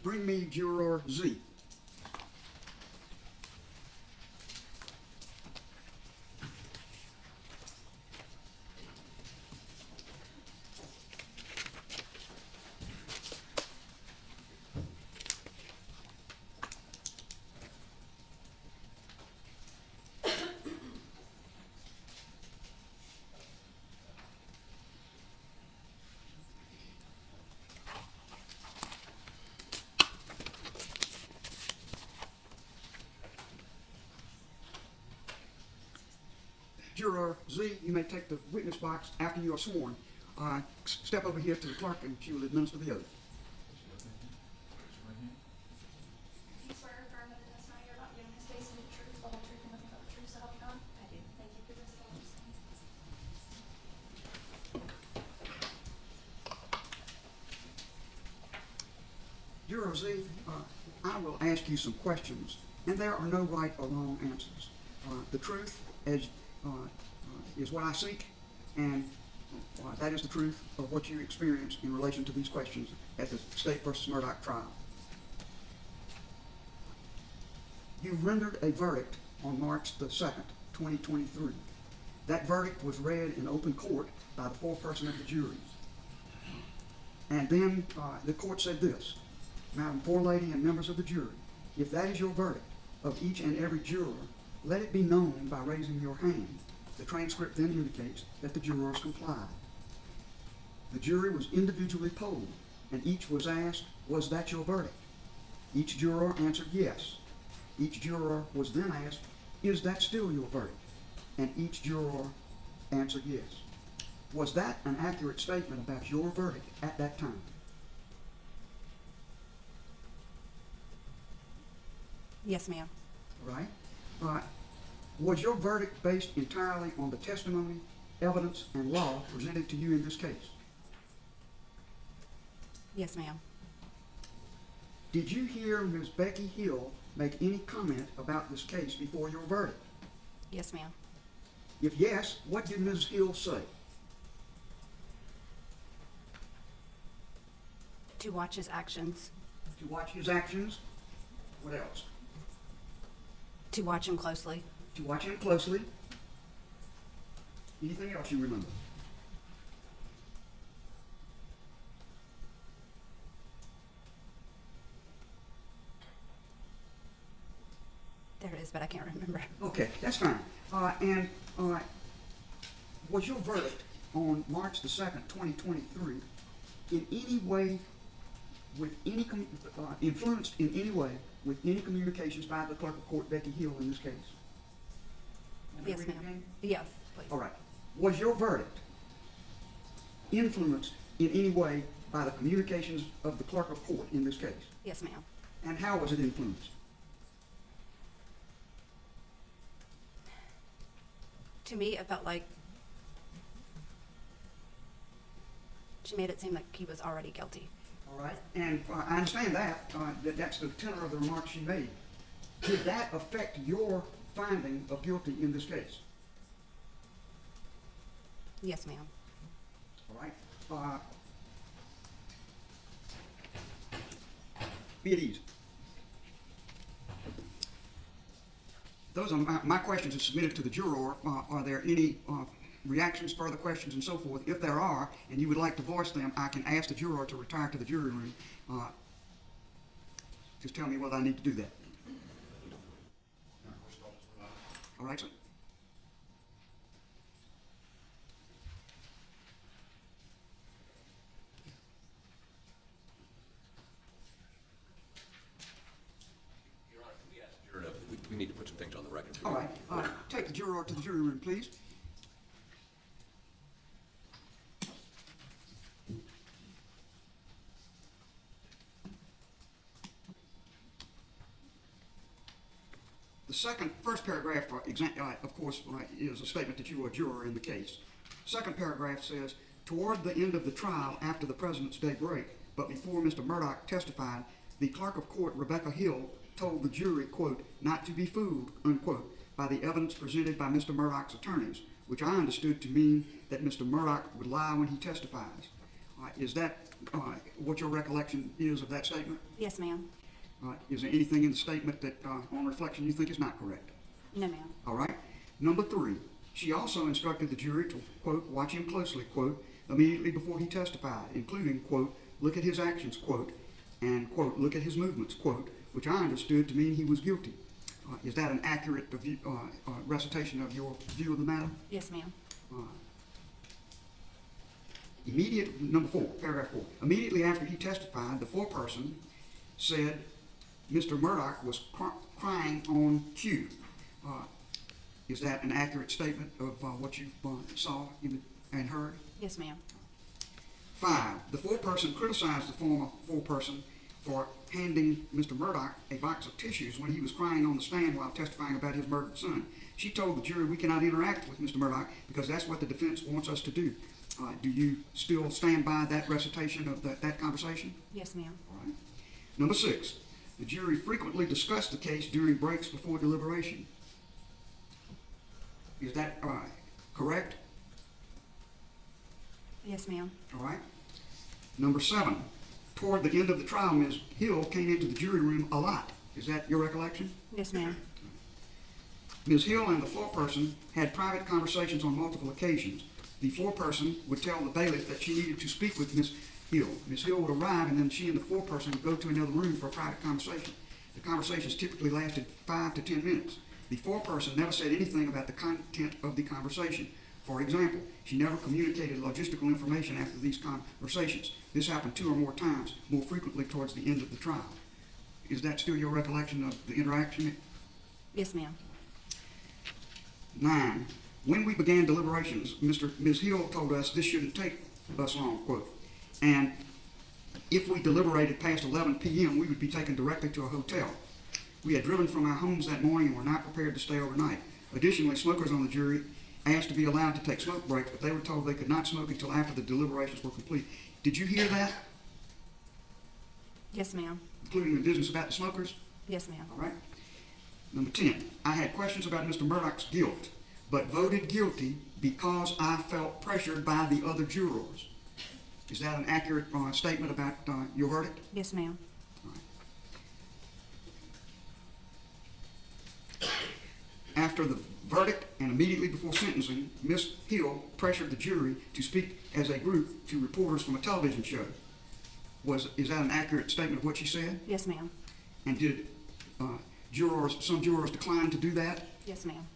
bring me Juror Z. Juror Z, you may take the witness box after you are sworn. Step over here to the clerk and she will administer the oath. Do you swear or affirm that the testimony you're about to give in this case is the truth, the whole truth, and nothing but the truth, so help you God? I do. Thank you. Give this to all. Juror Z, I will ask you some questions, and there are no right or wrong answers. The truth is what I seek, and that is the truth of what you experienced in relation to these questions at the State versus Murdoch trial. You rendered a verdict on March the 2nd, 2023. That verdict was read in open court by the foreperson of the jury. And then the court said this: Madam Forelady and members of the jury, if that is your verdict of each and every juror, let it be known by raising your hand. The transcript then indicates that the jurors complied. The jury was individually polled, and each was asked, was that your verdict? Each juror answered yes. Each juror was then asked, is that still your verdict? And each juror answered yes. Was that an accurate statement about your verdict at that time? Yes, ma'am. Right? Was your verdict based entirely on the testimony, evidence, and law presented to you in this case? Yes, ma'am. Did you hear Ms. Becky Hill make any comment about this case before your verdict? Yes, ma'am. If yes, what did Ms. Hill say? To watch his actions. To watch his actions? What else? To watch him closely. To watch him closely. Anything else you remember? There it is, but I can't remember. Okay, that's fine. Was your verdict on March the 2nd, 2023, in any way, with any influenced in any way with any communications by the clerk of court, Becky Hill, in this case? Yes, ma'am. Yes, please. All right. Was your verdict influenced in any way by the communications of the clerk of court in this case? Yes, ma'am. And how was it influenced? To me, it felt like she made it seem like he was already guilty. All right. And I understand that. That's the tenor of the remarks she made. Did that affect your finding of guilty in this case? Yes, ma'am. All right. Be at ease. Those are my questions are submitted to the juror. Are there any reactions, further questions, and so forth? If there are, and you would like to voice them, I can ask the juror to retire to the jury room. Just tell me whether I need to do that. All right, sir. Your Honor, can we ask the juror we need to put some things on the record. All right. Take the juror to the jury room, please. The first paragraph, of course, is a statement that you are a juror in the case. Second paragraph says, toward the end of the trial after the President's Day break, but before Mr. Murdoch testified, the clerk of court, Rebecca Hill, told the jury, quote, not to be fooled, unquote, by the evidence presented by Mr. Murdoch's attorneys, which I understood to mean that Mr. Murdoch would lie when he testifies. Is that what your recollection is of that statement? Yes, ma'am. Is there anything in the statement that, on reflection, you think is not correct? No, ma'am. All right. Number 3, she also instructed the jury to, quote, watch him closely, quote, immediately before he testified, including, quote, look at his actions, quote, and, quote, look at his movements, quote, which I understood to mean he was guilty. Is that an accurate recitation of your view of the matter? Yes, ma'am. Number 4, paragraph 4. Immediately after he testified, the foreperson said Mr. Murdoch was crying on cue. Is that an accurate statement of what you saw and heard? Yes, ma'am. 5, the foreperson criticized the former foreperson for handing Mr. Murdoch a box of tissues when he was crying on the stand while testifying about his murdered son. She told the jury, we cannot interact with Mr. Murdoch because that's what the defense wants us to do. Do you still stand by that recitation of that conversation? Yes, ma'am. All right. Number 6, the jury frequently discussed the case during breaks before deliberation. Is that correct? Yes, ma'am. All right. Number 7, toward the end of the trial, Ms. Hill came into the jury room a lot. Is that your recollection? Yes, ma'am. Ms. Hill and the foreperson had private conversations on multiple occasions. The foreperson would tell the bailiff that she needed to speak with Ms. Hill. Ms. Hill would arrive, and then she and the foreperson would go to another room for a private conversation. The conversations typically lasted 5 to 10 minutes. The foreperson never said anything about the content of the conversation. For example, she never communicated logistical information after these conversations. This happened 2 or more times, more frequently towards the end of the trial. Is that still your recollection of the interaction? Yes, ma'am. 9, when we began deliberations, Ms. Hill told us this shouldn't take us long, quote, and if we deliberated past 11 p.m., we would be taken directly to a hotel. We had driven from our homes that morning and were not prepared to stay overnight. Additionally, smokers on the jury asked to be allowed to take smoke breaks, but they were told they could not smoke until after the deliberations were complete. Did you hear that? Yes, ma'am. Including the business about the smokers? Yes, ma'am. All right. Number 10, I had questions about Mr. Murdoch's guilt, but voted guilty because I felt pressured by the other jurors. Is that an accurate statement about your verdict? Yes, ma'am. All right. After the verdict and immediately before sentencing, Ms. Hill pressured the jury to speak as a group to reporters from a television show. Is that an accurate statement of what she said? Yes, ma'am. And did some jurors decline to do that? Yes, ma'am.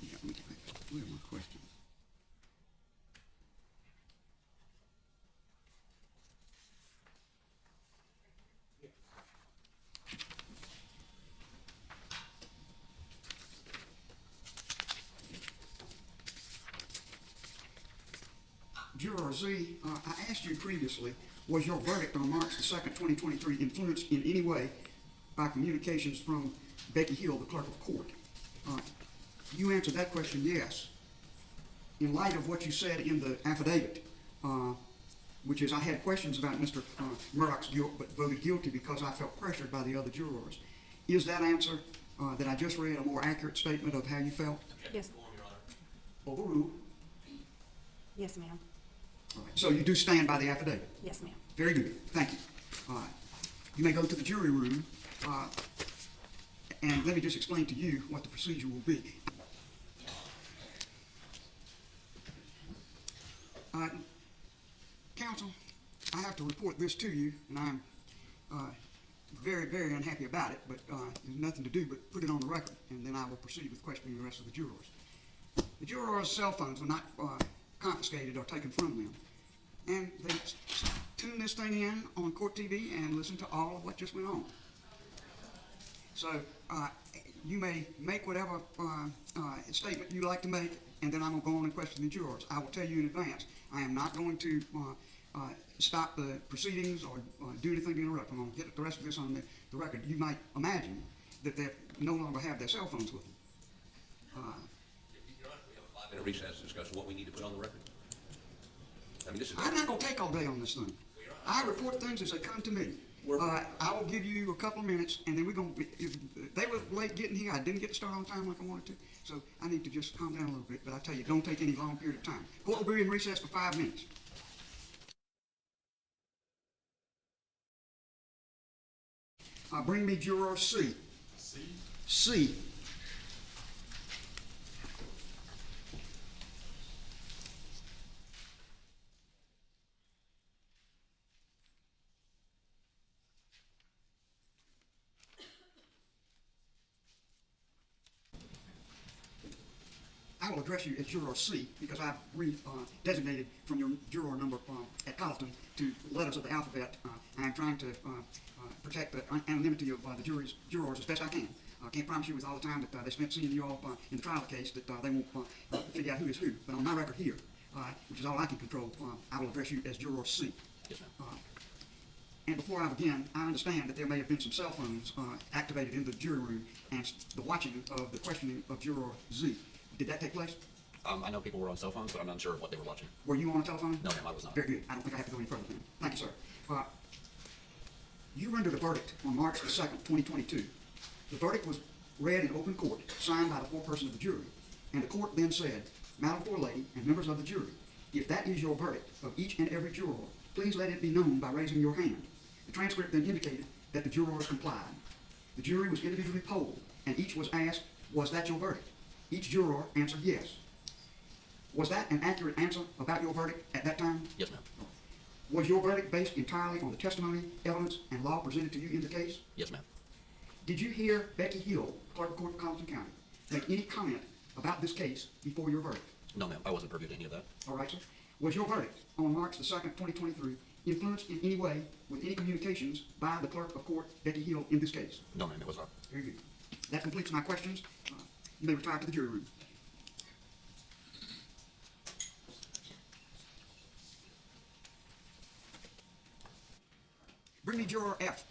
Yeah, where are my questions? Juror Z, I asked you previously, was your verdict on March the 2nd, 2023 influenced in any way by communications from Becky Hill, the clerk of court? You answered that question, yes. In light of what you said in the affidavit, which is I had questions about Mr. Murdoch's guilt, but voted guilty because I felt pressured by the other jurors. Is that answer that I just read a more accurate statement of how you felt? Yes. Overruled. Yes, ma'am. All right. So you do stand by the affidavit? Yes, ma'am. Very good. Thank you. All right. You may go to the jury room, and let me just explain to you what the procedure will be. Counsel, I have to report this to you, and I'm very, very unhappy about it, but there's nothing to do but put it on the record, and then I will proceed with questioning the rest of the jurors. The jurors' cell phones were not confiscated or taken from them, and they tuned this thing in on court TV and listened to all of what just went on. So you may make whatever statement you like to make, and then I'm going to go on and question the jurors. I will tell you in advance, I am not going to stop the proceedings or do anything to interrupt. I'm going to get the rest of this on the record. You might imagine that they no longer have their cell phones with them. Your Honor, we have a 5-minute recess to discuss what we need to put on the record. I mean, this is. I'm not going to take all day on this thing. I report things as they come to me. I will give you a couple of minutes, and then we're going to. They were late getting here. I didn't get to start on time like I wanted to, so I need to just calm down a little bit. But I tell you, don't take any long period of time. Court will be in recess for 5 minutes. Bring me Juror C. C. I will address you as Juror C because I've designated from your juror number at Colleton to letters of the alphabet. I'm trying to protect the anonymity of the jurors as best I can. I can't promise you with all the time that they spent seeing you all in the trial case that they won't figure out who is who. But on my record here, which is all I can control, I will address you as Juror C. Yes, ma'am. And before I begin, I understand that there may have been some cell phones activated in the jury room and the watching of the questioning of Juror Z. Did that take place? I know people were on cell phones, but I'm not sure what they were watching. Were you on a telephone? No, ma'am, I was not. Very good. I don't think I have to go any further then. Thank you, sir. You rendered a verdict on March the 2nd, 2022. The verdict was read in open court, signed by the foreperson of the jury, and the court then said, Madam Forelady and members of the jury, if that is your verdict of each and every juror, please let it be known by raising your hand. The transcript then indicated that the jurors complied. The jury was individually polled, and each was asked, was that your verdict? Each juror answered yes. Was that an accurate answer about your verdict at that time? Yes, ma'am. Was your verdict based entirely on the testimony, evidence, and law presented to you in the case? Yes, ma'am. Did you hear Becky Hill, clerk of court of Colleton County, make any comment about this case before your verdict? No, ma'am, I wasn't privy to any of that. All right, sir. Was your verdict on March the 2nd, 2023 influenced in any way with any communications by the clerk of court, Becky Hill, in this case? No, ma'am, it was not. Very good. That completes my questions. You may retire to the jury room. Bring me Juror F.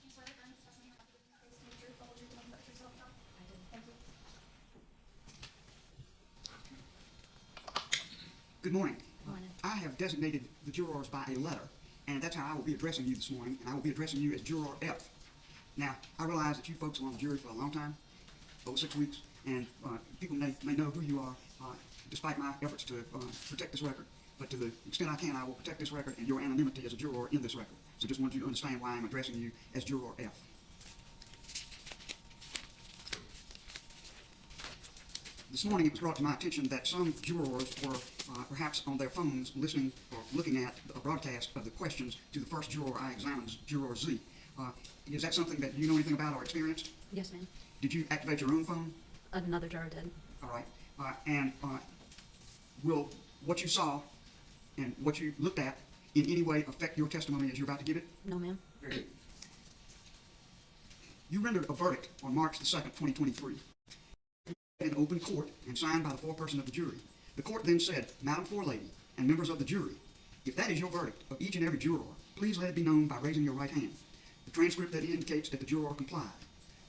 You swear affirm this testimony you're about to give in this case to be the truth, the whole truth, and nothing but the truth, so help you God? I do. Thank you. Good morning. Morning. I have designated the jurors by a letter, and that's how I will be addressing you this morning, and I will be addressing you as Juror F. Now, I realize that you folks are on the jury for a long time, over 6 weeks, and people may know who you are, despite my efforts to protect this record. But to the extent I can, I will protect this record and your anonymity as a juror in this record. So just want you to understand why I'm addressing you as Juror F. This morning it was brought to my attention that some jurors were perhaps on their phones listening or looking at a broadcast of the questions to the first juror I examined, Juror Z. Is that something that you know anything about or experienced? Yes, ma'am. Did you activate your own phone? Another juror did. All right. And will what you saw and what you looked at in any way affect your testimony as you're about to give it? No, ma'am. Very good. You rendered a verdict on March the 2nd, 2023. In open court and signed by the foreperson of the jury. The court then said, Madam Forelady and members of the jury, if that is your verdict of each and every juror, please let it be known by raising your right hand. The transcript that indicates that the juror complied.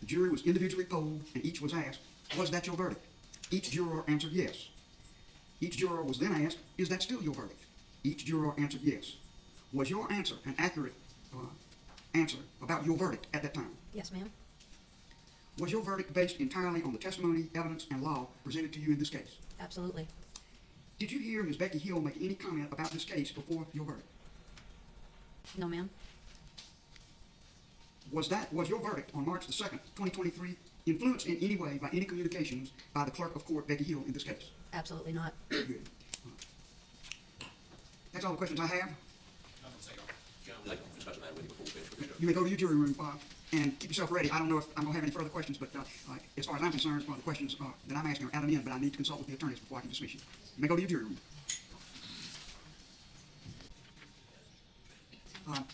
The jury was individually polled and each was asked, was that your verdict? Each juror answered yes. Each juror was then asked, is that still your verdict? Each juror answered yes. Was your answer an accurate answer about your verdict at that time? Yes, ma'am. Was your verdict based entirely on the testimony, evidence, and law presented to you in this case? Absolutely. Did you hear Ms. Becky Hill make any comment about this case before your verdict? No, ma'am. Was your verdict on March the 2nd, 2023, influenced in any way by any communications by the clerk of court, Becky Hill, in this case? Absolutely not. Good. That's all the questions I have. I'd like to discuss the matter with you before we finish with this. You may go to your jury room and keep yourself ready. I don't know if I'm going to have any further questions, but as far as I'm concerned, the questions that I'm asking are at an end, but I need to consult with the attorneys before I can dismiss you. You may go to your jury room.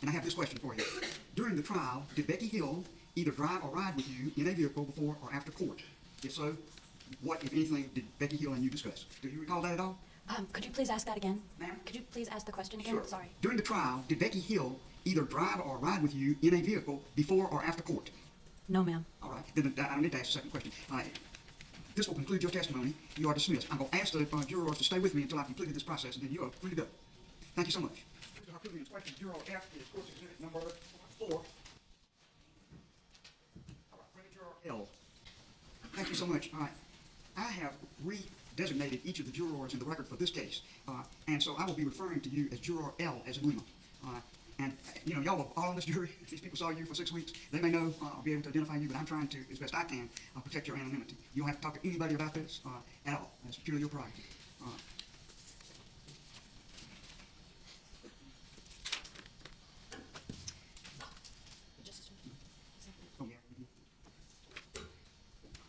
And I have this question for you. During the trial, did Becky Hill either drive or ride with you in a vehicle before or after court? If so, what, if anything, did Becky Hill and you discuss? Do you recall that at all? Could you please ask that again? Ma'am? Could you please ask the question again? Sure. Sorry. During the trial, did Becky Hill either drive or ride with you in a vehicle before or after court? No, ma'am. All right. Then I don't need to ask the second question. This will conclude your testimony. You are dismissed. I'm going to ask the jurors to stay with me until I've completed this process, and then you are free to go. Thank you so much. Question Juror F is course exhibit number 4. All right, bring Juror L. Thank you so much. All right. I have redesignated each of the jurors in the record for this case, and so I will be referring to you as Juror L as in Lima. And, you know, y'all are all on this jury. If these people saw you for 6 weeks, they may know I'll be able to identify you, but I'm trying to, as best I can, protect your anonymity. You don't have to talk to anybody about this at all. That's purely your prerogative.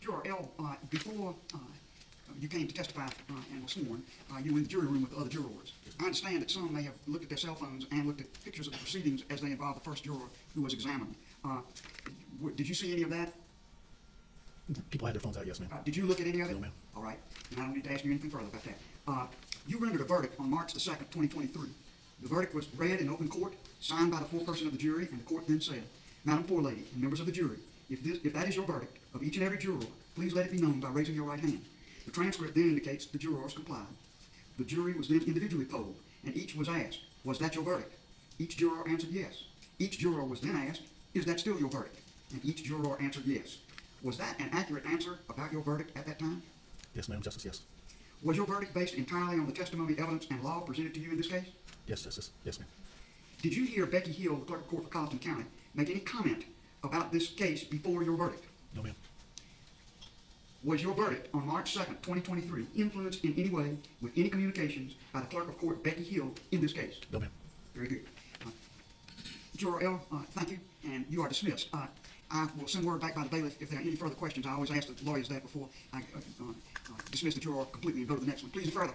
Juror L, before you came to testify and were sworn, you were in the jury room with the other jurors. I understand that some may have looked at their cell phones and looked at pictures of the proceedings as they involved the first juror who was examined. Did you see any of that? People had their phones out, yes, ma'am. Did you look at any of it? No, ma'am. All right. And I don't need to ask you anything further about that. You rendered a verdict on March the 2nd, 2023. The verdict was read in open court, signed by the foreperson of the jury, and the court then said, Madam Forelady and members of the jury, if that is your verdict of each and every juror, please let it be known by raising your right hand. The transcript then indicates the jurors complied. The jury was then individually polled, and each was asked, was that your verdict? Each juror answered yes. Each juror was then asked, is that still your verdict? And each juror answered yes. Was that an accurate answer about your verdict at that time? Yes, ma'am, Justice, yes. Was your verdict based entirely on the testimony, evidence, and law presented to you in this case? Yes, Justice, yes, ma'am. Did you hear Becky Hill, the clerk of court for Colleton County, make any comment about this case before your verdict? No, ma'am. Was your verdict on March 2nd, 2023 influenced in any way with any communications by the clerk of court, Becky Hill, in this case? No, ma'am. Very good. Juror L, thank you, and you are dismissed. I will send word back by the bailiff if there are any further questions. I always ask the lawyers that before I dismiss the juror completely and go to the next one. Please, no further.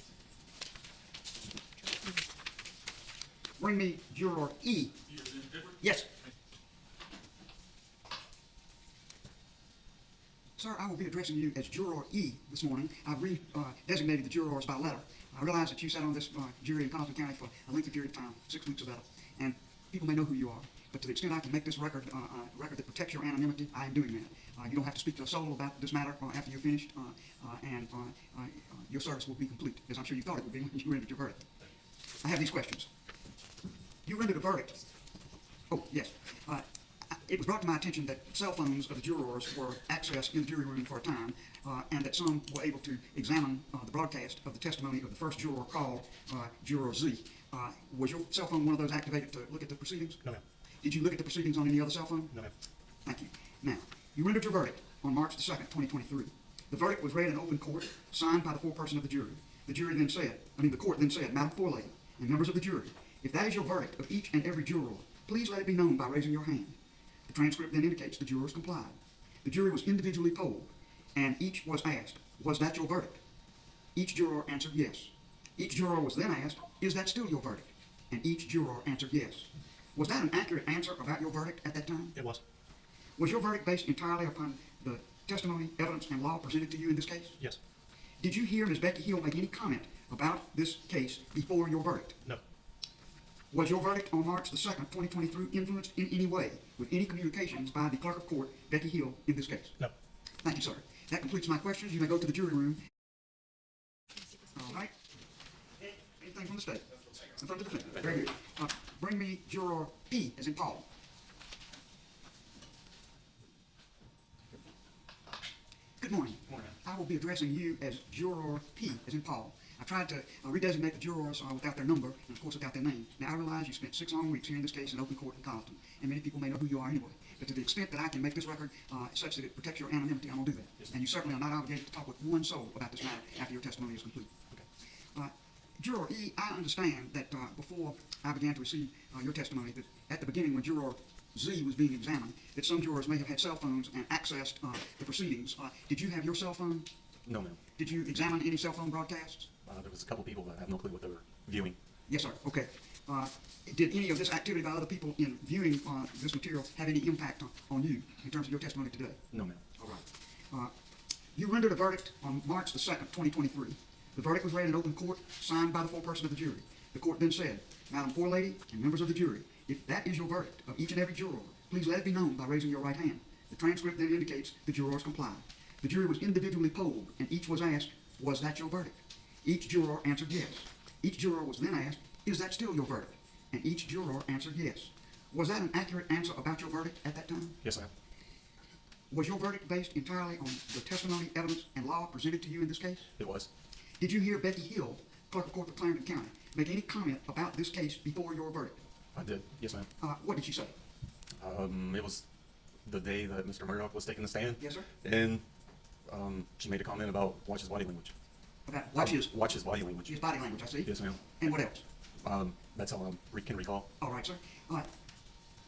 Bring me Juror E. Yes. Sir, I will be addressing you as Juror E this morning. I've designated the jurors by letter. I realize that you sat on this jury in Colleton County for a lengthy period of time, 6 weeks or better, and people may know who you are. But to the extent I can make this record a record that protects your anonymity, I am doing that. You don't have to speak to a soul about this matter after you're finished, and your service will be complete, as I'm sure you thought it would be when you rendered your verdict. I have these questions. You rendered a verdict. Oh, yes. It was brought to my attention that cell phones of the jurors were accessed in the jury room for a time, and that some were able to examine the broadcast of the testimony of the first juror called Juror Z. Was your cell phone one of those activated to look at the proceedings? No, ma'am. Did you look at the proceedings on any other cell phone? No, ma'am. Thank you. Now, you rendered your verdict on March the 2nd, 2023. The verdict was read in open court, signed by the foreperson of the jury. The court then said, Madam Forelady and members of the jury, if that is your verdict of each and every juror, please let it be known by raising your hand. The transcript then indicates the jurors complied. The jury was individually polled, and each was asked, was that your verdict? Each juror answered yes. Each juror was then asked, is that still your verdict? And each juror answered yes. Was that an accurate answer about your verdict at that time? It was. Was your verdict based entirely upon the testimony, evidence, and law presented to you in this case? Yes. Did you hear Ms. Becky Hill make any comment about this case before your verdict? No. Was your verdict on March the 2nd, 2023 influenced in any way with any communications by the clerk of court, Becky Hill, in this case? No. Thank you, sir. That completes my questions. You may go to the jury room. All right. Anything from the state? And from the defendant. Very good. Bring me Juror P, as in Paul. Good morning. Morning. I will be addressing you as Juror P, as in Paul. I tried to redesignate the jurors without their number and, of course, without their name. Now, I realize you spent 6 long weeks hearing this case in open court in Compton, and many people may know who you are anyway. But to the extent that I can make this record such that it protects your anonymity, I'm going to do that. Yes, sir. And you certainly are not obligated to talk with one soul about this matter after your testimony is complete. Okay. Juror E, I understand that before I began to receive your testimony, that at the beginning when Juror Z was being examined, that some jurors may have had cell phones and accessed the proceedings. Did you have your cell phone? No, ma'am. Did you examine any cell phone broadcasts? There was a couple people that I have no clue what they were viewing. Yes, sir. Okay. Did any of this activity by other people in viewing this material have any impact on you in terms of your testimony today? No, ma'am. All right. You rendered a verdict on March the 2nd, 2023. The verdict was read in open court, signed by the foreperson of the jury. The court then said, Madam Forelady and members of the jury, if that is your verdict of each and every juror, please let it be known by raising your right hand. The transcript then indicates the jurors complied. The jury was individually polled, and each was asked, was that your verdict? Each juror answered yes. Each juror was then asked, is that still your verdict? And each juror answered yes. Was that an accurate answer about your verdict at that time? Yes, ma'am. Was your verdict based entirely on the testimony, evidence, and law presented to you in this case? It was. Did you hear Becky Hill, clerk of court for Clarendon County, make any comment about this case before your verdict? I did. Yes, ma'am. What did she say? It was the day that Mr. Murdoch was taking the stand. Yes, sir. And she made a comment about watch his body language. About watch his body language. body language, I see. Yes, ma'am. And what else? That's all I can recall. All right, sir.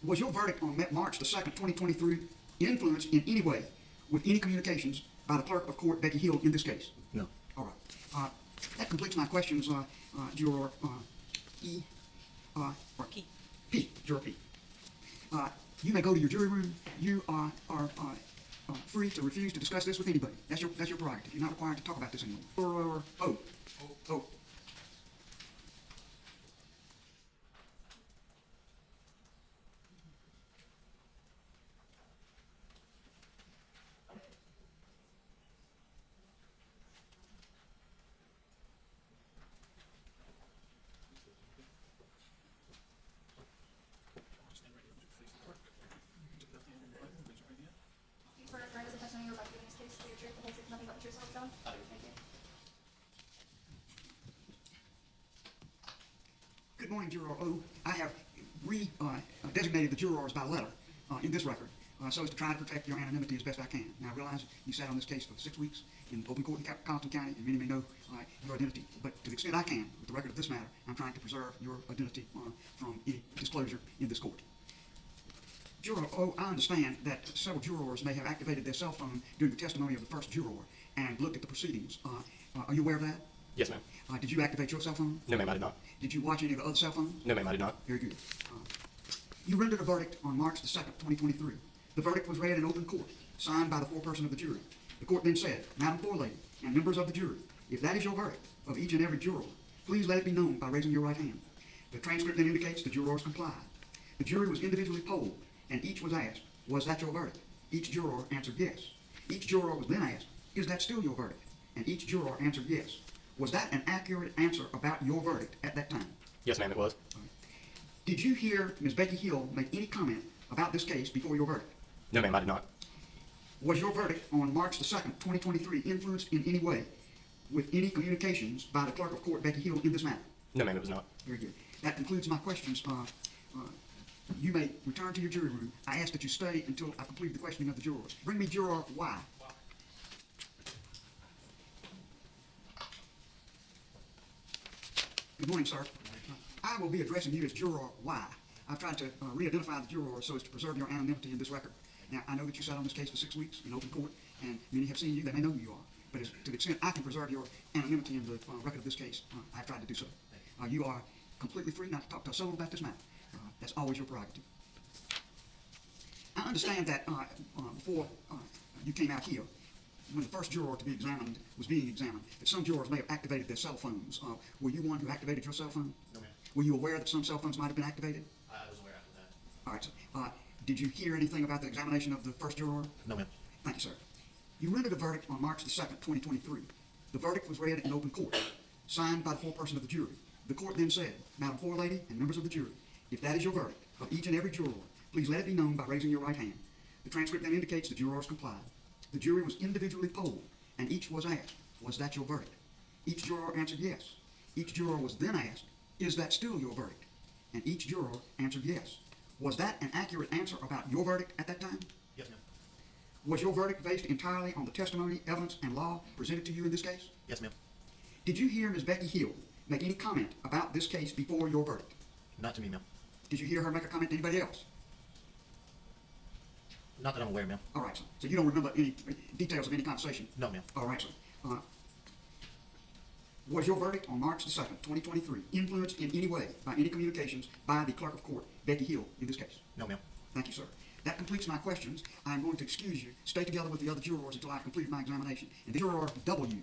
Was your verdict on March the 2nd, 2023 influenced in any way with any communications by the clerk of court, Becky Hill, in this case? No. All right. That completes my questions, Juror E, or P. P, Juror P. You may go to your jury room. You are free to refuse to discuss this with anybody. That's your prerogative. You're not required to talk about this anymore. Juror O. O. You swear affirm the testimony you're about to give in this case to your truth, the whole truth, nothing but the truth, so help you God? Thank you. Good morning, Juror O. I have designated the jurors by letter in this record so as to try to protect your anonymity as best I can. Now, I realize you sat on this case for 6 weeks in open court in Compton County, and many may know your identity. But to the extent I can, with the record of this matter, I'm trying to preserve your identity from any disclosure in this court. Juror O, I understand that several jurors may have activated their cell phone during the testimony of the first juror and looked at the proceedings. Are you aware of that? Yes, ma'am. Did you activate your cell phone? No, ma'am, I did not. Did you watch any of the other cell phones? No, ma'am, I did not. Very good. You rendered a verdict on March the 2nd, 2023. The verdict was read in open court, signed by the foreperson of the jury. The court then said, Madam Forelady and members of the jury, if that is your verdict of each and every juror, please let it be known by raising your right hand. The transcript then indicates the jurors complied. The jury was individually polled, and each was asked, was that your verdict? Each juror answered yes. Each juror was then asked, is that still your verdict? And each juror answered yes. Was that an accurate answer about your verdict at that time? Yes, ma'am, it was. Did you hear Ms. Becky Hill make any comment about this case before your verdict? No, ma'am, I did not. Was your verdict on March the 2nd, 2023 influenced in any way with any communications by the clerk of court, Becky Hill, in this matter? No, ma'am, it was not. Very good. That concludes my questions. You may return to your jury room. I ask that you stay until I complete the questioning of the jurors. Bring me Juror Y. Good morning, sir. I will be addressing you as Juror Y. I've tried to re-identify the jurors so as to preserve your anonymity in this record. Now, I know that you sat on this case for 6 weeks in open court, and many have seen you. They may know who you are. But to the extent I can preserve your anonymity in the record of this case, I've tried to do so. You are completely free not to talk to a soul about this matter. That's always your prerogative. I understand that before you came out here, when the first juror to be examined was being examined, that some jurors may have activated their cell phones. Were you one who activated your cell phone? No, ma'am. Were you aware that some cell phones might have been activated? I was aware after that. All right, sir. Did you hear anything about the examination of the first juror? No, ma'am. Thank you, sir. You rendered a verdict on March the 2nd, 2023. The verdict was read in open court, signed by the foreperson of the jury. The court then said, Madam Forelady and members of the jury, if that is your verdict of each and every juror, please let it be known by raising your right hand. The transcript then indicates the jurors complied. The jury was individually polled, and each was asked, was that your verdict? Each juror answered yes. Each juror was then asked, is that still your verdict? And each juror answered yes. Was that an accurate answer about your verdict at that time? Yes, ma'am. Was your verdict based entirely on the testimony, evidence, and law presented to you in this case? Yes, ma'am. Did you hear Ms. Becky Hill make any comment about this case before your verdict? Not to me, ma'am. Did you hear her make a comment to anybody else? Not that I'm aware, ma'am. All right, sir. So you don't remember any details of any conversation? No, ma'am. All right, sir. Was your verdict on March the 2nd, 2023, influenced in any way by any communications by the clerk of court, Becky Hill, in this case? No, ma'am. Thank you, sir. That completes my questions. I'm going to excuse you. Stay together with the other jurors until I've completed my examination. And the Juror W.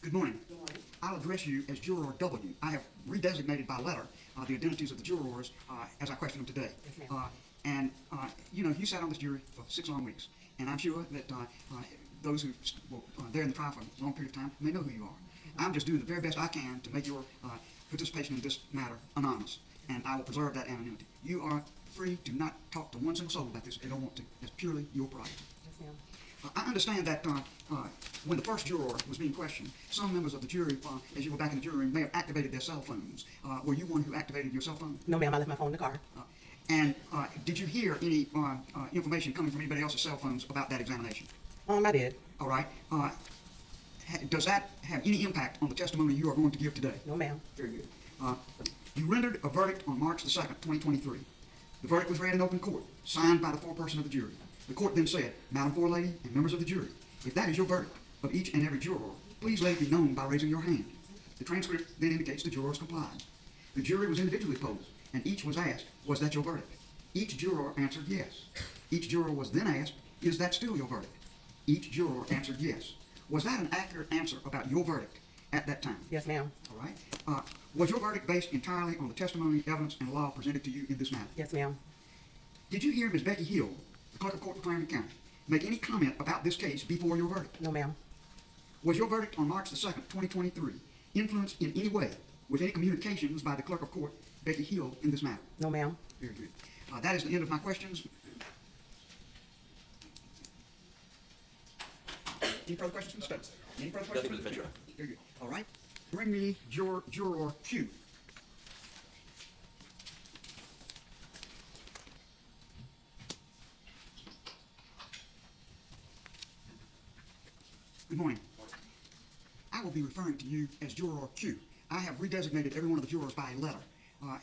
Good morning. Good morning. I'll address you as Juror W. I have redesignated by letter the identities of the jurors as I question them today. Yes, ma'am. You sat on this jury for 6 long weeks, and I'm sure that those who were there in the trial for a long period of time may know who you are. I'm just doing the very best I can to make your participation in this matter anonymous, and I will preserve that anonymity. You are free to not talk to one single soul about this if you don't want to. That's purely your prerogative. Yes, ma'am. I understand that when the first juror was being questioned, some members of the jury, as you were back in the jury room, may have activated their cell phones. Were you one who activated your cell phone? No, ma'am. I left my phone in the car. And did you hear any information coming from anybody else's cell phones about that examination? I did. All right. Does that have any impact on the testimony you are going to give today? No, ma'am. Very good. You rendered a verdict on March the 2nd, 2023. The verdict was read in open court, signed by the foreperson of the jury. The court then said, Madam Forelady and members of the jury, if that is your verdict of each and every juror, please let it be known by raising your hand. The transcript then indicates the jurors complied. The jury was individually polled, and each was asked, was that your verdict? Each juror answered yes. Each juror was then asked, is that still your verdict? Each juror answered yes. Was that an accurate answer about your verdict at that time? Yes, ma'am. All right. Was your verdict based entirely on the testimony, evidence, and law presented to you in this matter? Yes, ma'am. Did you hear Ms. Becky Hill, the clerk of court for Clarendon County, make any comment about this case before your verdict? No, ma'am. Was your verdict on March the 2nd, 2023, influenced in any way with any communications by the clerk of court, Becky Hill, in this matter? No, ma'am. Very good. That is the end of my questions. Any further questions from the state? Any further questions? Nothing for the bench, Your Honor. Very good. All right. Bring me Juror Q. Good morning. I will be referring to you as Juror Q. I have redesignated every one of the jurors by a letter,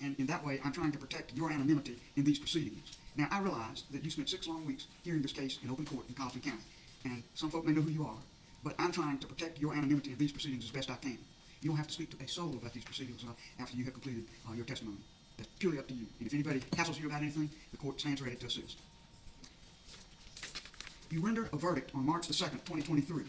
and in that way I'm trying to protect your anonymity in these proceedings. Now, I realize that you spent 6 long weeks hearing this case in open court in Colleton County, and some folk may know who you are, but I'm trying to protect your anonymity in these proceedings as best I can. You don't have to speak to a soul about these proceedings after you have completed your testimony. That's purely up to you. And if anybody hassles you about anything, the court stands ready to assist. You rendered a verdict on March the 2nd, 2023.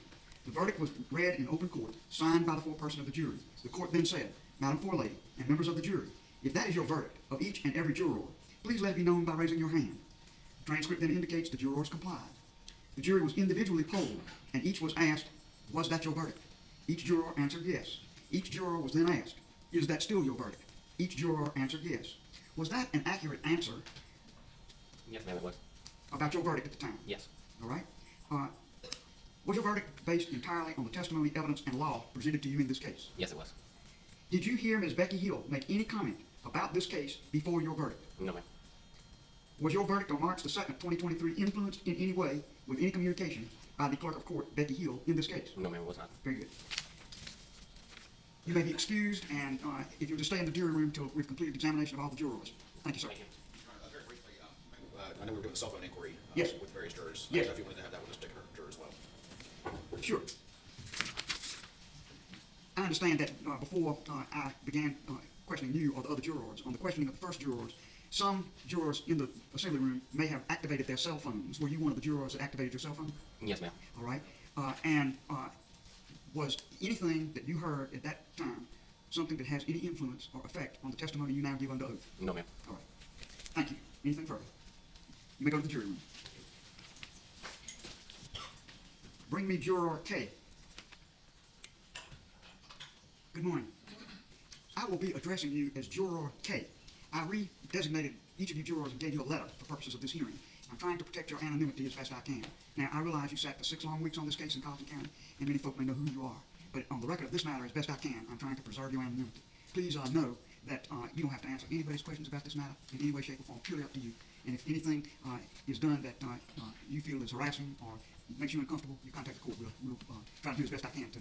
The verdict was read in open court, signed by the foreperson of the jury. The court then said, Madam Forelady and members of the jury, if that is your verdict of each and every juror, please let it be known by raising your hand. The transcript then indicates the jurors complied. The jury was individually polled, and each was asked, was that your verdict? Each juror answered yes. Each juror was then asked, is that still your verdict? Each juror answered yes. Was that an accurate answer Yes, ma'am, it was. about your verdict at the time? Yes. All right. Was your verdict based entirely on the testimony, evidence, and law presented to you in this case? Yes, it was. Did you hear Ms. Becky Hill make any comment about this case before your verdict? No, ma'am. Was your verdict on March the 2nd, 2023 influenced in any way with any communication by the clerk of court, Becky Hill, in this case? No, ma'am, it was not. Very good. You may be excused, and if you'll just stay in the jury room until we've completed examination of all the jurors. Thank you, sir. Thank you. Very briefly, I know we're doing a cell phone inquiry Yes. with various jurors. Yes. If you wanted to have that with this particular juror as well. Sure. I understand that before I began questioning you or the other jurors, on the questioning of the first jurors, some jurors in the assembly room may have activated their cell phones. Were you one of the jurors that activated your cell phone? Yes, ma'am. All right. And was anything that you heard at that time something that has any influence or effect on the testimony you now give under oath? No, ma'am. All right. Thank you. Anything further? You may go to the jury room. Bring me Juror K. Good morning. I will be addressing you as Juror K. I redesignated each of you jurors and gave you a letter for purposes of this hearing. I'm trying to protect your anonymity as best I can. Now, I realize you sat for 6 long weeks on this case in Carlton County, and many folk may know who you are. But on the record of this matter, as best I can, I'm trying to preserve your anonymity. Please know that you don't have to answer anybody's questions about this matter in any way, shape, or form. Purely up to you. And if anything is done that you feel is harassing or makes you uncomfortable, you contact the court. We'll try to do as best I can to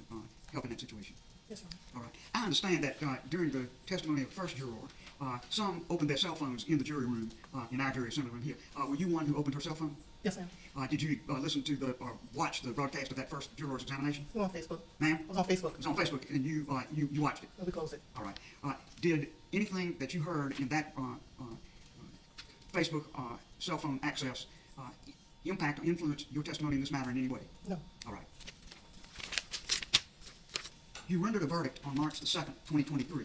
help in that situation. Yes, sir. All right. I understand that during the testimony of the first juror, some opened their cell phones in the jury room, in our jury assembly room here. Were you one who opened her cell phone? Yes, ma'am. Did you listen to or watch the broadcast of that first juror's examination? It was on Facebook. Ma'am? It was on Facebook. It was on Facebook, and you watched it. Well, we closed it. All right. Did anything that you heard in that Facebook cell phone access impact or influence your testimony in this matter in any way? No. All right. You rendered a verdict on March the 2nd, 2023.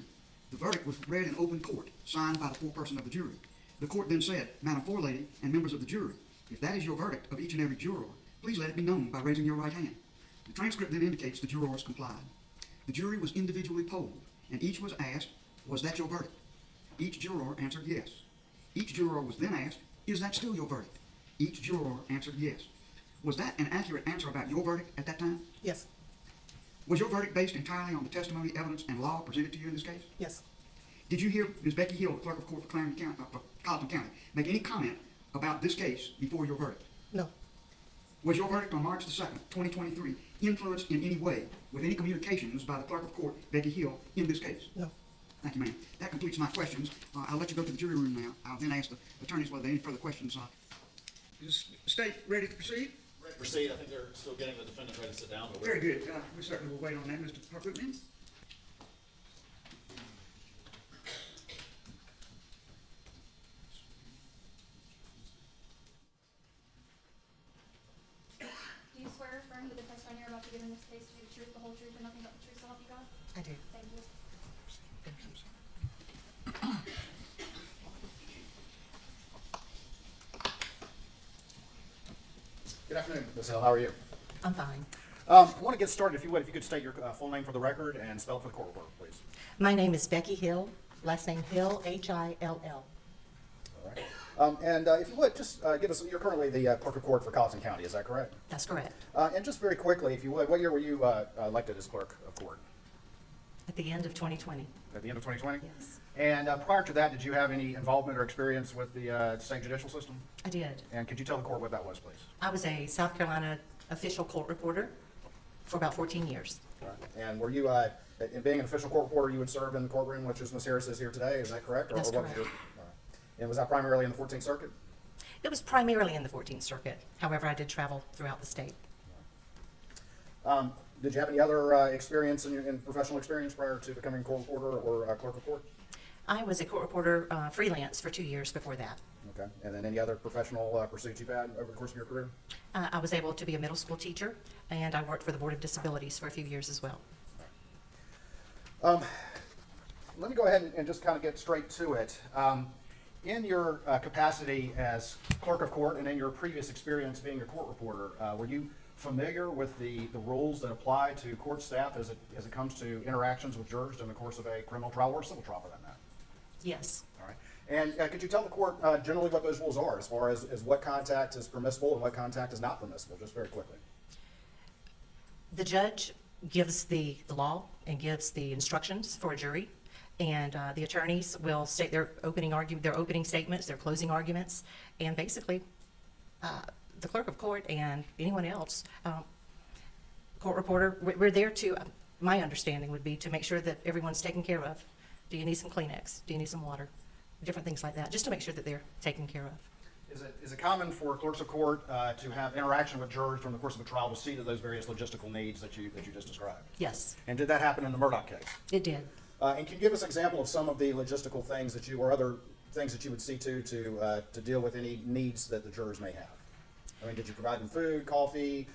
The verdict was read in open court, signed by the foreperson of the jury. The court then said, Madam Forelady and members of the jury, if that is your verdict of each and every juror, please let it be known by raising your right hand. The transcript then indicates the jurors complied. The jury was individually polled, and each was asked, was that your verdict? Each juror answered yes. Each juror was then asked, is that still your verdict? Each juror answered yes. Was that an accurate answer about your verdict at that time? Yes. Was your verdict based entirely on the testimony, evidence, and law presented to you in this case? Yes. Did you hear Ms. Becky Hill, clerk of court for Carlton County, make any comment about this case before your verdict? No. Was your verdict on March the 2nd, 2023, influenced in any way with any communications by the clerk of court, Becky Hill, in this case? No. Thank you, ma'am. That completes my questions. I'll let you go to the jury room now. I'll then ask the attorneys whether there are any further questions. Is the state ready to proceed? Ready to proceed. I think they're still getting the defendant ready to sit down. But Very good. We certainly will wait on that, Mr. Hartman. Do you swear or affirm that the testimony you're about to give in this case to be the truth, the whole truth, and nothing but the truth, so help you God? I do. Thank you. good afternoon, Ms. Hill. How are you? I'm fine. I want to get started, if you would. If you could state your full name for the record and spell it for the court report, please. My name is Becky Hill. Last name Hill, Hill. All right. If you would, just give us. You're currently the clerk of court for Carlton County. Is that correct? That's correct. And just very quickly, if you would, what year were you elected as clerk of court? At the end of 2020. At the end of 2020. Yes. And prior to that, did you have any involvement or experience with the state judicial system? I did. And could you tell the court what that was, please? I was a South Carolina official court reporter for about 14 years. All right. And were you, in being an official court reporter, you would serve in the courtroom, which is Ms. Harris is here today, is that correct? That's what was correct. all right. And was that primarily in the 14th Circuit? It was primarily in the 14th Circuit. However, I did travel throughout the state. Did you have any other experience in professional experience prior to becoming court reporter or clerk of court? I was a court reporter freelance for 2 years before that. Okay. And then any other professional pursuits you've had over the course of your career? I was able to be a middle school teacher, and I worked for the Board of Disabilities for a few years as well. Let me go ahead and just kind of get straight to it. In your capacity as clerk of court and in your previous experience being a court reporter, were you familiar with the rules that apply to court staff as it comes to interactions with jurors in the course of a criminal trial or civil trial for that matter? Yes. All right. And could you tell the court generally what those rules are as far as what contact is permissible and what contact is not permissible, just very quickly? The judge gives the law and gives the instructions for a jury, and the attorneys will state their opening statements, their closing arguments, and basically the clerk of court and anyone else, court reporter, we're there to, my understanding would be to make sure that everyone's taken care of. Do you need some Kleenex? Do you need some water? Different things like that, just to make sure that they're taken care of. Is it common for clerks of court to have interaction with jurors during the course of a trial to see to those various logistical needs that you just described? Yes, And did that happen in the Murdoch case? it did. And can you give us an example of some of the logistical things that you or other things that you would see to deal with any needs that the jurors may have? I mean, did you provide them food, coffee,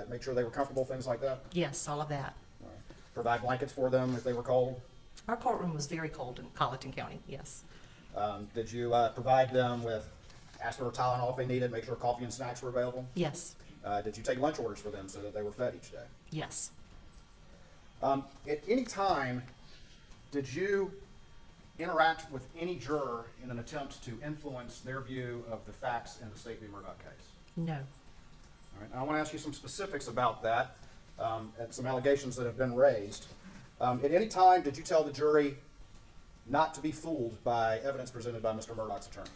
make sure they were comfortable, things like that? Yes, all of that. All right. Provide blankets for them if they were cold? Our courtroom was very cold in Colleton County, yes. Did you provide them with aspirin or Tylenol if they needed, make sure coffee and snacks were available? Yes, Did you take lunch orders for them so that they were fed each day? yes. At any time, did you interact with any juror in an attempt to influence their view of the facts in the State v. Murdoch case? No. All right, now I want to ask you some specifics about that, and some allegations that have been raised. At any time, did you tell the jury not to be fooled by evidence presented by Mr. Murdoch's attorneys?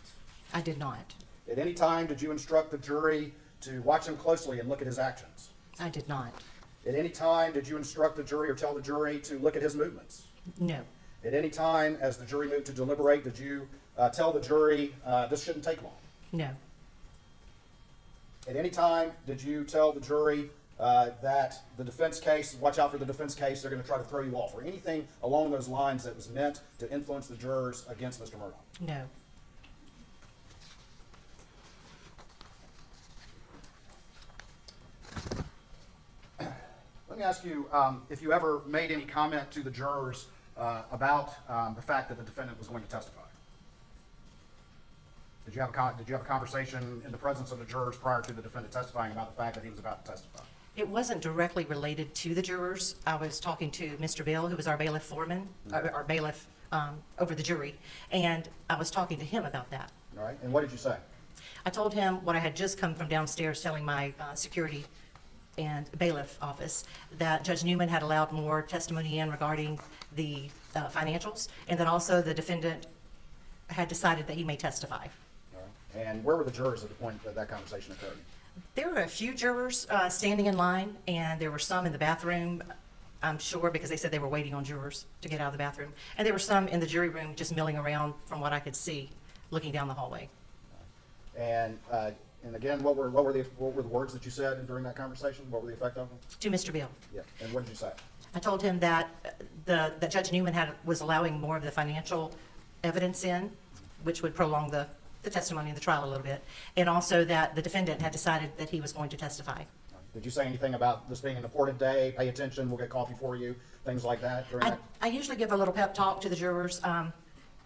I did not. At any time, did you instruct the jury to watch him closely and look at his actions? I did not. At any time, did you instruct the jury or tell the jury to look at his movements? No. At any time, as the jury moved to deliberate, did you tell the jury this shouldn't take long? No. At any time, did you tell the jury that the defense case, watch out for the defense case, they're going to try to throw you off, or anything along those lines that was meant to influence the jurors against Mr. Murdoch? No. Let me ask you if you ever made any comment to the jurors about the fact that the defendant was going to testify. Did you have a conversation in the presence of the jurors prior to the defendant testifying about the fact that he was about to testify? It wasn't directly related to the jurors. I was talking to Mr. Bill, who was our bailiff foreman, our bailiff over the jury, and I was talking to him about that. All right, and what did you say? I told him what I had just come from downstairs telling my security and bailiff office, that Judge Newman had allowed more testimony in regarding the financials, and that also the defendant had decided that he may testify. All right. And where were the jurors at the point that that conversation occurred? There were a few jurors standing in line, and there were some in the bathroom, I'm sure, because they said they were waiting on jurors to get out of the bathroom. And there were some in the jury room just milling around from what I could see, looking down the hallway. And again, what were the words that you said during that conversation? What were the effect of them? To Mr. Bill. Yeah. And what did you say? I told him that that Judge Newman was allowing more of the financial evidence in, which would prolong the testimony in the trial a little bit, and also that the defendant had decided that he was going to testify. Did you say anything about this being an important day, pay attention, we'll get coffee for you, things like that during that? I usually give a little pep talk to the jurors.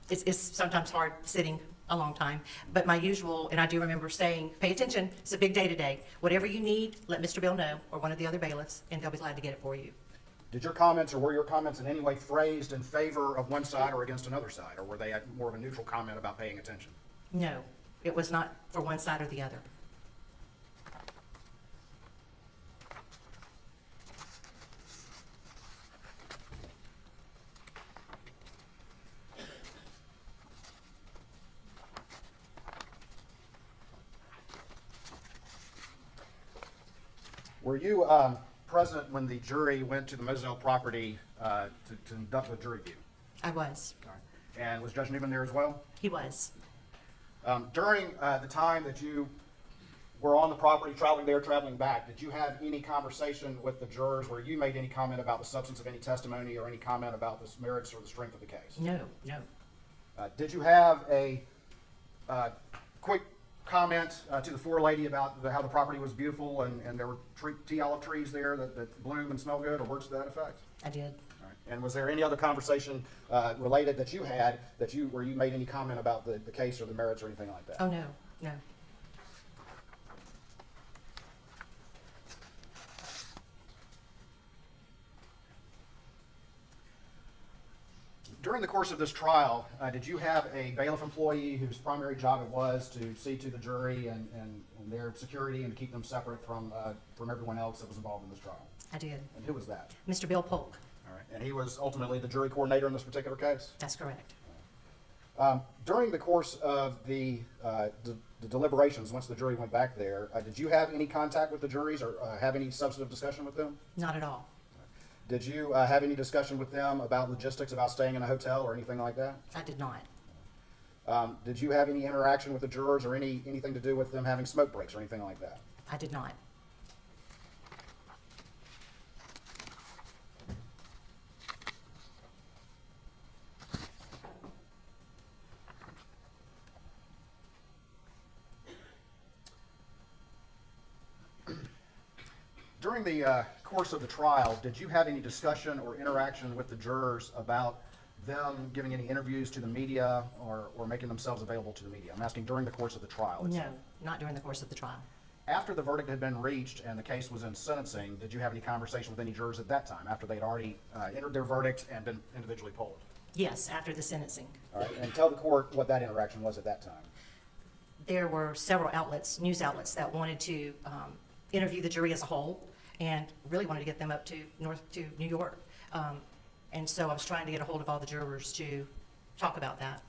It's sometimes hard sitting a long time, but my usual, and I do remember saying, pay attention, it's a big day today. Whatever you need, let Mr. Bill know, or one of the other bailiffs, and they'll be glad to get it for you. Did your comments, or were your comments in any way phrased in favor of one side or against another side, or were they more of a neutral comment about paying attention? No, it was not for one side or the other. Were you present when the jury went to the Moselle property to conduct the jury view? I was. All right. And was Judge Newman there as well? He was. During the time that you were on the property, traveling there, traveling back, did you have any conversation with the jurors where you made any comment about the substance of any testimony or any comment about the merits or the strength of the case? No, no. Did you have a quick comment to the forelady about how the property was beautiful and there were tea olive trees there that bloom and smell good, or words to that effect? I did. All right. And was there any other conversation related that you had where you made any comment about the case or the merits or anything like that? Oh, no, no. During the course of this trial, did you have a bailiff employee whose primary job it was to see to the jury and their security and to keep them separate from everyone else that was involved in this trial? I did. And who was that? Mr. Bill Polk. All right. And he was ultimately the jury coordinator in this particular case? That's correct. During the course of the deliberations, once the jury went back there, did you have any contact with the juries or have any substantive discussion with them? Not at all. Did you have any discussion with them about logistics, about staying in a hotel or anything like that? I did not. Did you have any interaction with the jurors or anything to do with them having smoke breaks or anything like that? I did not. During the course of the trial, did you have any discussion or interaction with the jurors about them giving any interviews to the media or making themselves available to the media? I'm asking during the course of the trial No, itself. not during the course of the trial. After the verdict had been reached and the case was in sentencing, did you have any conversation with any jurors at that time, after they'd already entered their verdict and been individually polled? Yes, after the sentencing. All right, and tell the court what that interaction was at that time. There were several outlets, news outlets, that wanted to interview the jury as a whole and really wanted to get them up to New York. And so I was trying to get a hold of all the jurors to talk about that.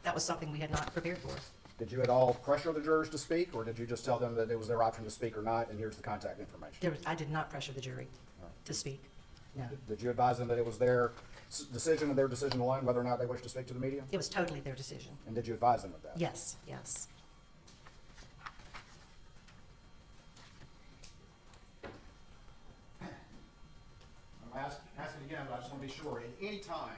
That was something we had not prepared for. Did you at all pressure the jurors to speak, or did you just tell them that it was their option to speak or not, and here's the contact information? I did not pressure the jury to speak. No. Did you advise them that it was their decision and their decision alone whether or not they wished to speak to the media? It was totally their decision. And did you advise them of that? Yes, yes. I'm ask it again, but I just want to be sure. At any time,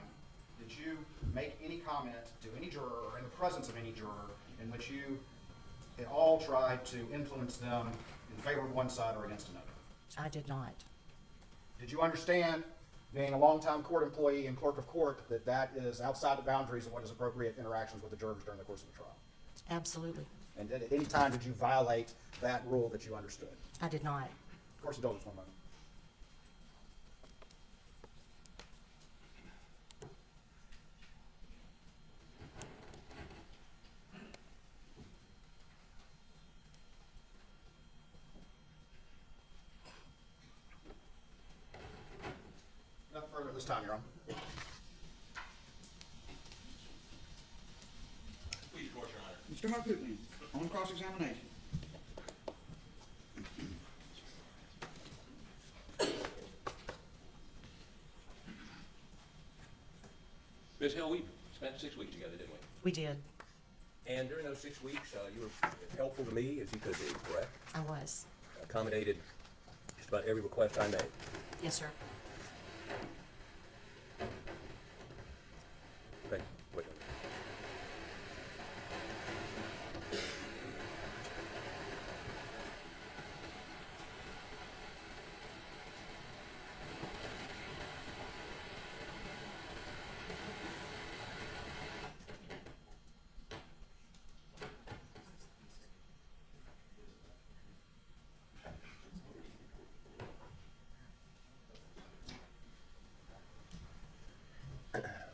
did you make any comment to any juror or in the presence of any juror in which you at all tried to influence them in favor of one side or against another? I did not. Did you understand, being a longtime court employee and clerk of court, that that is outside the boundaries of what is appropriate interactions with the jurors during the course of the trial? Absolutely. And at any time did you violate that rule that you understood? I did not. Of course, indulgence, one moment. Nothing further at this time, Your Honor. Please, of course, Your Honor. Mr. Harpootlian, on cross-examination. Ms. Hill, we spent 6 weeks together, didn't we? We did. And during those 6 weeks, you were as helpful to me as you could be, correct? I was. Accommodated just about every request I made. Yes, sir. Thank you. Wait a minute.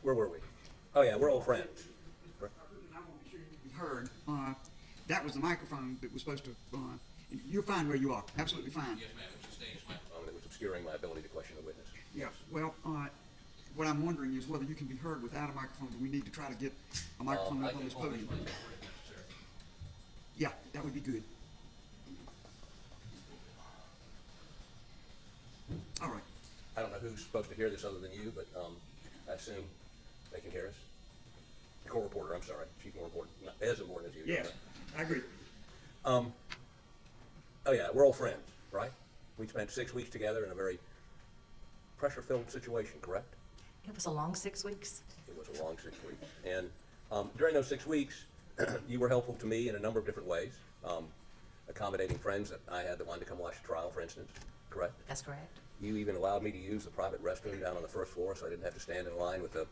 Where were we? Oh, yeah, we're old friends. I want to be sure you can be heard. That was the microphone that was supposed to, you're fine where you are, absolutely fine. Yes, ma'am. It's a stage microphone that was obscuring my ability to question the witness. Yeah, well, what I'm wondering is whether you can be heard without a microphone. Do we need to try to get a microphone up on this podium? Yeah, that would be good. All right. I don't know who's supposed to hear this other than you, but I assume they can hear us. The court reporter, I'm sorry. She's more important, not as important as you. Yes, I agree. Oh, yeah, we're old friends, right? We spent 6 weeks together in a very pressure-filled situation, correct? It was a long 6 weeks. It was a long 6 weeks. And during those 6 weeks, you were helpful to me in a number of different ways. Accommodating friends that I had that wanted to come watch the trial, for instance, correct? That's correct. You even allowed me to use the private restroom down on the first floor, so I didn't have to stand in line with the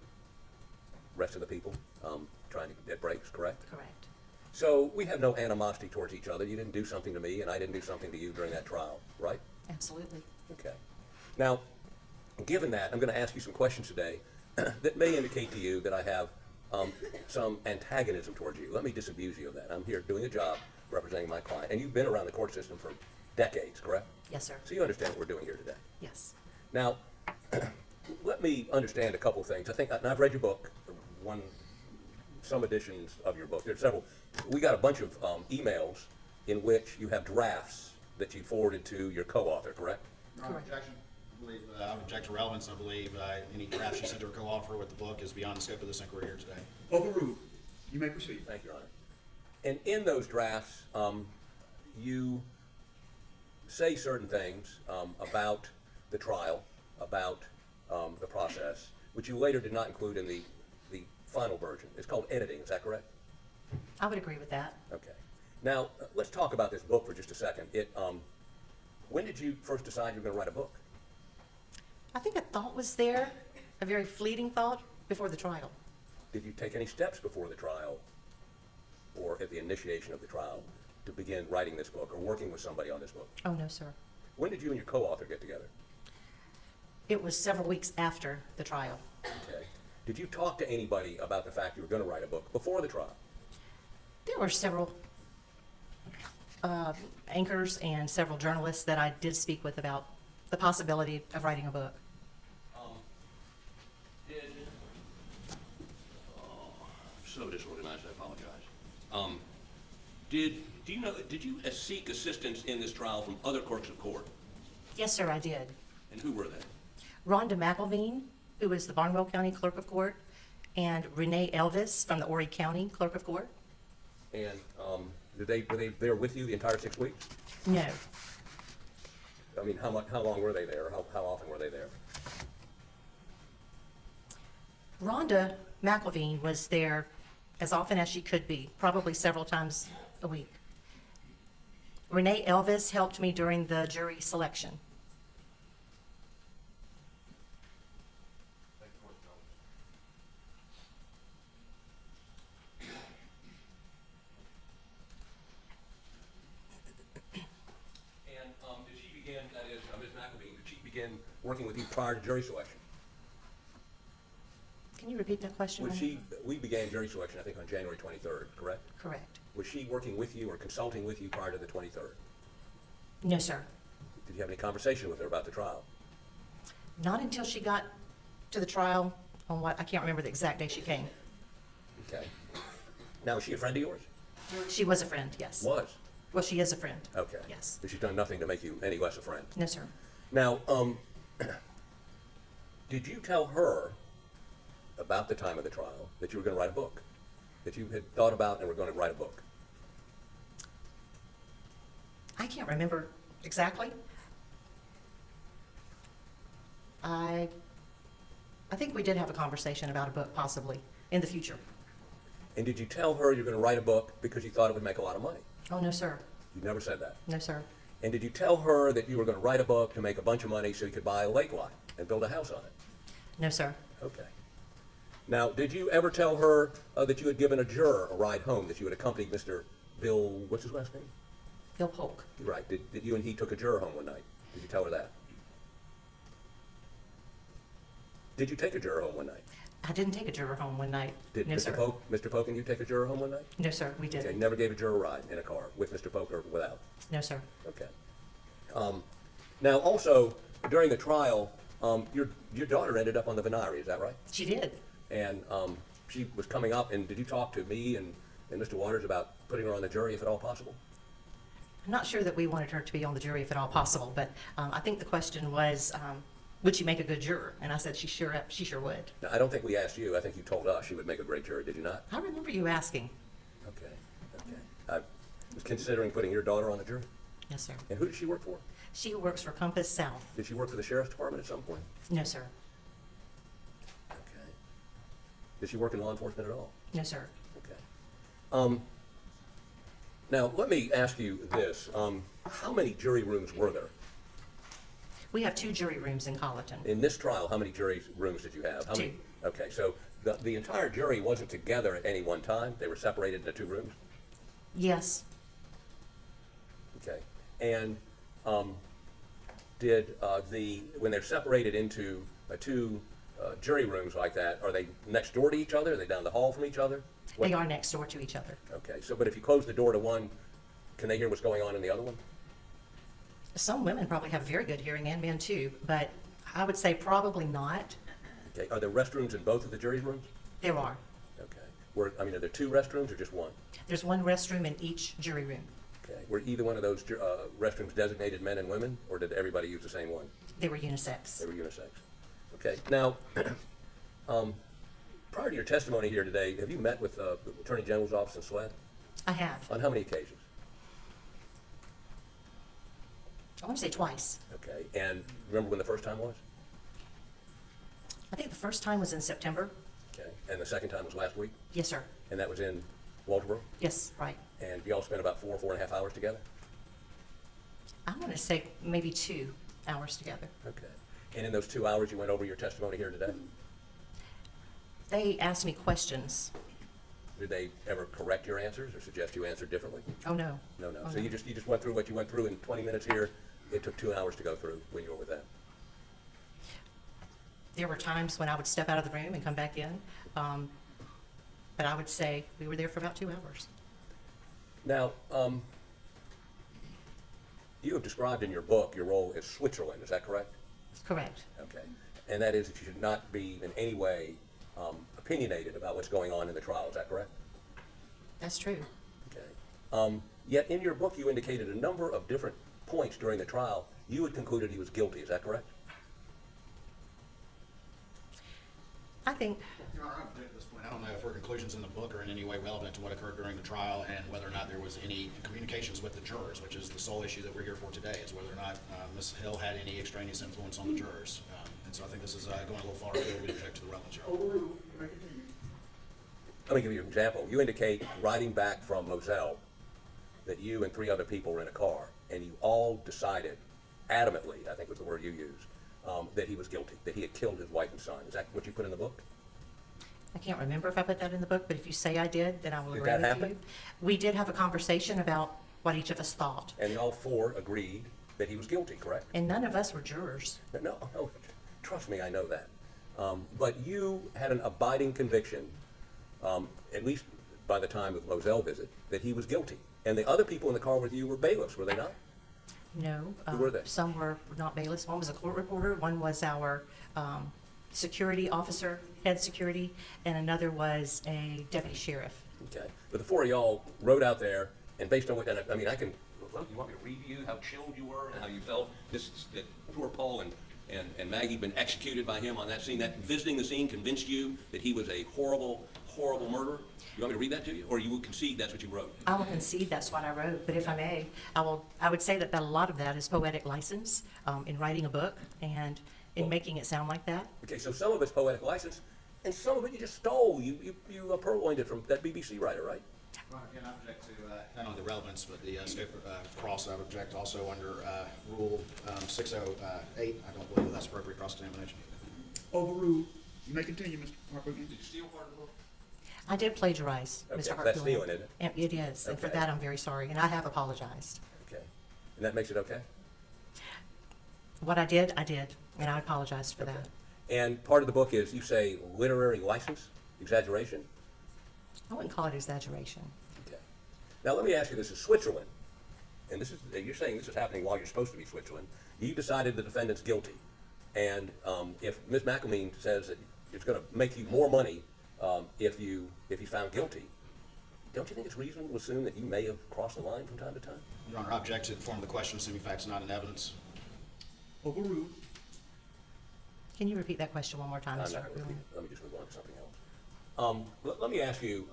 rest of the people trying to get breaks, correct? Correct. So we have no animosity towards each other. You didn't do something to me, and I didn't do something to you during that trial, right? Absolutely. Okay. Now, given that, I'm going to ask you some questions today that may indicate to you that I have some antagonism towards you. Let me disabuse you of that. I'm here doing a job representing my client, and you've been around the court system for decades, correct? Yes, sir. So you understand what we're doing here today. Yes. Now, let me understand a couple things. I think, and I've read your book, some editions of your book. There's several. We got a bunch of emails in which you have drafts that you forwarded to your co-author, correct? Correct. Objection. I believe, I would object to relevance. I believe any draft she sent to her co-author with the book is beyond the scope of this inquiry here today. Overruled. You may proceed. Thank you, Your Honor. And in those drafts, you say certain things about the trial, about the process, which you later did not include in the final version. It's called editing, is that correct? I would agree with that. Okay. Now, let's talk about this book for just a second. When did you first decide you were going to write a book? I think a thought was there, a very fleeting thought, before the trial. Did you take any steps before the trial or at the initiation of the trial to begin writing this book or working with somebody on this book? Oh, no, sir. When did you and your co-author get together? It was several weeks after the trial. Okay. Did you talk to anybody about the fact you were going to write a book before the trial? There were several anchors and several journalists that I did speak with about the possibility of writing a book. I'm so disorganized, I apologize. Did you seek assistance in this trial from other clerks of court? Yes, sir, I did. And who were they? Rhonda McElvine, who is the Barnwell County Clerk of Court, and Renee Elvis from the Horry County Clerk of Court. And were they there with you the entire 6 weeks? No, I mean, how long were they there? How often were they there? Rhonda McElvine was there as often as she could be, probably several times a week. Renee Elvis helped me during the jury selection. And did she begin, that is, Ms. McElveen, did she begin working with you prior to jury selection? Can you repeat that question? We began jury selection, I think, on January 23rd, correct? Correct. Was she working with you or consulting with you prior to the 23rd? No, sir. Did you have any conversation with her about the trial? Not until she got to the trial on I can't remember the exact day she came. Okay. Now, is she a friend of yours? She was a friend, yes. Was? Well, she is a friend. Okay. Yes. But she's done nothing to make you any less a friend? No, sir. Now, did you tell her about the time of the trial that you were going to write a book? That you had thought about and were going to write a book? I can't remember exactly. I think we did have a conversation about a book possibly in the future. And did you tell her you were going to write a book because you thought it would make a lot of money? Oh, no, sir. You never said that. No, sir. And did you tell her that you were going to write a book to make a bunch of money so you could buy a lake lot and build a house on it? No, sir. Okay. Now, did you ever tell her that you had given a juror a ride home, that you had accompanied Mr. Bill, what's his last name? Bill Polk. Right. Did you and he took a juror home one night? Did you tell her that? Did you take a juror home one night? I didn't take a juror home one night. Did No, Mr. sir. Mr. Polk and you take a juror home one night? No, sir, we Okay, you didn't. never gave a juror a ride in a car with Mr. Polk or without? No, sir. Okay. Now, also, during the trial, your daughter ended up on the Venari, is that right? She did. And she was coming up, and did you talk to me and Mr. Waters about putting her on the jury if at all possible? I'm not sure that we wanted her to be on the jury if at all possible, but I think the question was, would she make a good juror? And I said she sure would. Now, I don't think we asked you. I think you told us she would make a great juror, did you not? I remember you asking. Okay, okay. I was considering putting your daughter on the jury. Yes, sir. And who did she work for? She works for Compass South. Did she work for the Sheriff's Department at some point? No, sir. Okay. Did she work in law enforcement at all? No, sir. Okay. Now, let me ask you this. How many jury rooms were there? We have 2 jury rooms in Colleton. In this trial, how many jury rooms did you have? How many? 2. Okay, so the entire jury wasn't together at any one time? They were separated into 2 rooms? Yes. Okay. And when they're separated into 2 jury rooms like that, are they next door to each other? Are they down the hall from each other? They are next door to each other. Okay, so but if you close the door to one, can they hear what's going on in the other one? Some women probably have very good hearing, and men too, but I would say probably not. Okay, are there restrooms in both of the jury rooms? There are. Okay. Are there 2 restrooms or just one? There's 1 restroom in each jury room. Okay. Were either one of those restrooms designated men and women, or did everybody use the same one? They were unisex. They were unisex. Okay. Now, prior to your testimony here today, have you met with the Attorney General's office in SLED? I have. On how many occasions? I want to say twice. Okay. And remember when the first time was? I think the first time was in September. Okay. And the second time was last week? Yes, sir. And that was in Walterboro? Yes, right. And you all spent about 4.5 hours together? I want to say maybe 2 hours together. Okay. And in those 2 hours, you went over your testimony here today? They asked me questions. Did they ever correct your answers or suggest you answered differently? Oh, no. No. Oh, So you just went through what you went through in 20 minutes here. It took 2 hours to go through when you were with them. There were times when I would step out of the room and come back in, but I would say we were there for about 2 hours. Now, you have described in your book your role as Switzerland, is that correct? Correct. Okay. And that is that you should not be in any way opinionated about what's going on in the trial, is that correct? That's true. Okay. Yet in your book you indicated a number of different points during the trial you had concluded he was guilty, is that correct? I think, Your Honor, I object at this point. I don't know if her conclusions in the book are in any way relevant to what occurred during the trial and whether or not there was any communications with the jurors, which is the sole issue that we're here for today, is whether or not Ms. Hill had any extraneous influence on the jurors. And so I think this is going a little far afield. We object to the relevance, Your Honor. Overruled. You may continue. Let me give you an example. You indicate riding back from Moselle that you and 3 other people were in a car and you all decided adamantly, I think was the word you used, that he was guilty, that he had killed his wife and son. Is that what you put in the book? I can't remember if I put that in the book, but if you say I did, then I will Did agree that with happen? you. We did have a conversation about what each of us thought, And all 4 agreed that he was guilty, correct? and none of us were jurors. No, trust me, I know that. But you had an abiding conviction, at least by the time of the Moselle visit, that he was guilty. And the other people in the car with you were bailiffs, were they not? No. Who were they? Some were not bailiffs. One was a court reporter, one was our security officer, head security, and another was a deputy sheriff. Okay. But the 4 of y'all rode out there, and based on what, and I mean, I can, well, you want me to read to you how chilled you were and how you felt? That poor Paul and Maggie been executed by him on that scene, that visiting the scene convinced you that he was a horrible, horrible murderer? You want me to read that to you, or you will concede that's what you wrote? I will concede that's what I wrote, but if I may, I would say that a lot of that is poetic license in writing a book and in making it sound like that. Okay, so some of it's poetic license, and some of it you just stole. You purloined it from that BBC writer, right? Right, again, I object to not only the relevance, but the scope of cross. I would object also under Rule 608. I don't believe that that's appropriate cross-examination. Overruled. You may continue, Mr. Harper. Did you steal part of the book? I did plagiarize, Okay, Mr. Hartfield. that's stealing, isn't it? And it is, and for Okay. that I'm very sorry, and I have apologized. Okay. And that makes it okay? What I did, and I apologized for that. And part of the book is, you say, literary license, exaggeration? I wouldn't call it exaggeration. Okay. Now, let me ask you, this is Switzerland, and this is, you're saying this is happening while you're supposed to be Switzerland. You decided the defendant's guilty, and if Ms. McElvine says that it's going to make you more money if he's found guilty, don't you think it's reasonable to assume that you may have crossed the line from time to time? Your Honor, I object to the form of the question, assuming facts not in evidence. Overruled. Can you repeat that question one more time, I'm Mr. not gonna Hartfield? repeat it. Let me just move on to something else. Let me ask you,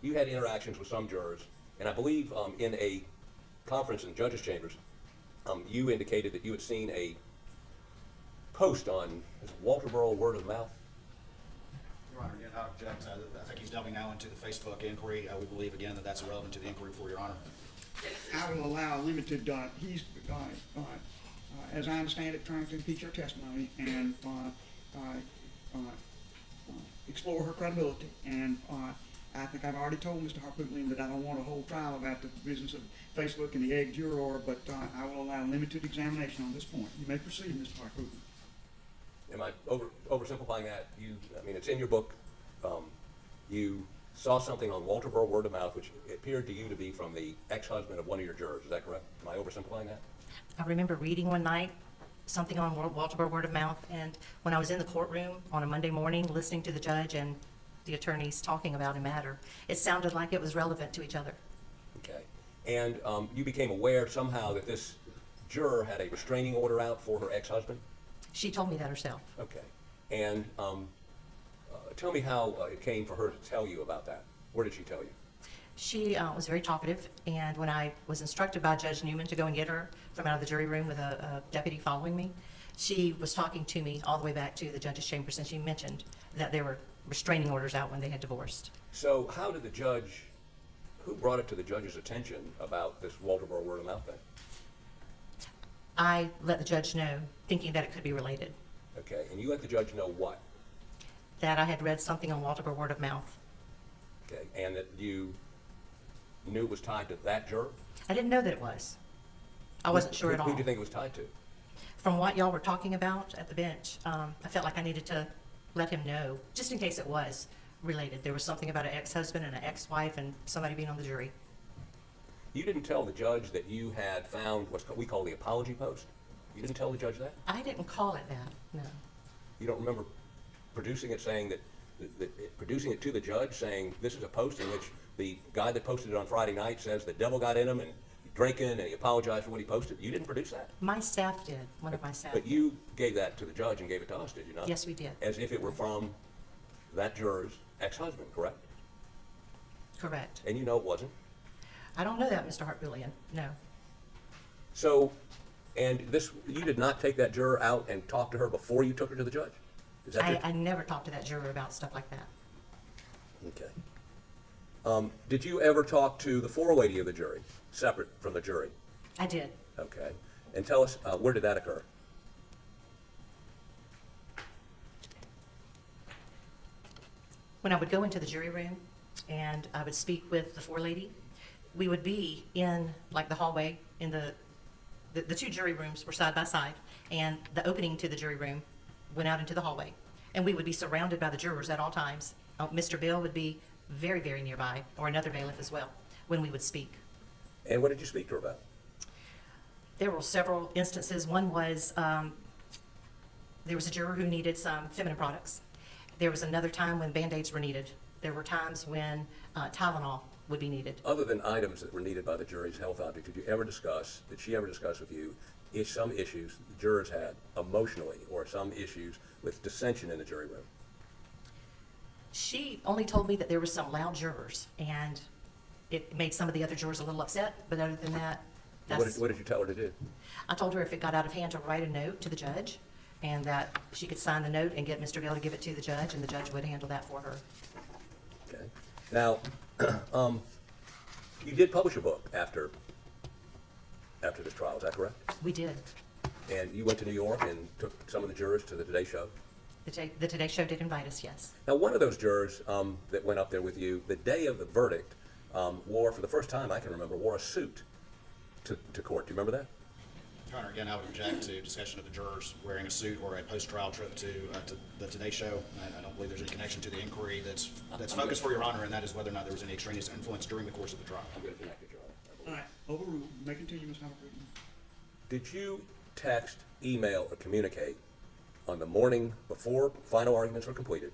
you had interactions with some jurors, and I believe in a conference in judges' chambers, you indicated that you had seen a post on, is it Walterboro Word of Mouth? Your Honor, again, I object. I think he's delving now into the Facebook inquiry. We believe, again, that that's irrelevant to the inquiry for Your Honor. I will allow limited, as I understand it, trying to impeach her testimony and explore her credibility. And I think I've already told Mr. Harpootlian that I don't want a whole trial about the business of Facebook and the egg juror, but I will allow limited examination on this point. You may proceed, Mr. Harpootlian. Am I oversimplifying that? I mean, it's in your book. You saw something on Walterboro Word of Mouth, which appeared to you to be from the ex-husband of one of your jurors. Is that correct? Am I oversimplifying that? I remember reading one night something on Walterboro Word of Mouth, and when I was in the courtroom on a Monday morning listening to the judge and the attorneys talking about a matter, it sounded like it was relevant to each other. Okay. And you became aware somehow that this juror had a restraining order out for her ex-husband? She told me that herself. Okay. And tell me how it came for her to tell you about that. Where did she tell you? She was very talkative, and when I was instructed by Judge Newman to go and get her from out of the jury room with a deputy following me, she was talking to me all the way back to the judge's chambers, and she mentioned that there were restraining orders out when they had divorced. So how did the judge, who brought it to the judge's attention about this Walterboro Word of Mouth thing? I let the judge know, thinking that it could be related, Okay. And you let the judge know what? that I had read something on Walterboro Word of Mouth. Okay. And that you knew it was tied to that juror? I didn't know that it was. I wasn't sure at all. Who do you think it was tied to? From what y'all were talking about at the bench, I felt like I needed to let him know, just in case it was related. There was something about an ex-husband and an ex-wife and somebody being on the jury. You didn't tell the judge that you had found what we call the apology post? You didn't tell the judge that? I didn't call it that, no. You don't remember producing it, saying producing it to the judge, saying this is a post in which the guy that posted it on Friday night says the devil got in him and he's drinking and he apologized for what he posted? You didn't produce that? My staff did, one of my staff. But you gave that to the judge and gave it to us, did you not? Yes, we did. As if it were from that juror's ex-husband, correct? Correct. And you know it wasn't? I don't know that, Mr. Hart-Billion, no. So, and this, you did not take that juror out and talk to her before you took her to the judge? Is that I never talked to that juror about stuff like that. Okay. Did you ever talk to the floor lady of the jury, separate from the jury? I did. Okay. And tell us, where did that occur? When I would go into the jury room and I would speak with the forelady, we would be in like the hallway in the two jury rooms were side by side, and the opening to the jury room went out into the hallway. And we would be surrounded by the jurors at all times. Mr. Bill would be very, very nearby, or another bailiff as well, when we would speak. And what did you speak to her about? There were several instances. One was there was a juror who needed some feminine products. There was another time when Band-Aids were needed. There were times when Tylenol would be needed. Other than items that were needed by the jury's health object, did she ever discuss with you some issues the jurors had emotionally, or some issues with dissension in the jury room? She only told me that there were some loud jurors, and it made some of the other jurors a little upset, but other than that, What did you tell her to do? I told her if it got out of hand to write a note to the judge, and that she could sign the note and get Mr. Bill to give it to the judge, and the judge would handle that for her. Okay. Now, you did publish a book after this trial, is that correct? We did. And you went to New York and took some of the jurors to the Today Show? The Today Show did invite us, yes. Now, one of those jurors that went up there with you, the day of the verdict, wore, for the first time I can remember, wore a suit to court. Do you remember that? Your Honor, again, I would object to discussion of the jurors wearing a suit or a post-trial trip to the Today Show. I don't believe there's any connection to the inquiry that's focused for Your Honor, and that is whether or not there was any extraneous influence during the course of the trial. I'm going to connect it, Your Honor. All right, overruled. May continue, Ms. Hamilton. Did you text, email, or communicate on the morning before final arguments were completed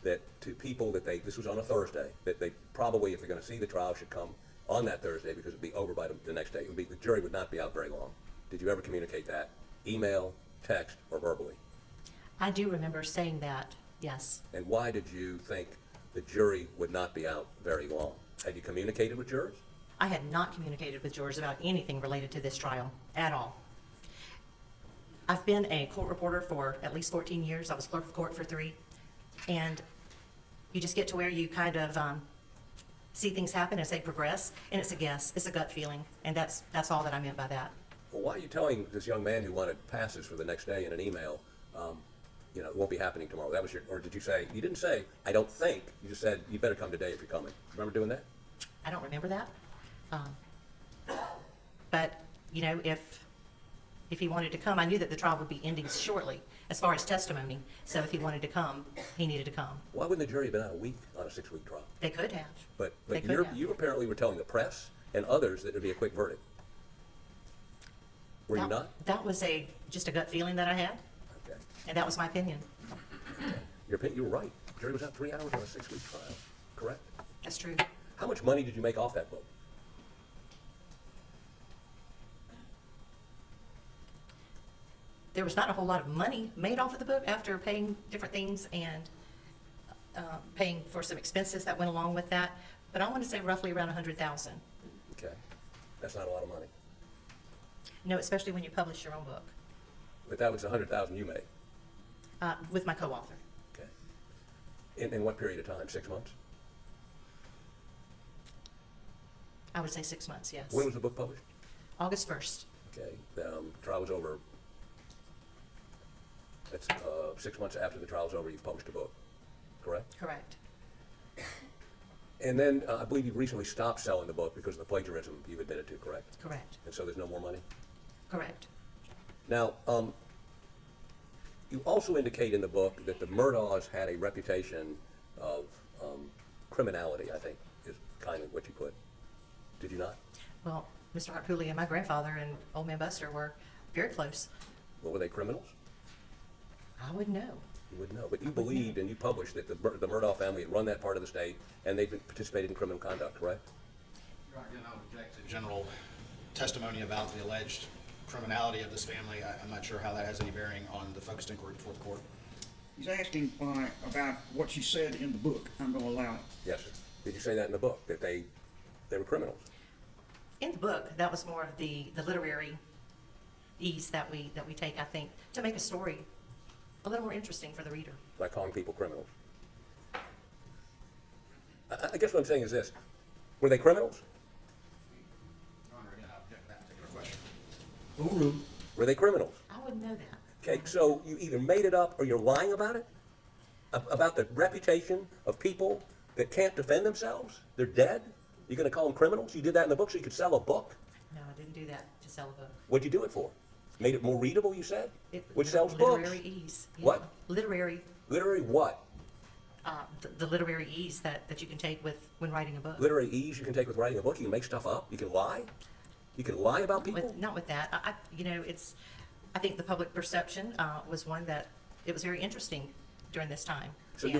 that to people that this was on a Thursday, that they probably, if they're going to see the trial, should come on that Thursday because it would be over by the next day? The jury would not be out very long. Did you ever communicate that? Email, text, or verbally? I do remember saying that, yes. And why did you think the jury would not be out very long? Had you communicated with jurors? I had not communicated with jurors about anything related to this trial at all. I've been a court reporter for at least 14 years. I was clerk of court for 3. And you just get to where you kind of see things happen as they progress, and it's a guess, it's a gut feeling, and that's all that I meant by that. Well, why are you telling this young man who wanted passes for the next day in an email, it won't be happening tomorrow? That was or did you say, you didn't say, I don't think, you just said, you better come today if you're coming. Remember doing that? I don't remember that. But, if he wanted to come, I knew that the trial would be ending shortly as far as testimony. So if he wanted to come, he needed to come. Why wouldn't the jury have been out a week on a 6-week trial? They could have. But They could have. you apparently were telling the press and others that it would be a quick verdict. Were you not? That was just a gut feeling that I had, Okay. and that was my opinion. Your opinion, you were right. The jury was out 3 hours on a 6-week trial, correct? That's true. How much money did you make off that book? There was not a whole lot of money made off of the book after paying different things and paying for some expenses that went along with that. But I want to say roughly around $100,000. Okay. That's not a lot of money. No, especially when you publish your own book But that was $100,000 you made. with my co-author. Okay. In what period of time? 6 months? I would say 6 months, yes. When was the book published? August 1st. Okay. The trial was over. That's 6 months after the trial was over, you've published a book, correct? Correct. And then I believe you've recently stopped selling the book because of the plagiarism you've admitted to, correct? Correct. And so there's no more money? Correct. Now, You also indicate in the book that the Murdaughs had a reputation of criminality, I think, is kind of what you put. Did you not? Well, Mr. Hartpooley and my grandfather and Old Man Buster were very close. Well, were they criminals? I wouldn't know. You wouldn't know. But you believed and you published that the Murdaugh family had run that part of the state and they'd participated in criminal conduct, correct? Your Honor, again, I would object to general testimony about the alleged criminality of this family. I'm not sure how that has any bearing on the focused inquiry before the court. He's asking about what she said in the book. I'm going to allow it. Yes, sir. Did you say that in the book, that they were criminals? In the book, that was more of the literary ease that we take, I think, to make a story a little more interesting for the reader. By calling people criminals? I guess what I'm saying is this. Were they criminals? Your Honor, again, I object to that particular question. Overruled. Were they criminals? I wouldn't know that. Okay, so you either made it up or you're lying about it? About the reputation of people that can't defend themselves? They're dead? You're going to call them criminals? You did that in the book so you could sell a book? No, I didn't do that to sell a book. What'd you do it for? Made it more readable, you said? Which Literary sells books? Literary ease. Yeah. What? Literary, Literary what? the literary ease that you can take when writing a book. Literary ease you can take with writing a book? You can make stuff up? You can lie? You can lie about people? Not with that. I think the public perception was one that it was very interesting during this time. So And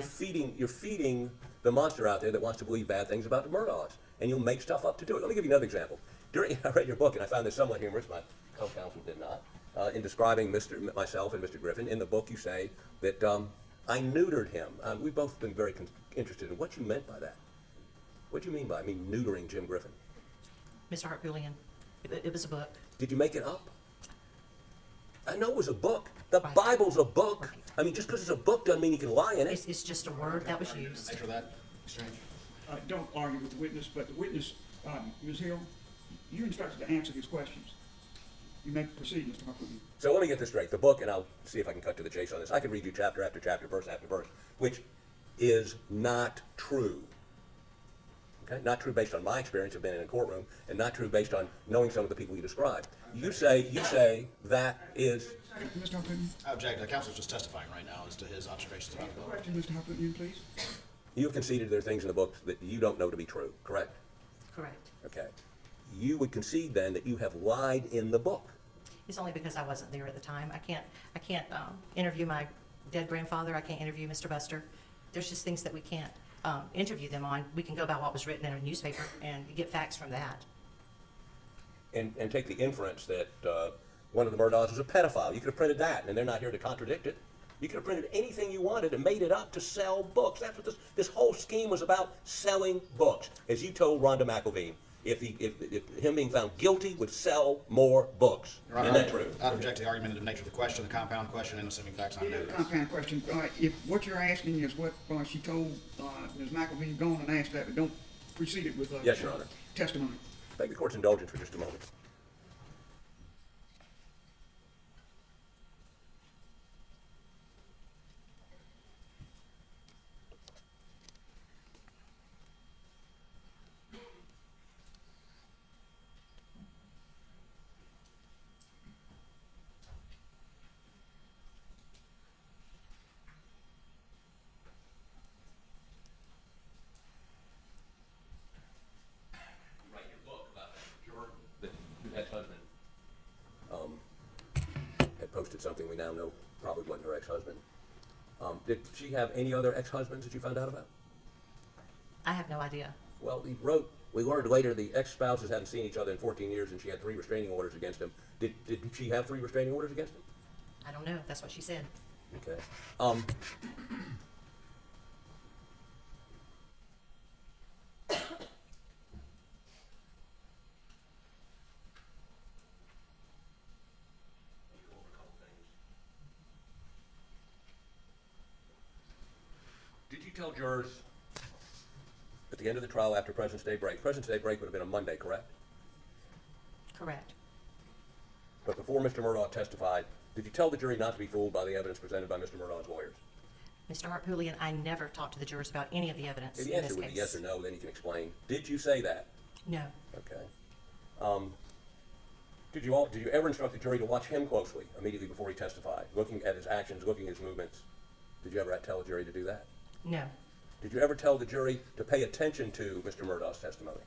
you're feeding the monster out there that wants to believe bad things about the Murdaughs, and you'll make stuff up to do it. Let me give you another example. I read your book, and I found this somewhat humorous. My co-counsel did not. In describing myself and Mr. Griffin, in the book you say that I neutered him. We've both been very interested in what you meant by that. What do you mean by neutering Jim Griffin? Mr. Hartpoolian, it was a book. Did you make it up? I know it was a book. The Right. Bible's a book. Right. I mean, just because it's a book doesn't mean you can lie in it. It's just a word that was used. Nature of that exchange. Don't argue with the witness, but the witness, Ms. Hill, you're instructed to answer his questions. You may proceed, Mr. Hartpoolian. So let me get this straight. The book, and I'll see if I can cut to the chase on this. I could read you chapter after chapter, verse after verse, which is not true. Okay? Not true based on my experience of being in a courtroom, and not true based on knowing some of the people you described. You say that is. Mr. Hartpoolian, I object. The counsel's just testifying right now as to his observations about the book. question, Mr. Hartpoolian, please. You have conceded there are things in the book that you don't know to be true, correct? Correct. Okay. You would concede then that you have lied in the book. It's only because I wasn't there at the time. I can't interview my dead grandfather. I can't interview Mr. Buster. There's just things that we can't interview them on. We can go by what was written in a newspaper and get facts from that. And take the inference that one of the Murdaughs was a pedophile. You could have printed that, and they're not here to contradict it. You could have printed anything you wanted and made it up to sell books. That's what this whole scheme was about, selling books. As you told Rhonda McElvine, if him being found guilty would sell more books. Your Honor, Isn't that true? I'd object to the argument of the nature of the question, the compound question, and assuming facts not known. Compound question. If what you're asking is what she told Ms. McElvine, go on and ask that, but don't precede it with Yes, Your Honor. testimony. Beg the court's indulgence for just a moment. Write your book about that juror that your ex-husband had posted something we now know probably wasn't her ex-husband. Did she have any other ex-husbands that you found out about? I have no idea. Well, he wrote, we learned later the ex-spouses hadn't seen each other in 14 years and she had 3 restraining orders against him. Did she have 3 restraining orders against him? I don't know. That's what she said. Okay. Did you tell jurors at the end of the trial after President's Day break? President's Day break would have been a Monday, correct? Correct. But before Mr. Murdaugh testified, did you tell the jury not to be fooled by the evidence presented by Mr. Murdaugh's lawyers? Mr. Hartpoolian, I never talked to the jurors about any of the evidence If in the this answer would case. be yes or no, then you can explain. Did you say that? No. Okay. Did you ever instruct the jury to watch him closely immediately before he testified, looking at his actions, looking at his movements? Did you ever tell the jury to do that? No. Did you ever tell the jury to pay attention to Mr. Murdaugh's testimony?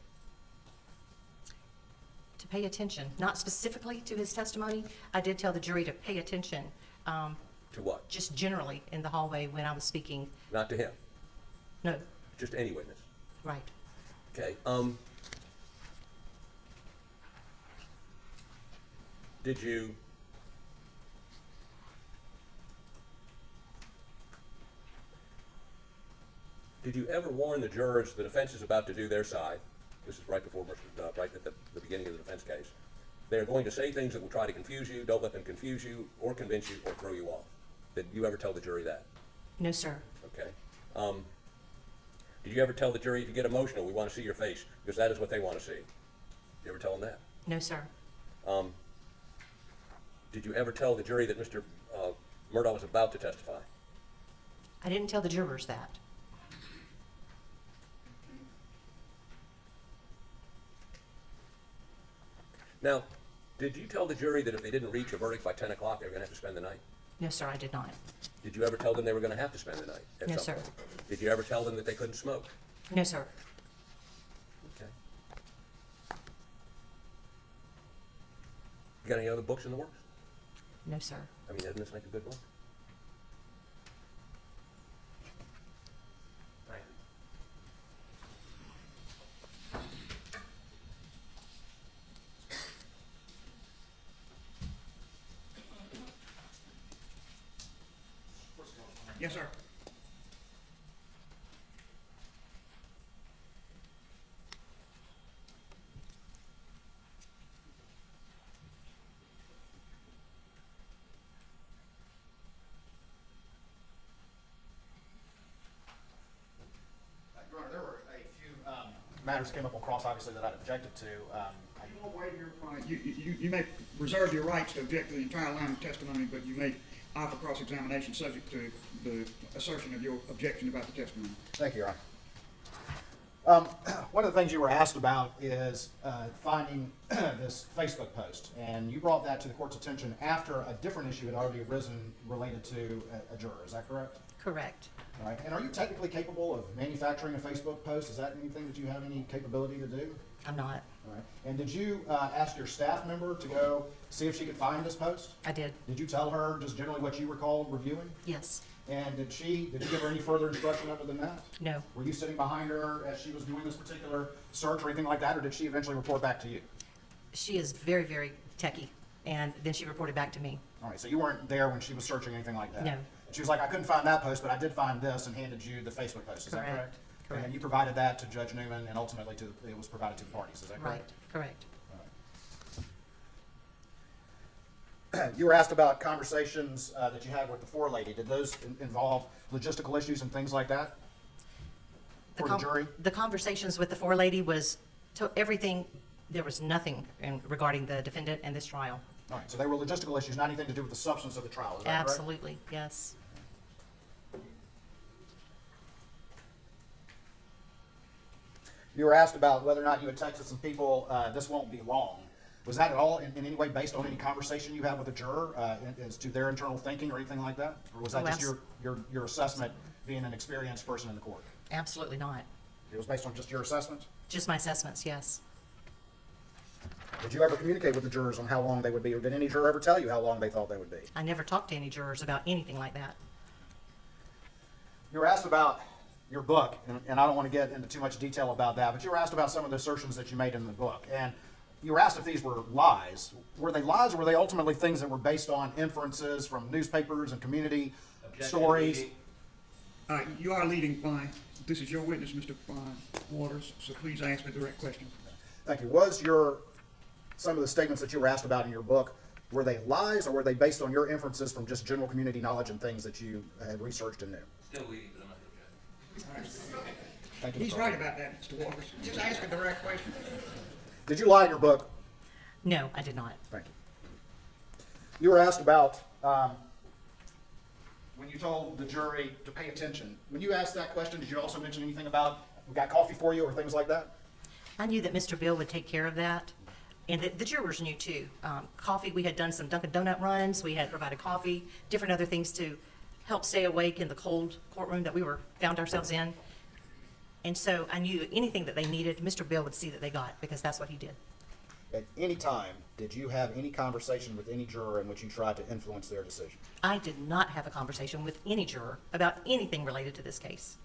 To pay attention, not specifically to his testimony. I did tell the jury to pay attention, To what? just generally in the hallway when I was speaking. Not to him, No, just any witness. right. Okay. Did you ever warn the jurors the defense is about to do their side? This is right before, right at the beginning of the defense case. They're going to say things that will try to confuse you. Don't let them confuse you or convince you or throw you off. Did you ever tell the jury that? No, sir. Okay. Did you ever tell the jury, if you get emotional, we want to see your face, because that is what they want to see? Did you ever tell them that? No, sir. Did you ever tell the jury that Mr. Murdaugh was about to testify? I didn't tell the jurors that. Now, did you tell the jury that if they didn't reach a verdict by 10 o'clock, they were going to have to spend the night? No, sir, I did not. Did you ever tell them they were going to have to spend the night at No, some sir. point? Did you ever tell them that they couldn't smoke? No, sir. Okay. You got any other books in the works? No, sir. I mean, doesn't this make a good book? Thank you. Yes, sir. Your Honor, there were a few matters came up on cross, obviously, that I'd objected to. You won't waive your right. You may reserve your rights to object to the entire line of testimony, but you may offer cross-examination subject to the assertion of your objection about the testimony. Thank you, Your Honor. One of the things you were asked about is finding this Facebook post, and you brought that to the court's attention after a different issue had already arisen related to a juror. Is that correct? Correct. All right. And are you technically capable of manufacturing a Facebook post? Is that anything that you have any capability to do? I'm not. All right. And did you ask your staff member to go see if she could find this post? I did. Did you tell her just generally what you recalled reviewing? Yes. And did you give her any further instruction other than that? No. Were you sitting behind her as she was doing this particular search or anything like that, or did she eventually report back to you? She is very, very techy, and then she reported back to me. All right, so you weren't there when she was searching anything like that? No. She was like, I couldn't find that post, but I did find this, and handed you the Facebook post, is that Correct. correct? Correct. And you provided that to Judge Newman, and ultimately it was provided to the parties, is that correct? Right. Correct. You were asked about conversations that you had with the forelady. Did those involve logistical issues and things like that for the jury? The conversations with the forelady was everything. There was nothing regarding the defendant and this trial. All right, so they were logistical issues, not anything to do with the substance of the trial, is that correct? Absolutely. Yes. You were asked about whether or not you had texted some people, this won't be long. Was that at all in any way based on any conversation you had with a juror as to their internal thinking or anything like that? Or was that just your assessment being an experienced person in the court? Absolutely not. It was based on just your assessment? Just my assessments. Yes. Did you ever communicate with the jurors on how long they would be, or did any juror ever tell you how long they thought they would be? I never talked to any jurors about anything like that. You were asked about your book, and I don't want to get into too much detail about that, but you were asked about some of the assertions that you made in the book. And you were asked if these were lies. Were they lies, or were they ultimately things that were based on inferences from newspapers and community stories? You are leading by, this is your witness, Mr. Waters, so please ask a direct question. Thank you. Some of the statements that you were asked about in your book, were they lies, or were they based on your inferences from just general community knowledge and things that you had researched and knew? Still leading, but I'm not going to object. Thank you. He's right about that, Mr. Waters. Just ask a direct question. Did you lie in your book? No, I did not. Thank you. You were asked about when you told the jury to pay attention. When you asked that question, did you also mention anything about we got coffee for you or things like that? I knew that Mr. Bill would take care of that. And the jurors knew too. Coffee, we had done some Dunkin' Donut runs, we had provided coffee, different other things to help stay awake in the cold courtroom that we found ourselves in. And so I knew anything that they needed, Mr. Bill would see that they got, because that's what he did. At any time, did you have any conversation with any juror in which you tried to influence their decision? I did not have a conversation with any juror about anything related to this case.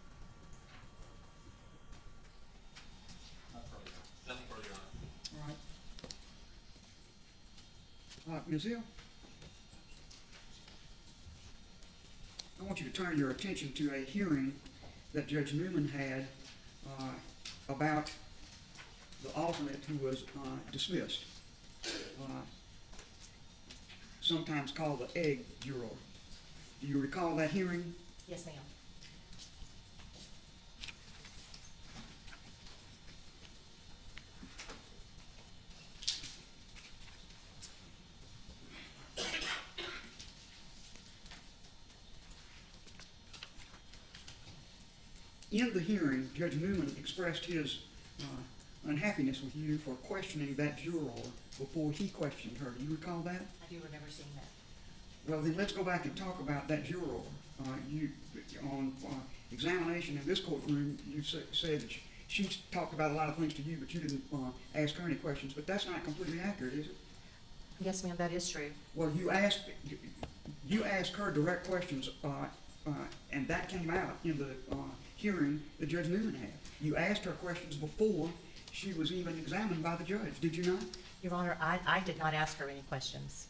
Nothing further, Your Honor. All right. Ms. Hill? I want you to turn your attention to a hearing that Judge Newman had about the alternate who was dismissed, sometimes called the egg juror. Do you recall that hearing? Yes, ma'am. In the hearing, Judge Newman expressed his unhappiness with you for questioning that juror before he questioned her. Do you recall that? I do remember seeing that. Well, then let's go back and talk about that juror. On examination in this courtroom, you said that she talked about a lot of things to you, but you didn't ask her any questions. But that's not completely accurate, is it? Yes, ma'am, that is true. Well, you asked her direct questions, and that came out in the hearing that Judge Newman had. You asked her questions before she was even examined by the judge, did you not? Your Honor, I did not ask her any questions.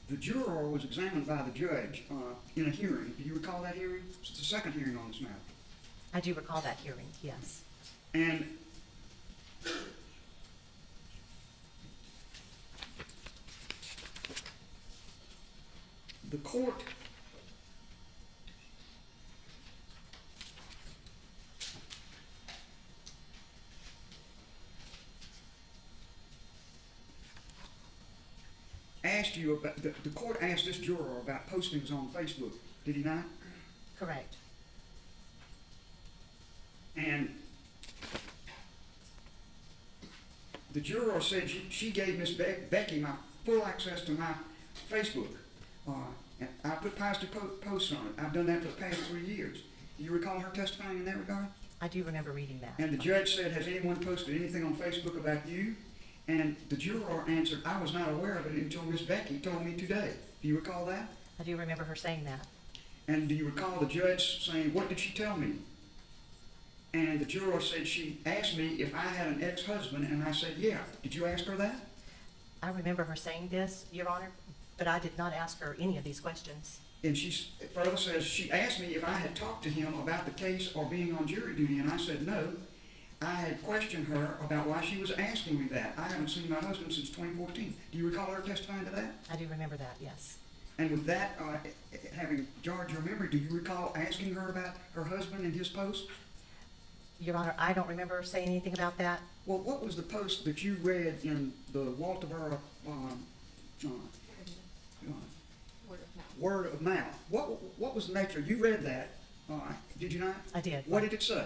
The juror was examined by the judge in a hearing. Do you recall that hearing? It's the second hearing on this matter. I do recall that hearing, yes. And the court asked you about, the court asked this juror about postings on Facebook, did he not? Correct. And the juror said she gave Miss Becky my full access to my Facebook. And I put positive posts on it. I've done that for the past 3 years. Do you recall her testifying in that regard? I do remember reading that. And the judge said, has anyone posted anything on Facebook about you? And the juror answered, I was not aware of it until Miss Becky told me today. Do you recall that? I do remember her saying that. And do you recall the judge saying, what did she tell me? And the juror said, she asked me if I had an ex-husband, and I said, yeah. Did you ask her that? I remember her saying this, Your Honor, but I did not ask her any of these questions. And she further says, she asked me if I had talked to him about the case or being on jury duty, and I said no. I had questioned her about why she was asking me that. I haven't seen my husband since 2014. Do you recall her testifying to that? I do remember that, yes. And with that, having jarred your memory, do you recall asking her about her husband and his post? Your Honor, I don't remember her saying anything about that. Well, what was the post that you read in the Walterboro Word of Mouth? What was the nature? You read that, did you not? I did. What did it say?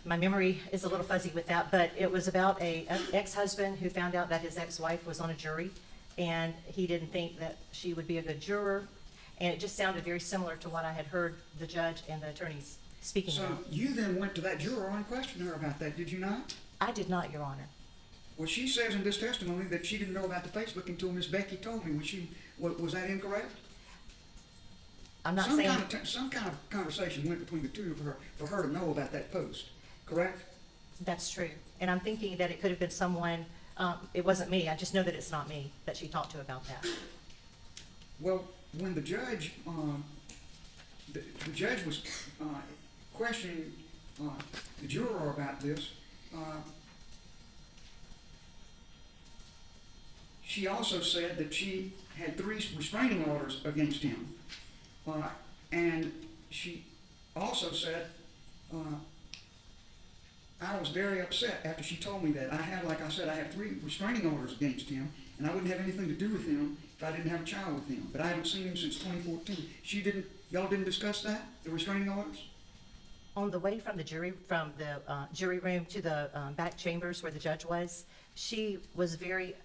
My memory is a little fuzzy with that, but it was about an ex-husband who found out that his ex-wife was on a jury, and he didn't think that she would be a good juror, and it just sounded very similar to what I had heard the judge and the attorneys speaking So about. you then went to that juror and questioned her about that, did you not? I did not, Your Honor. Well, she says in this testimony that she didn't know about the Facebook until Miss Becky told me. Was that incorrect? I'm not saying, Some kind of conversation went between the two of her for her to know about that post, correct? that's true. And I'm thinking that it could have been someone, it wasn't me, I just know that it's not me that she talked to about that. Well, when the judge, the judge was questioning the juror about this, she also said that she had 3 restraining orders against him. And she also said, I was very upset after she told me that. Like I said, I have 3 restraining orders against him, and I wouldn't have anything to do with him if I didn't have a child with him. But I haven't seen him since 2014. Y'all didn't discuss that, the restraining orders? On the way from the jury room to the back chambers where the judge was, she was very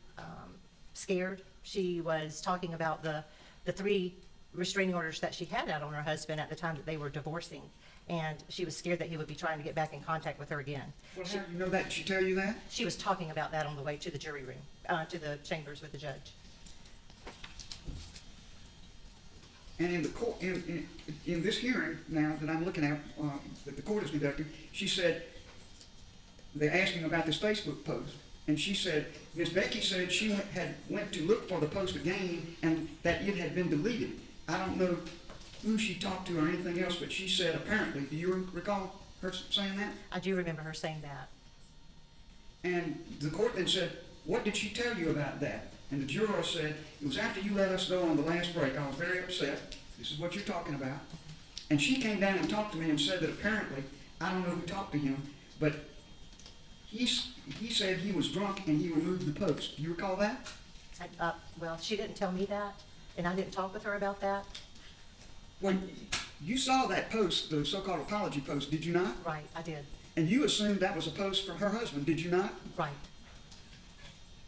scared. She was talking about the 3 restraining orders that she had out on her husband at the time that they were divorcing. And she was scared that he would be trying to get back in contact with her again. Well, how do you know that? Did she tell you that? She was talking about that on the way to the jury room, to the chambers with the judge. And in the court, in this hearing now that I'm looking at, that the court is conducting, she said, they're asking about this Facebook post. And she said, Miss Becky said she went to look for the post again and that it had been deleted. I don't know who she talked to or anything else, but she said apparently, do you recall her saying that? I do remember her saying that. And the court then said, what did she tell you about that? And the juror said, it was after you let us go on the last break. I was very upset. This is what you're talking about. And she came down and talked to me and said that apparently, I don't know who talked to him, but he said he was drunk and he removed the post. Do you recall that? Well, she didn't tell me that, and I didn't talk with her about that. When you saw that post, the so-called apology post, did you not? Right, I did. And you assumed that was a post from her husband, did you not? Right.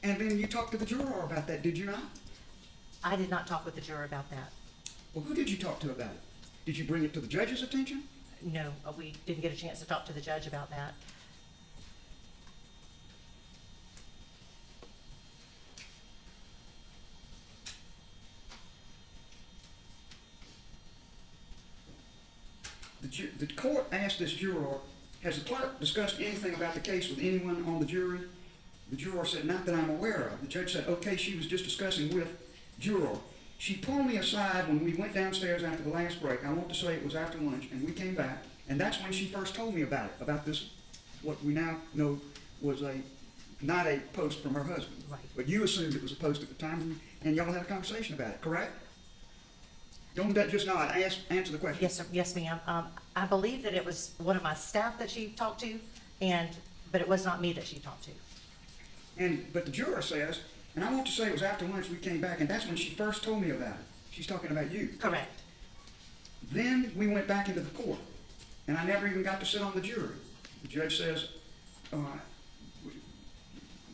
And then you talked to the juror about that, did you not? I did not talk with the juror about that. Well, who did you talk to about it? Did you bring it to the judge's attention? No, we didn't get a chance to talk to the judge about that. The court asked this juror, has the clerk discussed anything about the case with anyone on the jury? The juror said, not that I'm aware of. The judge said, okay, she was just discussing with juror. She pulled me aside when we went downstairs after the last break. I want to say it was after lunch, and we came back, and that's when she first told me about it, about this, what we now know was not a post from her husband. Right. But you assumed it was a post at the time, and y'all had a conversation about it, correct? Don't that just nod, answer the question. Yes, sir. Yes, ma'am. I believe that it was one of my staff that she talked to, but it was not me that she talked to. But the juror says, and I want to say it was after lunch we came back, and that's when she first told me about it. She's talking about you. Correct. Then we went back into the court, and I never even got to sit on the jury. The judge says,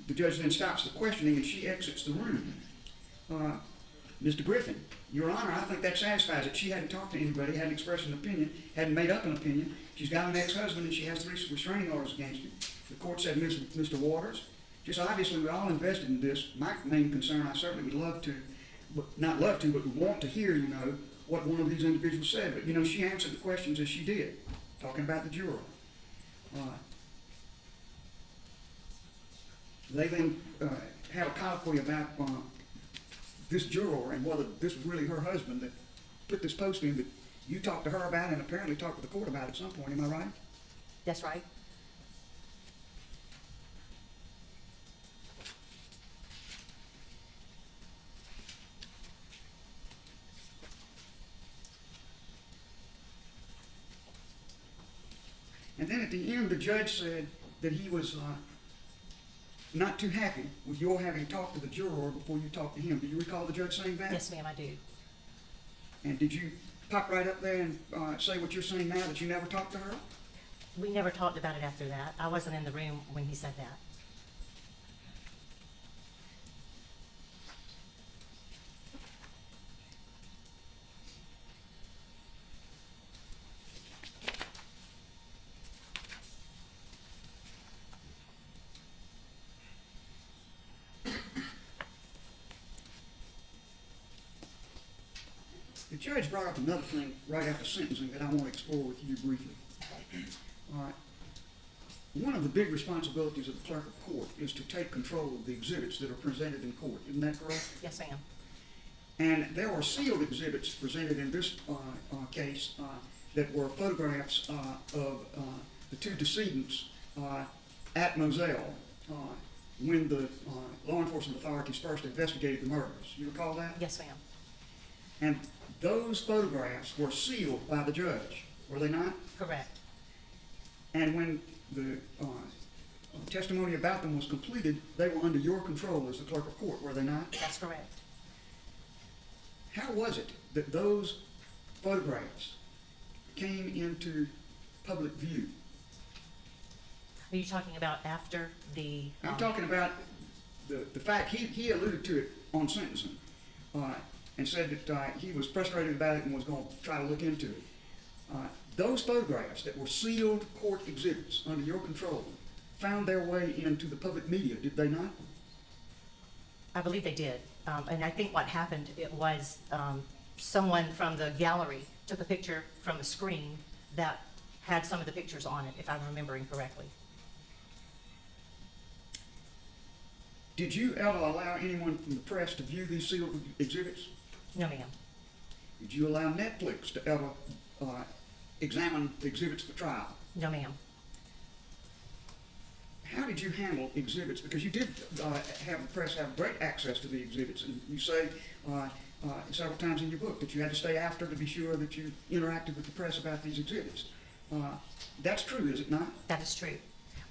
the judge then stops the questioning, and she exits the room. Mr. Griffin, Your Honor, I think that satisfies it. She hadn't talked to anybody, hadn't expressed an opinion, hadn't made up an opinion. She's got an ex-husband, and she has 3 restraining orders against him. The court said, Mr. Waters, just obviously we're all invested in this. My main concern, I certainly would love to, not love to, but would want to hear, what one of these individuals said. But, she answered the questions as she did, talking about the juror. They then had a colloquy about this juror and whether this was really her husband that put this post in that you talked to her about and apparently talked to the court about at some point. Am I right? That's right. And then at the end, the judge said that he was not too happy with your having talked to the juror before you talked to him. Do you recall the judge saying that? Yes, ma'am, I do. And did you pop right up there and say what you're saying now, that you never talked to her? We never talked about it after that. I wasn't in the room when he said that. The judge brought up another thing right after sentencing that I want to explore with you briefly. All right. One of the big responsibilities of the clerk of court is to take control of the exhibits that are presented in court. Isn't that correct? Yes, ma'am. And there were sealed exhibits presented in this case that were photographs of the 2 decedents at Moselle. when the law enforcement authorities first investigated the murders. You recall that? Yes, ma'am. And those photographs were sealed by the judge, were they not? Correct. And when the testimony about them was completed, they were under your control as the clerk of court, were they not? That's correct. How was it that those photographs came into public view? Are you talking about after the? I'm talking about the fact he alluded to it on sentencing, and said that he was frustrated about it and was going to try to look into it. Those photographs that were sealed court exhibits under your control found their way into the public media, did they not? I believe they did. And I think what happened, it was someone from the gallery took a picture from the screen that had some of the pictures on it, if I'm remembering correctly. Did you ever allow anyone from the press to view these sealed exhibits? No, ma'am. Did you allow Netflix to ever examine the exhibits for trial? No, ma'am. How did you handle exhibits? Because you did have the press have great access to the exhibits, and you say several times in your book that you had to stay after to be sure that you interacted with the press about these exhibits. That's true, is it not? That is true.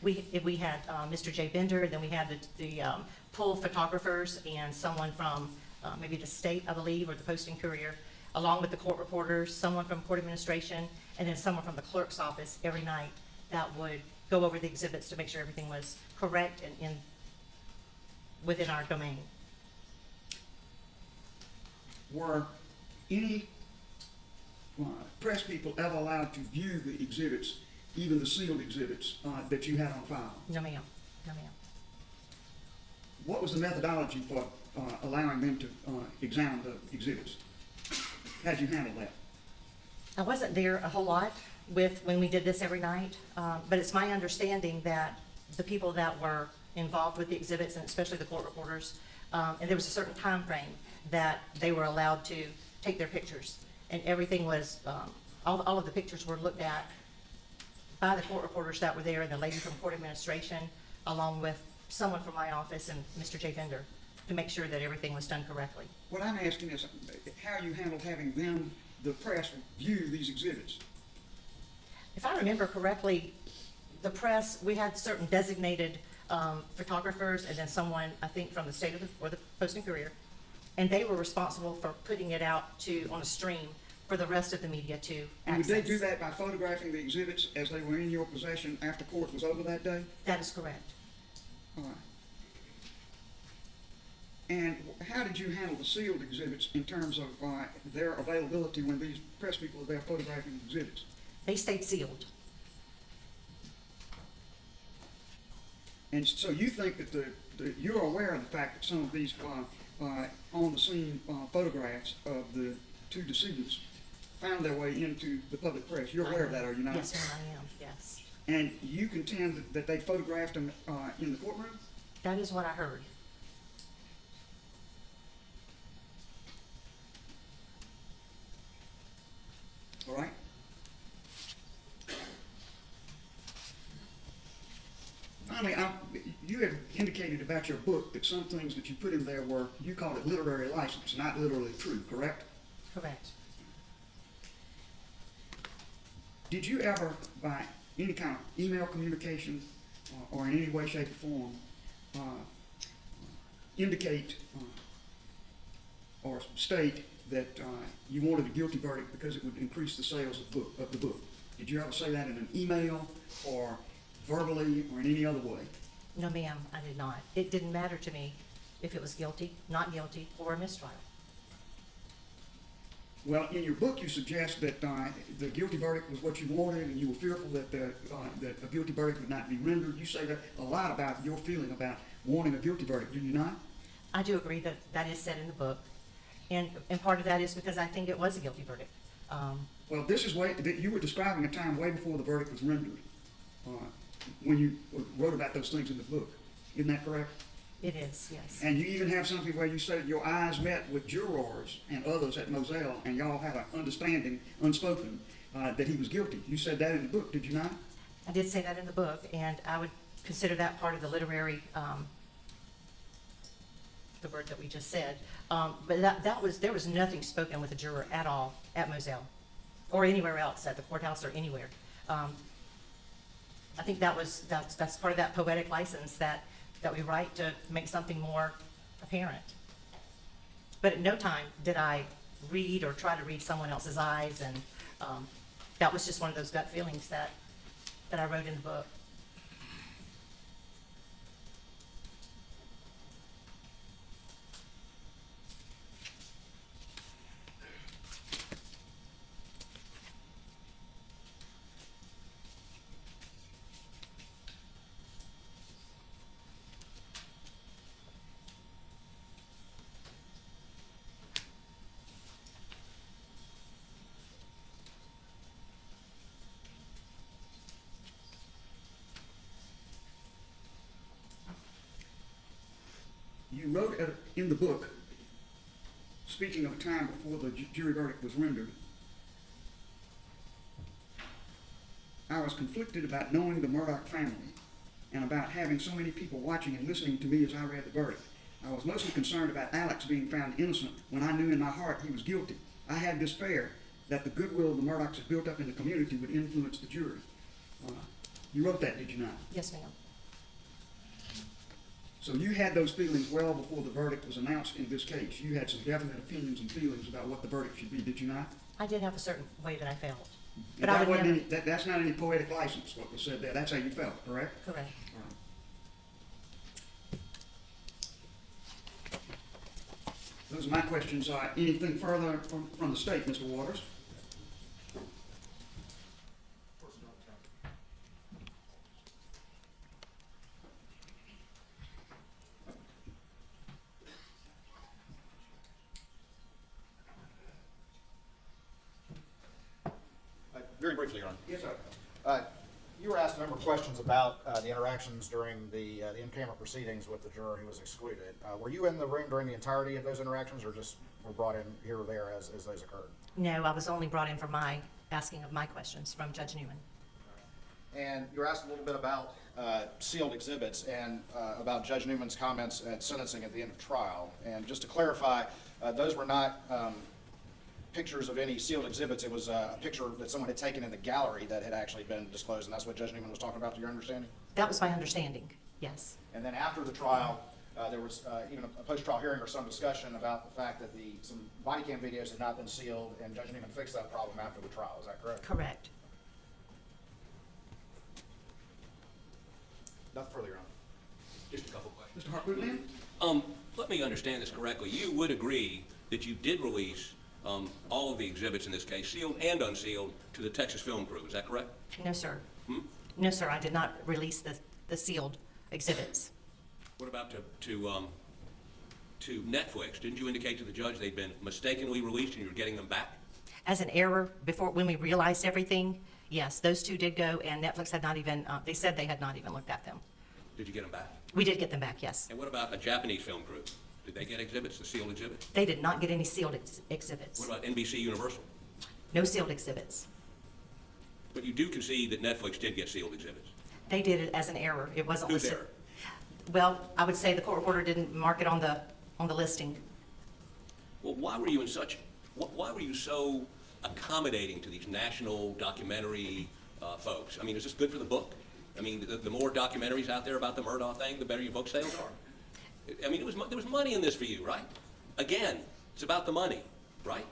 We had Mr. J. Bender, then we had the pool photographers and someone from maybe the state, I believe, or the Post and Courier, along with the court reporters, someone from court administration, and then someone from the clerk's office every night that would go over the exhibits to make sure everything was correct and within our domain. Were any press people ever allowed to view the exhibits, even the sealed exhibits that you had on file? No, ma'am. No, ma'am. What was the methodology for allowing them to examine the exhibits? How did you handle that? I wasn't there a whole lot when we did this every night, but it's my understanding that the people that were involved with the exhibits, and especially the court reporters, and there was a certain time frame that they were allowed to take their pictures, and everything was, all of the pictures were looked at by the court reporters that were there, and the lady from court administration, along with someone from my office and Mr. J. Bender, to make sure that everything was done correctly. What I'm asking is how you handled having them, the press, view these exhibits. If I remember correctly, the press, we had certain designated photographers and then someone, I think, from the state of or the Post and Courier, and they were responsible for putting it out on a stream for the rest of the media to And access. would they do that by photographing the exhibits as they were in your possession after court was over that day? That is correct. All right. And how did you handle the sealed exhibits in terms of their availability when these press people are there photographing exhibits? They stayed sealed. And so you think that you're aware of the fact that some of these on-the-scene photographs of the two decedents found their way into the public press. You're aware of that, are you not? Yes, ma'am, I am, yes. And you contend that they photographed them in the courtroom? That is what I heard. All right. Finally, you had indicated about your book that some things that you put in there were, you called it literary license, not literally true, correct? Correct. Did you ever, by any kind of email communication or in any way, shape, or form, indicate or state that you wanted a guilty verdict because it would increase the sales of the book? Did you ever say that in an email or verbally or in any other way? No, ma'am, I did not. It didn't matter to me if it was guilty, not guilty, or a mistrial. Well, in your book, you suggest that the guilty verdict was what you wanted, and you were fearful that that a guilty verdict would not be rendered. You say that a lot about your feeling about wanting a guilty verdict, do you not? I do agree that that is said in the book, and part of that is because I think it was a guilty verdict. Well, this is you were describing a time way before the verdict was rendered when you wrote about those things in the book. Isn't that correct? It is, yes. And you even have something where you said your eyes met with jurors and others at Moselle, and y'all had an understanding, unspoken, that he was guilty. You said that in the book, did you not? I did say that in the book, and I would consider that part of the literary the word that we just said. But there was nothing spoken with a juror at all at Moselle or anywhere else, at the courthouse or anywhere. I think that's part of that poetic license that we write to make something more apparent. But at no time did I read or try to read someone else's eyes, and that was just one of those gut feelings that I wrote in the book. You wrote in the book, speaking of a time before the jury verdict was rendered, I was conflicted about knowing the Murdoch family and about having so many people watching and listening to me as I read the verdict. I was mostly concerned about Alex being found innocent when I knew in my heart he was guilty. I had this fear that the goodwill the Murdochs had built up in the community would influence the jury. You wrote that, did you not? Yes, ma'am. So you had those feelings well before the verdict was announced in this case. You had some definite opinions and feelings about what the verdict should be, did you not? I did have a certain way that I felt. But that wasn't that's not any poetic license, what was said there. That's how you felt, correct? Correct. All right. Those are my questions. Anything further from the state, Mr. Waters? Very briefly, Your Honor. Yes, sir. You were asked a number of questions about the interactions during the in-camera proceedings with the juror who was excluded. Were you in the room during the entirety of those interactions, or just were brought in here or there as those occurred? No, I was only brought in for my asking of my questions from Judge Newman. And you were asked a little bit about sealed exhibits and about Judge Newman's comments at sentencing at the end of trial. And just to clarify, those were not pictures of any sealed exhibits. It was a picture that someone had taken in the gallery that had actually been disclosed, and that's what Judge Newman was talking about, to your understanding? That was my understanding, yes. And then after the trial, there was even a post-trial hearing or some discussion about the fact that some body cam videos had not been sealed, and Judge Newman fixed that problem after the trial. Is that correct? Correct. Nothing further, Your Honor. Just a couple questions. Mr. Harpootlian? Let me understand this correctly. You would agree that you did release all of the exhibits in this case, sealed and unsealed, to the Texas film crew. Is that correct? No, sir. No, sir, I did not release the sealed exhibits. What about to Netflix? Didn't you indicate to the judge they'd been mistakenly released and you were getting them back? As an error, when we realized everything, yes, those two did go, and Netflix had not even, they said they had not even looked at them. Did you get them back? We did get them back, yes. And what about a Japanese film crew? Did they get exhibits, the sealed exhibits? They did not get any sealed exhibits. What about NBC Universal? No sealed exhibits. But you do concede that Netflix did get sealed exhibits. They did it as an error. It wasn't Who's listed. there? Well, I would say the court reporter didn't mark it on the listing. Well, why were you so accommodating to these national documentary folks? I mean, is this good for the book? I mean, the more documentaries out there about the Murdaugh thing, the better your book sales are. I mean, there was money in this for you, right? Again, it's about the money, right?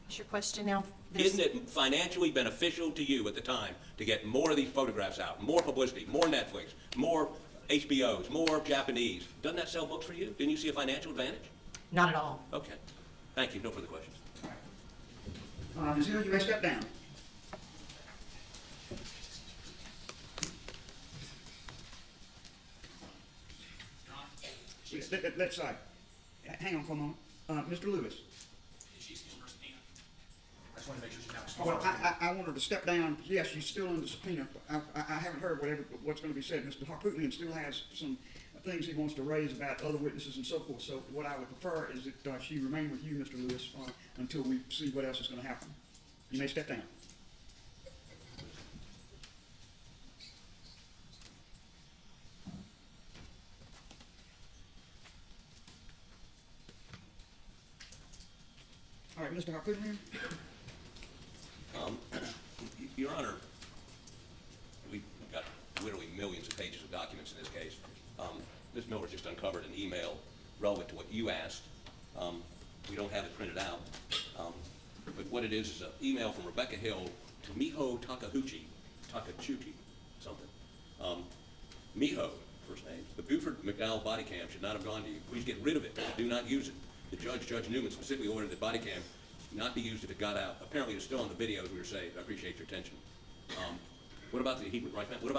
What's your question now? Isn't it financially beneficial to you at the time to get more of these photographs out, more publicity, more Netflix, more HBOs, more Japanese? Doesn't that sell books for you? Didn't you see a financial advantage? Not at all. Okay. Thank you. No further questions. Ms. Hill, you may step down. Let's hang on for a moment. Mr. Lewis. I just want to make sure she's not. Well, I want her to step down. Yes, she's still under subpoena. I haven't heard what's going to be said. Mr. Harpootlian still has some things he wants to raise about other witnesses and so forth. So what I would prefer is that she remain with you, Mr. Lewis, until we see what else is going to happen. You may step down. right, Mr. Harpoon. Your Honor, we've got literally millions of pages of documents in this case. Ms. Miller just uncovered an email relevant to what you asked. We don't have it printed out. But what it is an email from Rebecca Hill to Miho Takachuchi, something. Miho, first name. The Buford McDowell body cam should not have gone to you. Please get rid of it. Do not use it. The judge, Judge Newman, specifically ordered that body cam not be used if it got out. Apparently, it's still on the video, as we were saying. I appreciate your attention. What about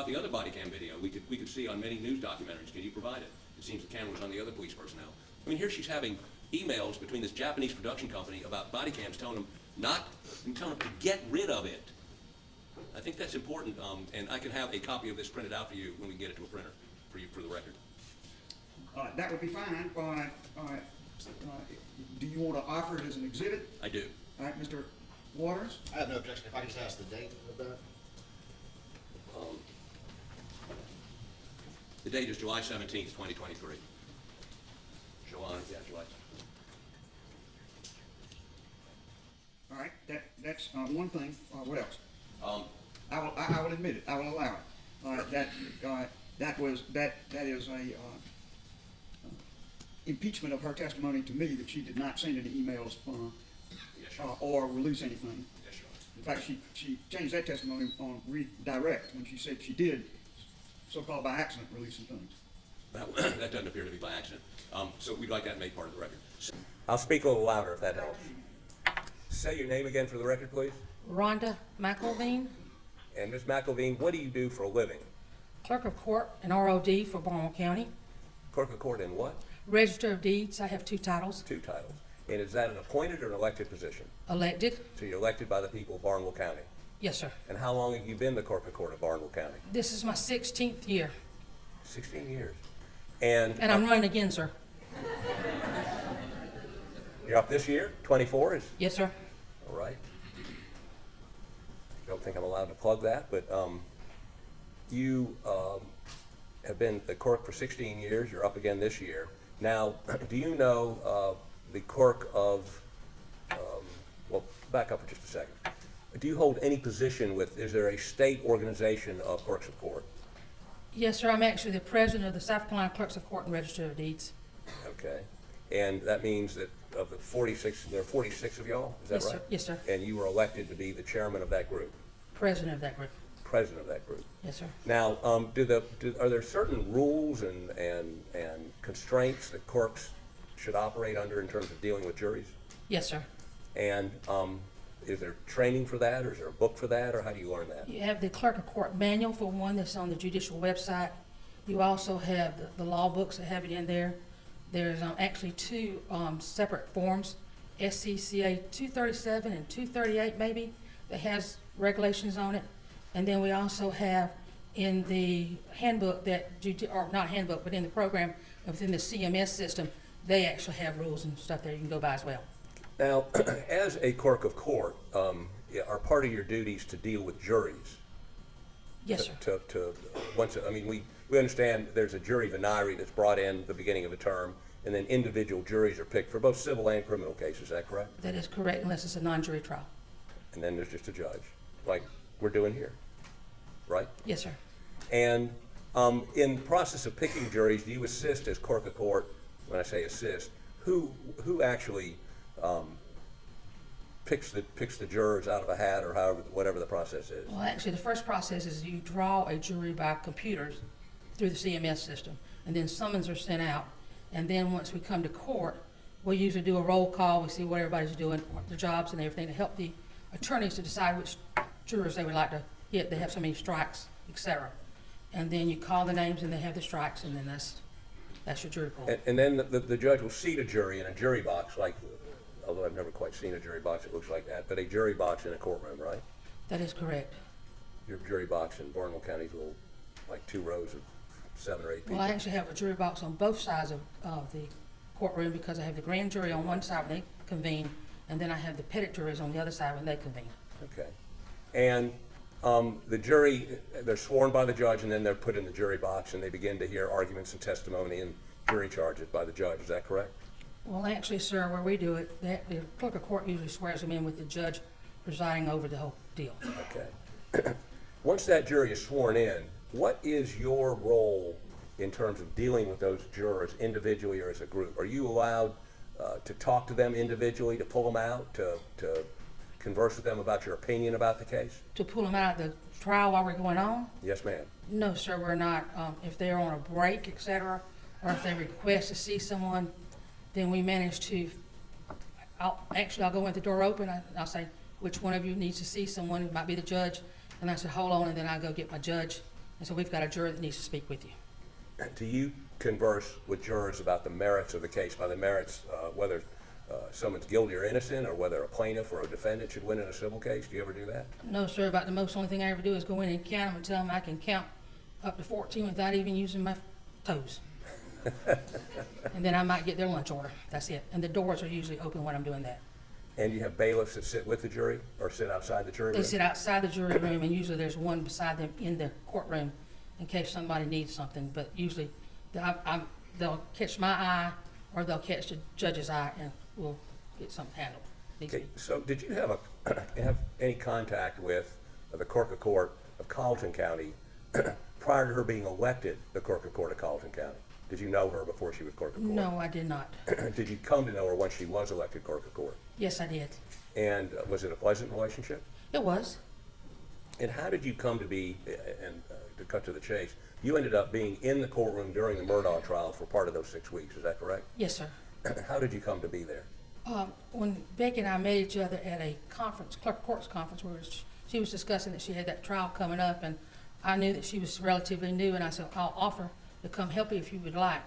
the other body cam video? We could see on many news documentaries. Can you provide it? It seems the camera was on the other police personnel. I mean, here she's having emails between this Japanese production company about body cams, telling them to get rid of it. I think that's important, and I can have a copy of this printed out for you when we get it to a printer for the record. That would be fine. Do you want to offer it as an exhibit? I do. All right, Mr. Waters? I have no objection. If I can just ask the date of that? The date is July 17th, 2023. July. All right, that's one thing. What else? I will admit it. I will allow it. That is a impeachment of her testimony to me that she did not send any emails Yes, Your Honor. or release anything. Yes, Your Honor. In fact, she changed that testimony on redirect when she said she did, so-called by accident, release some things. That doesn't appear to be by accident. So we'd like that made part of the record. I'll speak a little louder if that helps. Say your name again for the record, please. Rhonda McElvine, And Ms. McElvine, what do you do for a living? Clerk of Court and ROD for Barnwell County. Clerk of court in what? Register of Deeds, I have 2 titles. 2 titles. And is that an appointed or an elected position? Elected? So you're elected by the people of Barnwell County. Yes, sir. And how long have you been the clerk of court of Barnwell County? This is my 16th year, 16 years. And I'm running again, sir. you're up this year? 24 is? Yes, sir. All right. Don't think I'm allowed to plug that, but you have been the clerk for 16 years. You're up again this year. Now, do you know the clerk of, well, back up for just a second. Do you hold any position with, is there a state organization of clerks of court? Yes, sir. I'm actually the president of the South Carolina Clerks of Court and Register of Deeds. Okay. And that means that of the 46, there are 46 of y'all, is that Yes, right? sir. Yes, sir. And you were elected to be the chairman of that group, President of that group. president of that group. Yes, sir. Now, are there certain rules and constraints that clerks should operate under in terms of dealing with juries? Yes, sir. And is there training for that, or is there a book for that, or how do you learn that? You have the Clerk of Court manual for one that's on the judicial website. You also have the law books that have it in there. There's actually 2 separate forms, SCCA 237 and 238 maybe, that has regulations on it. And then we also have in the handbook or not handbook, but in the program within the CMS system, they actually have rules and stuff there you can go by as well. Now, as a clerk of court, are part of your duties to deal with juries? Yes, sir. We understand there's a jury venire that's brought in the beginning of a term, and then individual juries are picked for both civil and criminal cases, is that correct? That is correct, unless it's a non-jury trial. And then there's just a judge, like we're doing here, right? Yes, sir. And in the process of picking juries, do you assist as clerk of court? When I say assist, who actually picks the jurors out of a hat, or whatever the process is? Well, actually, the first process is you draw a jury by computers through the CMS system, and then summons are sent out. And then once we come to court, we usually do a roll call. We see what everybody's doing, their jobs and everything, to help the attorneys to decide which jurors they would like to hit. They have so many strikes, etc. And then you call the names, and they have the strikes, and then that's your jury pool. And then the judge will seat a jury in a jury box, like, although I've never quite seen a jury box that looks like that, but a jury box in a courtroom, right? That is correct. Your jury box in Barnwell County is like 2 rows of 7 or 8 people. Well, I actually have a jury box on both sides of the courtroom, because I have the grand jury on one side when they convene, and then I have the petit juries on the other side when they convene. Okay. And the jury, they're sworn by the judge, and then they're put in the jury box, and they begin to hear arguments and testimony and jury charges by the judge. Is that correct? Well, actually, sir, where we do it, the clerk of court usually swears them in with the judge presiding over the whole deal. Okay. Once that jury is sworn in, what is your role in terms of dealing with those jurors individually or as a group? Are you allowed to talk to them individually, to pull them out, to converse with them about your opinion about the case? To pull them out of the trial while we're going on? Yes, ma'am. No, sir, we're not. If they're on a break, et cetera, or if they request to see someone, then we manage to, I'll go in the door open, I'll say, which one of you needs to see someone? It might be the judge. And I say, hold on, and then I go get my judge. And so we've got a juror that needs to speak with you. Do you converse with jurors about the merits of the case, by the merits, whether someone's guilty or innocent, or whether a plaintiff or a defendant should win in a civil case? Do you ever do that? No, sir, about the most only thing I ever do is go in and count them and tell them I can count up to 14 without even using my toes. And then I might get their lunch order. That's it. And the doors are usually open when I'm doing that. And you have bailiffs that sit with the jury or sit outside the jury room? They sit outside the jury room, and usually there's one beside them in the courtroom in case somebody needs something. But usually they'll catch my eye or they'll catch the judge's eye, and we'll get something handled. Okay, so did you have any contact with the clerk of court of Colleton County prior to her being elected the clerk of court of Colleton County? Did you know her before she was clerk of court? No, I did not. Did you come to know her once she was elected clerk of court? Yes, I did. And was it a pleasant relationship? It was. And how did you come to be, and to cut to the chase, you ended up being in the courtroom during the Murdaugh trial for part of those 6 weeks, is that correct? Yes, sir. How did you come to be there? When Becky and I met each other at a conference, clerk of court's conference, where she was discussing that she had that trial coming up, and I knew that she was relatively new, and I said, I'll offer to come help you if you would like.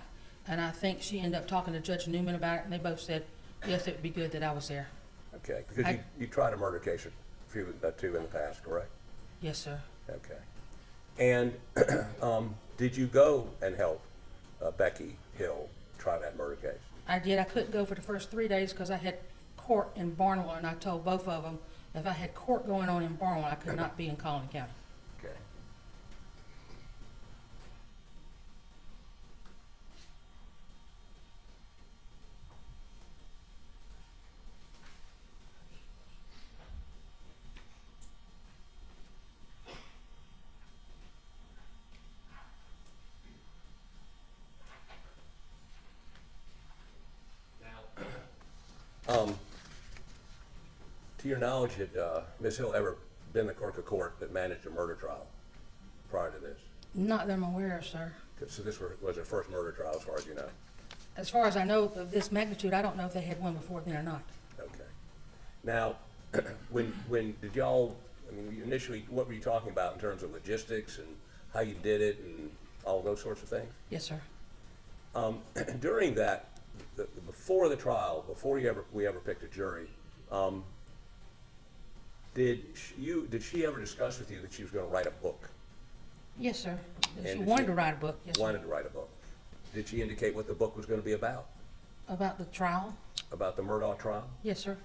And I think she ended up talking to Judge Newman about it, and they both said, yes, it would be good that I was there. Okay, because you tried a murder case a few, two in the past, correct? Yes, sir. Okay. And did you go and help Becky Hill try that murder case? I did. I couldn't go for the first 3 days because I had court in Barnwell, and I told both of them if I had court going on in Barnwell, I could not be in Colleton County. Okay. To your knowledge, had Ms. Hill ever been the clerk of court that managed a murder trial prior to this? Not that I'm aware of, sir. So this was her first murder trial, as far as you know? As far as I know of this magnitude, I don't know if they had one before then or not. Okay. Now, when did y'all, I mean, initially, what were you talking about in terms of logistics and how you did it and all those sorts of things? Yes, sir. During that, before the trial, before we ever picked a jury, did she ever discuss with you that she was going to write a book? Yes, sir. She And wanted to write a book. Yes, sir. Wanted to write a book. Did she indicate what the book was going to be about? About the trial? About the Murdaugh trial? Yes, sir.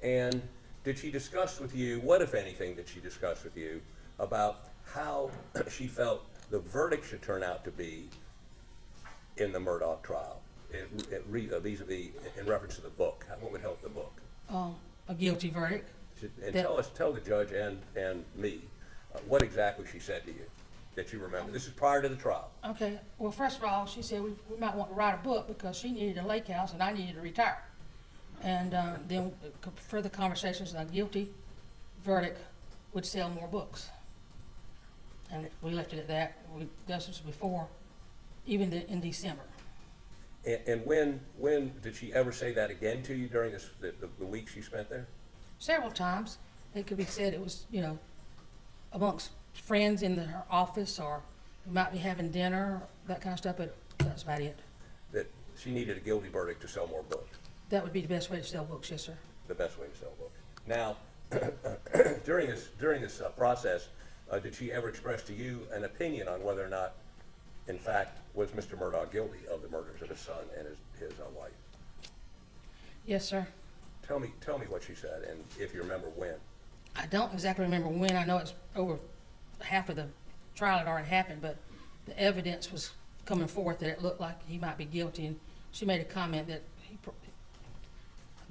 And did she discuss with you, what if anything did she discuss with you about how she felt the verdict should turn out to be in the Murdaugh trial, vis-a-vis in reference to the book? What would help the book? A guilty verdict. And That- tell the judge and me what exactly she said to you that you remember. This is prior to the trial. Okay. Well, first of all, she said we might want to write a book because she needed a lake house and I needed to retire. And then further conversations on guilty verdict would sell more books. And we left it at that. We done this before, even in December. And when did she ever say that again to you during the weeks you spent there? Several times. It could be said it was, amongst friends in her office, or we might be having dinner, that kind of stuff, but that's about it. That she needed a guilty verdict to sell more books. That would be the best way to sell books, yes, sir. The best way to sell books. Now, during this process, did she ever express to you an opinion on whether or not, in fact, was Mr. Murdaugh guilty of the murders of his son and his wife? Yes, sir. Tell me what she said, and if you remember when. I don't exactly remember when. I know it's over half of the trial had already happened, but the evidence was coming forth that it looked like he might be guilty, and she made a comment that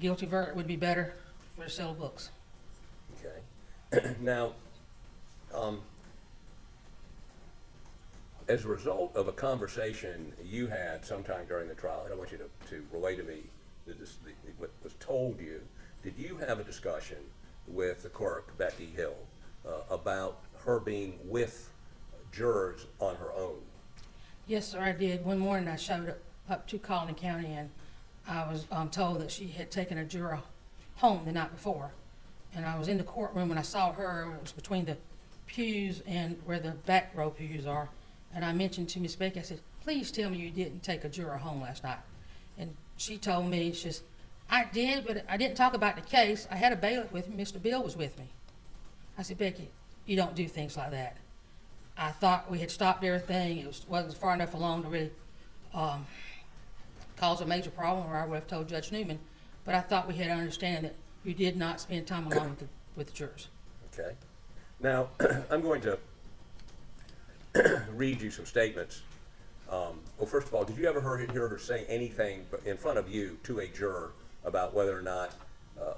guilty verdict would be better for the sale of books. Okay. Now, as a result of a conversation you had sometime during the trial, I don't want you to relay to me what was told you, did you have a discussion with the clerk, Becky Hill, about her being with jurors on her own? Yes, sir, I did. One morning I showed up to Colony County, and I was told that she had taken a juror home the night before. And I was in the courtroom and I saw her. It was between the pews and where the back row pews are. And I mentioned to Miss Becky, I said, please tell me you didn't take a juror home last night. And she told me, she says, I did, but I didn't talk about the case. I had a bailiff with me. Mr. Bill was with me. I said, Becky, you don't do things like that. I thought we had stopped everything. It wasn't far enough along to really cause a major problem, or I would have told Judge Newman. But I thought we had an understanding that you did not spend time alone with the jurors. Okay. Now, I'm going to read you some statements. Well, first of all, did you ever hear her say anything in front of you to a juror about whether or not,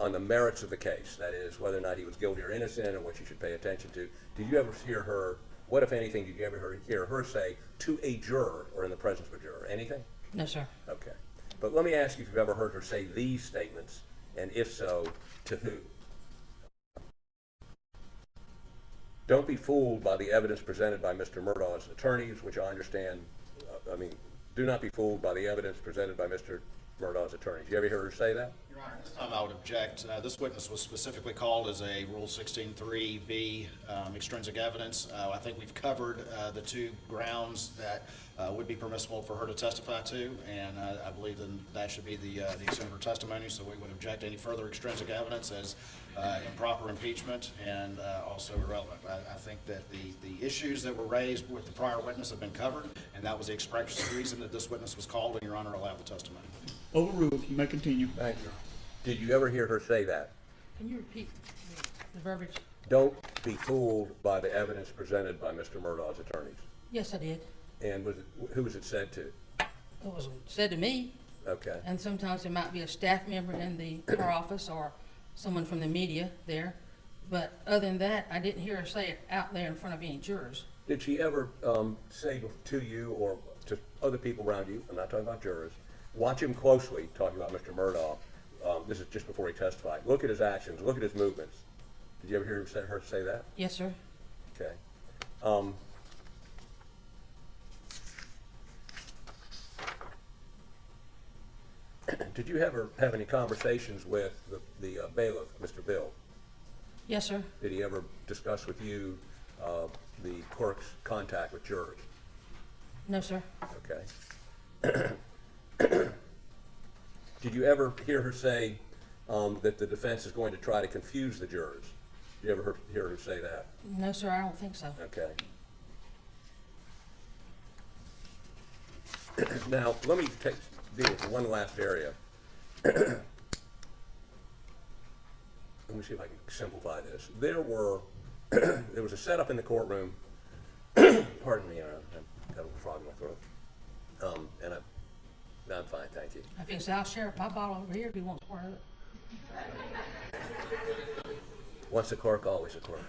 on the merits of the case, that is, whether or not he was guilty or innocent, or what you should pay attention to? Did you ever hear her, what, if anything, did you ever hear her say to a juror or in the presence of a juror? Anything? No, sir. Okay. But let me ask you if you've ever heard her say these statements, and if so, to who? Don't be fooled by the evidence presented by Mr. Murdaugh's attorneys, which I understand, do not be fooled by the evidence presented by Mr. Murdaugh's attorneys. You ever hear her say that? Your Honor, this time I would object. This witness was specifically called as a Rule 16.3b extrinsic evidence. I think we've covered the two grounds that would be permissible for her to testify to, and I believe that should be the extent of her testimony, so we would object to any further extrinsic evidence as improper impeachment and also irrelevant. I think that the issues that were raised with the prior witness have been covered, and that was the express reason that this witness was called, and Your Honor allowed the testimony. Overruled. You may continue. Thank you. Did you ever hear her say that? Can you repeat the verbiage? Don't be fooled by the evidence presented by Mr. Murdaugh's attorneys. Yes, I did. And who was it said to? It was said to me, Okay. and sometimes there might be a staff member in our office or someone from the media there. But other than that, I didn't hear her say it out there in front of any jurors. Did she ever say to you or to other people around you, I'm not talking about jurors, watch him closely, talking about Mr. Murdaugh, this is just before he testified, look at his actions, look at his movements. Did you ever hear her say that? Yes, sir. Okay. Did you ever have any conversations with the bailiff, Mr. Bill? Yes, sir. Did he ever discuss with you the clerk's contact with jurors? No, sir. Okay. Did you ever hear her say that the defense is going to try to confuse the jurors? Did you ever hear her say that? No, sir, I don't think so. Okay. Now, let me deal with one last area. Let me see if I can simplify this. There was a setup in the courtroom. Pardon me, I've got a little frog in my throat. No, I'm fine, thank you. I think I'll share my bottle over here if he wants more of it. Once a clerk, always a clerk.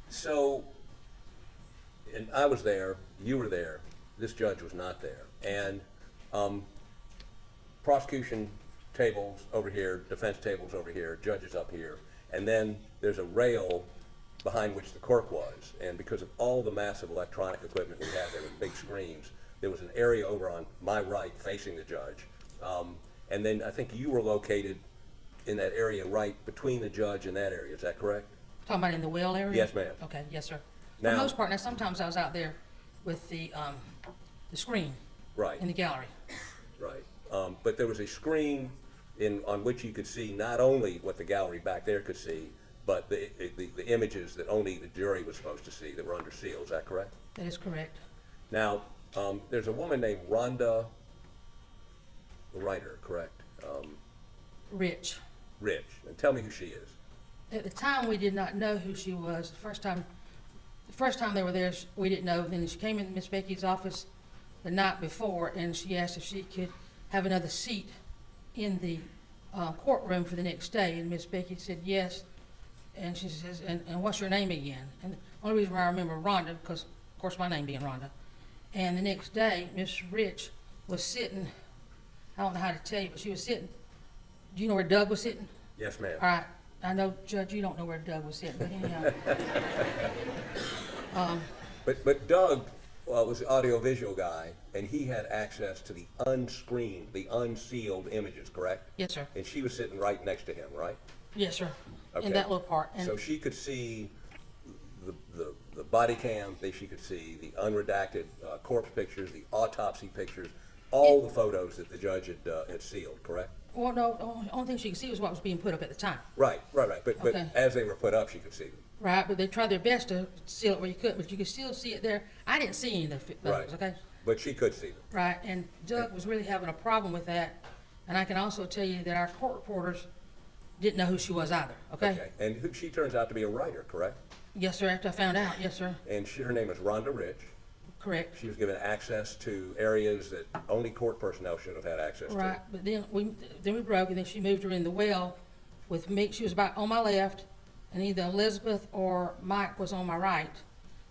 So, and I was there, you were there, this judge was not there. And prosecution tables over here, defense tables over here, judges up here, and then there's a rail behind which the clerk was. And because of all the massive electronic equipment we had there with big screens, there was an area over on my right facing the judge. And then I think you were located in that area right between the judge and that area, is that correct? Talking about in the well area? Yes, ma'am. Okay, yes, sir. For Now- the most part, now sometimes I was out there with the screen Right. in the gallery. Right. But there was a screen on which you could see not only what the gallery back there could see, but the images that only the jury was supposed to see that were under seal. Is that correct? That is correct. Now, there's a woman named Rhonda, the writer, correct? Rich. Rich. And tell me who she is. At the time, we did not know who she was. The first time they were there, we didn't know. Then she came in Miss Becky's office the night before, and she asked if she could have another seat in the courtroom for the next day? And Miss Becky said yes. And she says, and what's your name again? And the only reason why I remember Rhonda, because of course my name being Rhonda. And the next day, Miss Rich was sitting, I don't know how to tell you, but she was sitting, do you know where Doug was sitting? Yes, ma'am. All right, I know, Judge, you don't know where Doug was sitting, but anyhow. But Doug was the audiovisual guy, and he had access to the unscreened, the unsealed images, correct? Yes, sir. And she was sitting right next to him, right? Yes, sir. Okay. In that little part. And So she could see the body cam, she could see the unredacted corpse pictures, the autopsy pictures, all the photos that the judge had sealed, correct? well, no, the only thing she could see was what was being put up at the time. Right. But Okay. as they were put up, she could see them. Right, but they tried their best to seal it where you couldn't, but you could still see it there. I didn't see any of the Right. photos, okay? But she could see them. Right, and Doug was really having a problem with that. And I can also tell you that our court reporters didn't know who she was either, okay? And she turns out to be a writer, correct? Yes, sir, after I found out, yes, sir, And her name is Rhonda Rich. correct. She was given access to areas that only court personnel should have had access to. Right, but then we broke, and then she moved her in the well with me. She was about on my left, and either Elizabeth or Mike was on my right.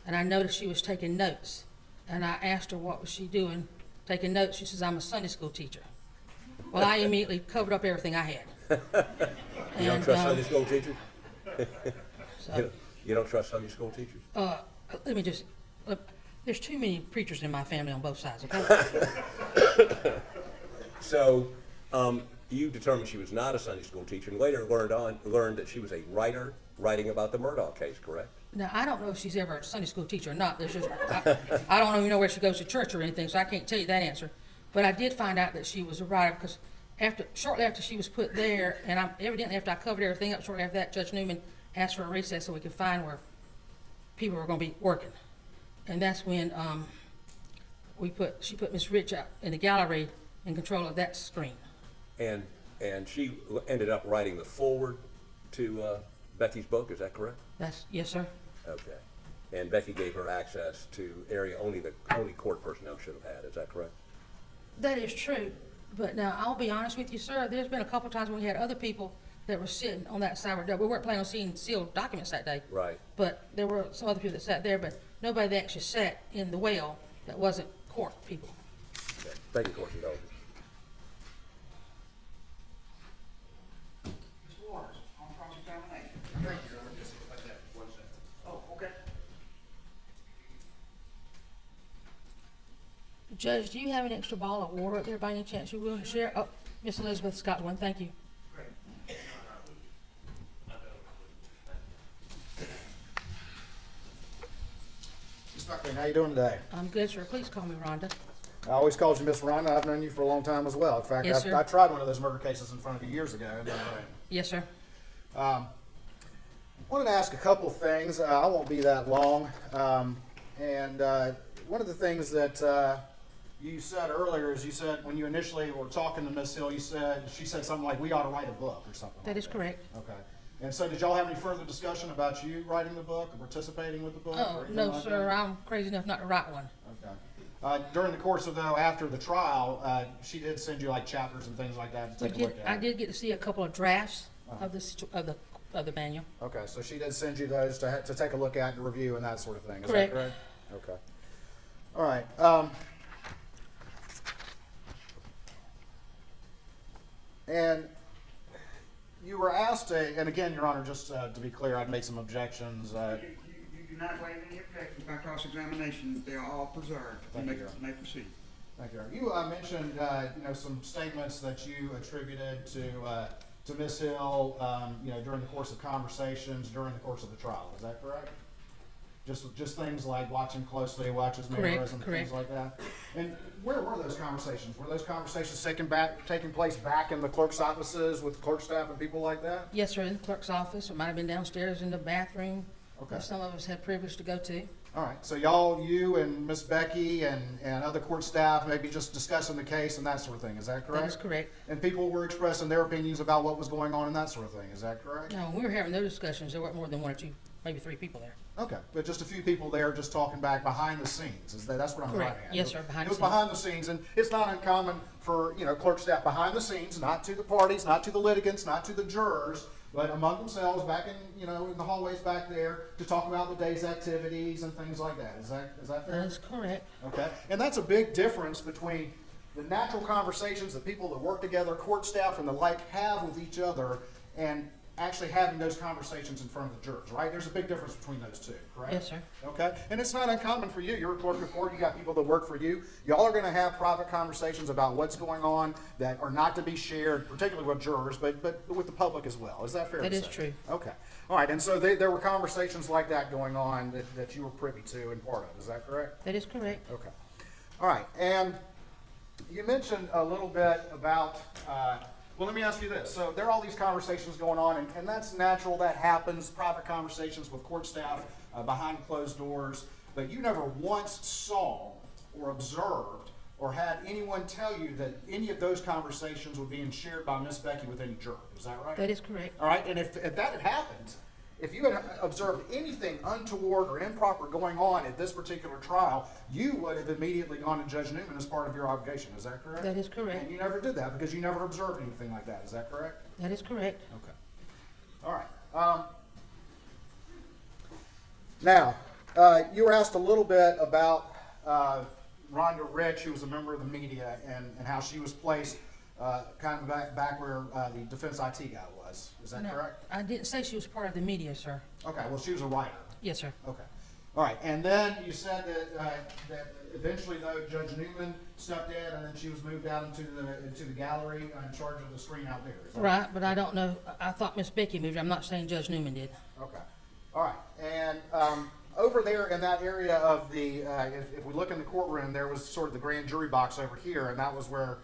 And I noticed she was taking notes. And I asked her what was she doing, taking notes. She says, I'm a Sunday school teacher. Well, I immediately covered up everything I had. You don't trust Sunday school teachers? So, You don't trust Sunday school teachers? let me just, there's too many preachers in my family on both sides, okay? So, you determined she was not a Sunday school teacher, and later learned that she was a writer writing about the Murdaugh case, correct? Now, I don't know if she's ever a Sunday school teacher or not. There's just, I don't even know where she goes to church or anything, so I can't tell you that answer. But I did find out that she was a writer because shortly after she was put there, and evidently after I covered everything up, shortly after that, Judge Newman asked for a recess so we could find where people were going to be working. And that's when she put Miss Rich out in the gallery in control of that screen. And she ended up writing the foreword to Becky's book, is that correct? Yes, sir. Okay. And Becky gave her access to area only court personnel should have had, is that correct? That is true. But now, I'll be honest with you, sir, there's been a couple times when we had other people that were sitting on that side of the door. We weren't planning on seeing sealed documents that day. Right. But there were some other people that sat there, but nobody that actually sat in the well that wasn't court people. Okay. Thank you, Court Indulgence. Mr. Waters, on cross-examination. Thank you, Your Honor. Just like that, 1 second. Oh, okay. Judge, do you have an extra bottle of water up there by any chance you're willing to share? Oh, Miss Elizabeth's got one, thank you. Ms. McElvine, how you doing today? I'm good, sir. Please call me Rhonda. I always called you Miss Rhonda. I've known you for a long time as well. In fact, Yes, sir. I tried one of those murder cases in front of you years ago. Yes, sir. Wanted to ask a couple things. I won't be that long. One of the things that you said earlier is you said when you initially were talking to Miss Hill, she said something like we ought to write a book or something. That is correct. Okay. And so did y'all have any further discussion about you writing the book or participating with the book? Oh, or anything no, like sir. that? I'm crazy enough not to write one. Okay. During the course of though, after the trial, she did send you like chapters and things like that to take a look at. I did get to see a couple of drafts of the manual. Okay, so she did send you those to take a look at and review and that sort of thing. Is Correct. that correct? Okay. All right. And you were asked and again, Your Honor, just to be clear, I've made some objections. You do not waive any objections by cross-examination. They are all preserved. Thank You you, Your Honor. may proceed. Thank you. You mentioned some statements that you attributed to Ms. Hill during the course of conversations during the course of the trial. Is that correct? Just things like watching closely, watches mirrors, and Correct. things like that. And where were those conversations? Were those conversations taking place back in the clerk's offices with clerk staff and people like that? Yes, sir, in the clerk's office. It might have been downstairs in the bathroom. Okay. That some of us had privilege to go to. All right. So you and Miss Becky and other court staff maybe just discussing the case and that sort of thing. Is that correct? That is correct. And people were expressing their opinions about what was going on and that sort of thing. Is that correct? No, when we were having those discussions, there weren't more than one or two maybe 3 people there. Okay, but just a few people there just talking back behind the scenes, that's what I'm Correct. driving at. Yes, sir, behind It the was scenes. behind the scenes, and it's not uncommon for, clerk staff behind the scenes, not to the parties, not to the litigants, not to the jurors, but among themselves back in, in the hallways back there to talk about the day's activities and things like that. Is that fair? That is correct. Okay, and that's a big difference between the natural conversations that people that work together, court staff and the like, have with each other, and actually having those conversations in front of the jurors, right? There's a big difference between those two, correct? Yes, sir. Okay, and it's not uncommon for you. You're a clerk of court, you got people that work for you. Y'all are gonna have private conversations about what's going on that are not to be shared, particularly with jurors, but with the public as well. Is that fair to say? That is true. Okay, all right, and so there were conversations like that going on that you were privy to and part of, is that correct? That is correct. Okay. All right, and you mentioned a little bit about, well, let me ask you this. So there are all these conversations going on, and that's natural, that happens, private conversations with court staff behind closed doors, but you never once saw or observed or had anyone tell you that any of those conversations were being shared by Miss Becky with any juror. Is that right? That is correct. All right, and if that had happened, if you had observed anything untoward or improper going on at this particular trial, you would have immediately gone to Judge Newman as part of your obligation. Is that correct? That is correct. And you never did that because you never observed anything like that. Is that correct? That is correct. Okay. All right. Now, you were asked a little bit about Rhonda Rich, who was a member of the media, and how she was placed kind of back where the defense IT guy was. Is that No, correct? I didn't say she was part of the media, sir. Okay, well, she was a writer. Yes, sir. Okay. All right, and then you said that eventually, though, Judge Newman stepped in, and then she was moved out into the gallery in charge of the screen out there. Is that Right, but I don't know. I thought Miss Becky moved. I'm not saying Judge Newman did. Okay. All right, and over there in that area of the, if we look in the courtroom, there was sort of the grand jury box over here, and that was where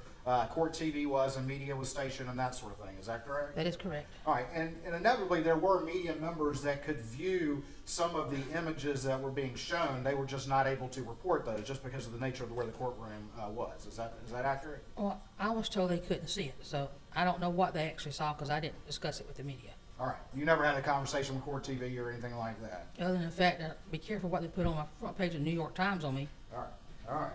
court TV was and media was stationed and that sort of thing. Is that correct? That is correct. All right, and inevitably there were media members that could view some of the images that were being shown. They were just not able to report those just because of the nature of where the courtroom was. Is that accurate? Well, I was told they couldn't see it, so I don't know what they actually saw because I didn't discuss it with the media. All right, you never had a conversation with court TV or anything like that? Other than the fact that be careful what they put on my front page of the New York Times on me. All right, all right.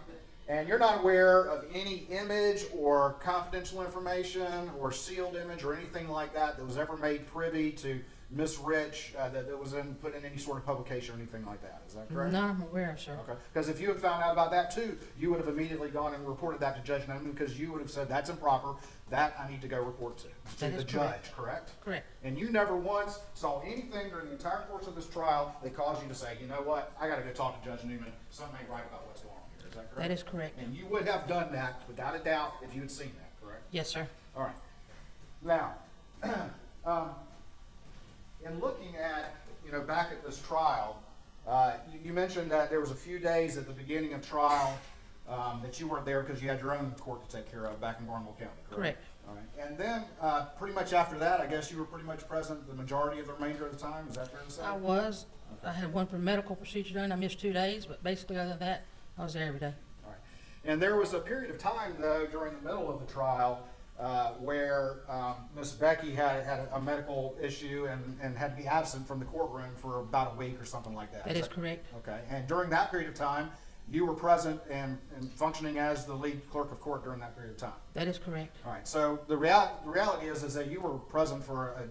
And you're not aware of any image or confidential information or sealed image or anything like that was ever made privy to Miss Rich that was put in any sort of publication or anything like that. Is that correct? None I'm aware of, sir. Okay. Because if you had found out about that too, you would have immediately gone and reported that to Judge Newman because you would have said, that's improper, that I need to go report to That the is judge, correct. correct? Correct. And you never once saw anything during the entire course of this trial that caused you to say, you know what, I got to go talk to Judge Newman, something ain't right about what's going on here. Is that correct? That is correct. And you would have done that without a doubt if you had seen that, correct? Yes, sir. All right. Now, in looking at, back at this trial, you mentioned that there was a few days at the beginning of trial that you weren't there because you had your own court to take care of back in Barnwell County, correct? Correct. All right. And then, pretty much after that, I guess you were pretty much present the majority of the remainder of the time. Is that fair to say? I was. I had one medical procedure done. I missed 2 days, but basically other than that, I was there every day. All right. And there was a period of time, though, during the middle of the trial where Miss Becky had a medical issue and had to be absent from the courtroom for about a week or something like that. That is correct. Okay. And during that period of time, you were present and functioning as the lead clerk of court during that period of time. That is correct. All right. So the reality is that you were present for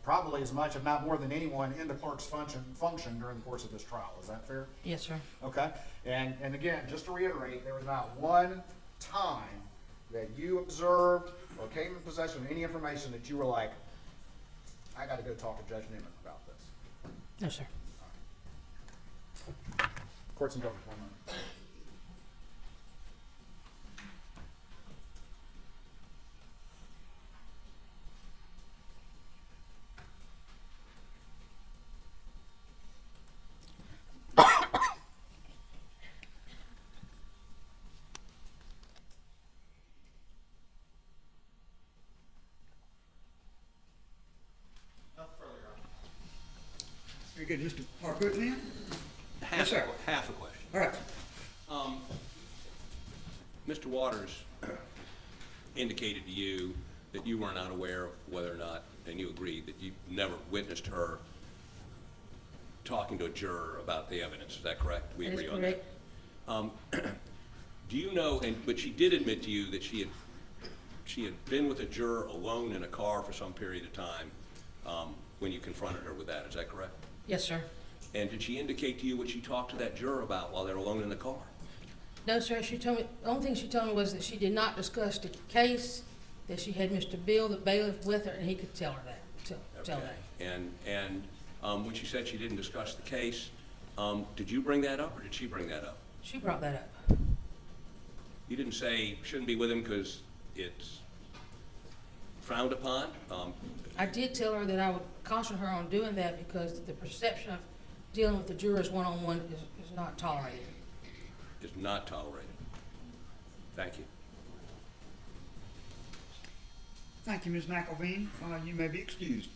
probably as much, if not more than anyone in the clerk's function during the course of this trial. Is that fair? Yes, sir. Okay. And again, just to reiterate, there was not one time that you observed or came in possession of any information that you were like, I got to go talk to Judge Newman about this. No, sir. Court's in government. 1 minute. Very good, Mr. Harcourt, then? Yes, sir. Half a question. All right. Mr. Waters indicated to you that you were not aware of whether or not, and you agreed that you never witnessed her talking to a juror about the evidence. Is that correct? We That is agree on that. correct. Do you know, but she did admit to you that she had been with a juror alone in a car for some period of time when you confronted her with that. Is that correct? Yes, sir. And did she indicate to you what she talked to that juror about while they were alone in the car? No, sir, she told me, the only thing she told me was that she did not discuss the case, that she had Mr. Bill, the bailiff, with her, and he could tell her that, tell Okay. that. And when she said she didn't discuss the case, did you bring that up or did she bring that up? She brought that up. You didn't say shouldn't be with him because it's frowned upon? I did tell her that I would caution her on doing that because the perception of dealing with the jurors one-on-one is not tolerated. Is not tolerated. Thank you. Thank you, Ms. McElvine. You may be excused.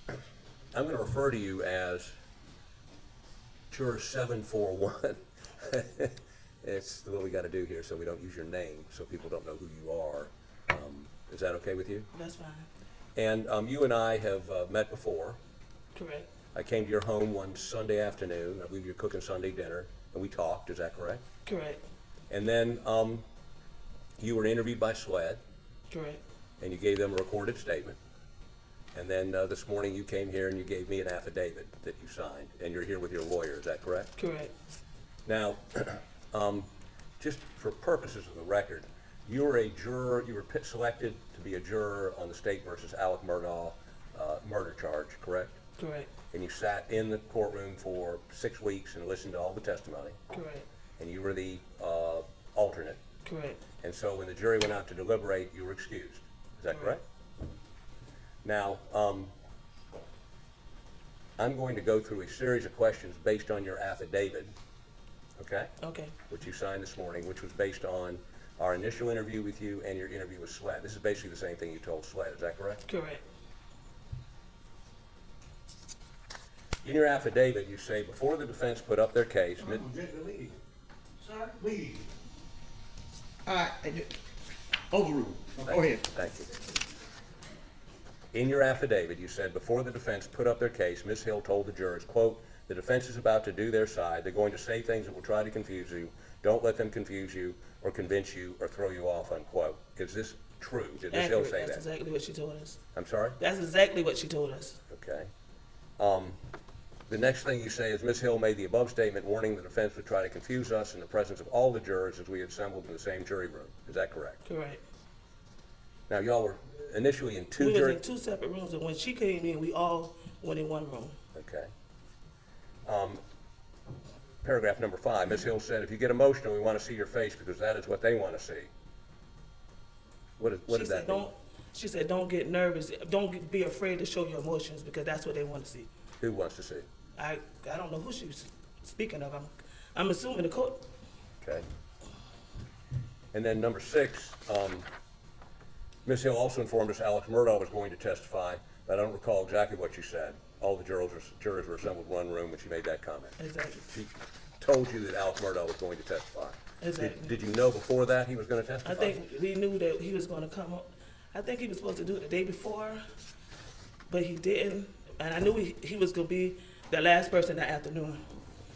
I'm going to refer to you as Juror 741. It's what we got to do here so we don't use your name, so people don't know who you are. Is that okay with you? That's fine. And you and I have met before. Correct. I came to your home one Sunday afternoon. I believe you're cooking Sunday dinner, and we talked. Is that correct? Correct. And then you were interviewed by SLED, Correct. and you gave them a recorded statement. And then this morning you came here and you gave me an affidavit that you signed, and you're here with your lawyer. Is that correct? Correct. Now, just for purposes of the record, you were a juror. You were selected to be a juror on the State versus Alec Murdaugh murder charge, correct? Correct. And you sat in the courtroom for 6 weeks and listened to all the testimony. Correct. And you were the alternate. Correct. And so when the jury went out to deliberate, you were excused. Is that correct? Now, I'm going to go through a series of questions based on your affidavit, okay? Okay. Which you signed this morning, which was based on our initial interview with you and your interview with SLED. This is basically the same thing you told SLED. Is that correct? Correct. In your affidavit, you say, before the defense put up their case, Sir, leave. Overruled. Go ahead. Thank you. In your affidavit, you said, before the defense put up their case, Ms. Hill told the jurors, quote, the defense is about to do their side. They're going to say things that will try to confuse you. Don't let them confuse you or convince you or throw you off, unquote. Is this true? Did Ms. Hill Accurate. say That's that? exactly what she told us. I'm sorry? That's exactly what she told us. Okay. The next thing you say is Ms. Hill made the above statement warning the defense would try to confuse us in the presence of all the jurors as we assembled in the same jury room. Is that correct? Correct. Now, y'all were initially in two We was jury... in two separate rooms, and when she came in, we all went in one room. Okay. Paragraph number 5, Ms. Hill said, if you get emotional, we want to see your face because that is what they want to see. What did that mean? She said, don't get nervous. Don't be afraid to show your emotions because that's what they want to see. Who wants to see? I don't know who she was speaking of. I'm assuming the court. Okay. And then number 6, Ms. Hill also informed us Alex Murdaugh was going to testify, but I don't recall exactly what she said. All the jurors were assembled in one room when she made that comment. Exactly. She told you that Alex Murdaugh was going to testify. Exactly. Did you know before that he was going to testify? I think we knew that he was going to come up. I think he was supposed to do it the day before, but he didn't. And I knew he was going to be the last person that afternoon.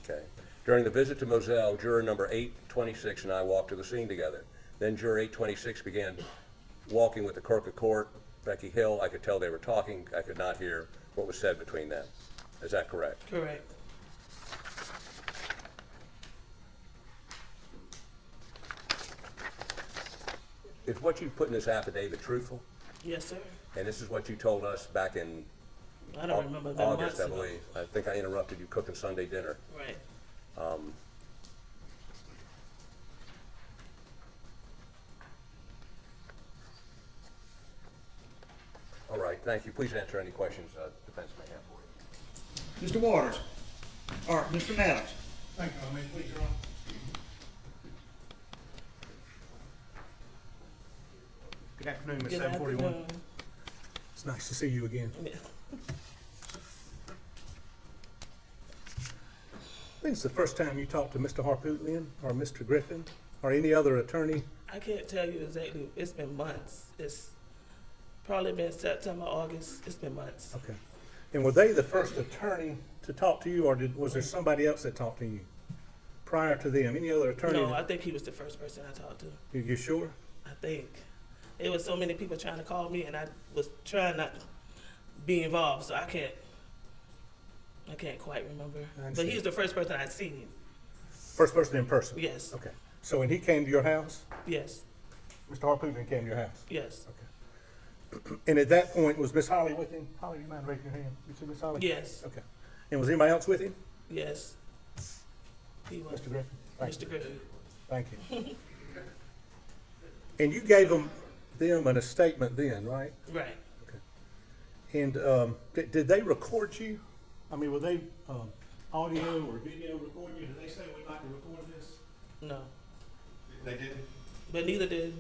Okay. During the visit to Moselle, juror number 826 and I walked to the scene together. Then juror 826 began walking with the clerk of court, Becky Hill. I could tell they were talking. I could not hear what was said between them. Is that correct? Correct. Is what you put in this affidavit truthful? Yes, sir. And this is what you told us back in I don't remember that August, months I ago. believe. I think I interrupted you cooking Sunday dinner. Right. All right, thank you. Please answer any questions defense may have for you. Mr. Waters. Or Mr. Maddox. Thank you, may please, Your Honor. Good afternoon, Ms. Good 741. afternoon. It's nice to see you again. Yeah. I think it's the first time you talked to Mr. Harpootlian or Mr. Griffin or any other attorney. I can't tell you exactly. It's been months. It's Probably been September, August. It's been months. Okay. And were they the first attorney to talk to you, or was there somebody else that talked to you prior to them? Any other attorney? No, I think he was the first person I talked to. You sure? I think. It was so many people trying to call me, and I was trying not to be involved, so I can't quite remember. But he was the first person I'd seen. First person in person? Yes. Okay. So when he came to your house? Yes. Mr. Harpootlian came to your house? Yes. Okay. And at that point, was Miss Holly with him? Holly, you mind raising your hand? You see Miss Holly? Yes. Okay. And was anybody else with him? Yes. He was. Mr. Griffin? Thank Mr. you. Griffin. Thank you. And you gave them a statement then, right? Right. Okay. And did they record you? I mean, were they audio or video recording you? Did they say we'd like to record this? No. They didn't? But neither did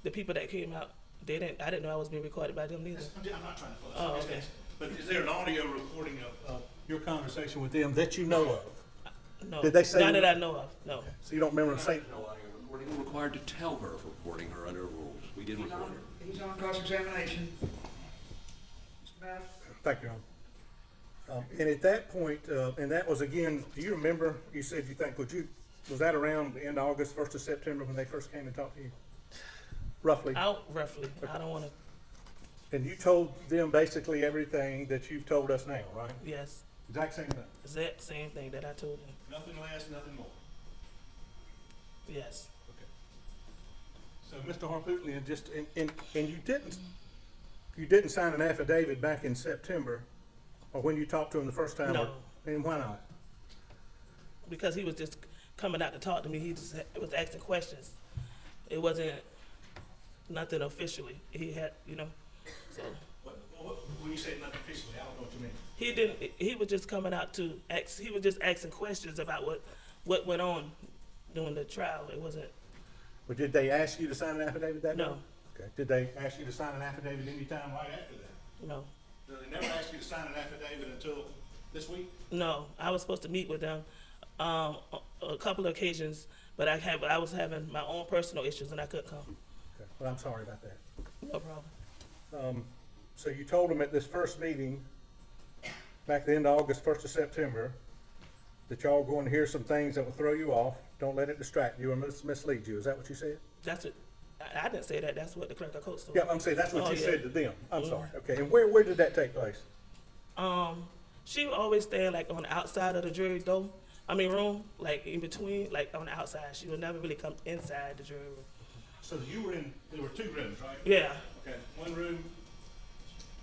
the people that came out. I didn't know I was being recorded by them neither. I'm not trying to fuss. Oh, okay. But is there an audio recording of your conversation with them that you know of? No. Did they say? None that I know of. No. So you don't remember them saying? No audio recording. We're required to tell her if recording her under rules. We did record her. He's on cross-examination. Mr. Mayor? Thank you, Your Honor. And at that point, and that was again, do you remember, you said you think, was that around the end of August, 1st of September when they first came and talked to you? Roughly? Roughly. I don't want to. And you told them basically everything that you've told us now, right? Yes. Exact same thing? Exact same thing that I told them. Nothing less, nothing more? Yes. Okay. So Mr. Harpootlian, and you didn't sign an affidavit back in September, or when you talked to him the first time? No. And why not? Because he was just coming out to talk to me. He just was asking questions. It wasn't nothing officially. He had, so. When you say nothing officially, I don't know what you mean. He didn't. He was just coming out to ask. He was just asking questions about what went on during the trial. It wasn't. But did they ask you to sign an affidavit that No. night? Okay. Did they ask you to sign an affidavit any time right after that? No. So they never asked you to sign an affidavit until this week? No. I was supposed to meet with them a couple of occasions, but I was having my own personal issues and I couldn't come. Okay. Well, I'm sorry about that. No problem. So you told them at this first meeting, back at the end of August, 1st of September, that y'all going to hear some things that will throw you off. Don't let it distract you or mislead you. Is that what you said? That's it. I didn't say that. That's what the clerk of court told. Yeah, I'm saying that's what you yeah. said to them. I'm sorry. Okay. And where did that take place? She would always stand like on the outside of the jury room, like in between, like on the outside. She would never really come inside the jury room. So there were two rooms, right? Yeah. Okay. One room,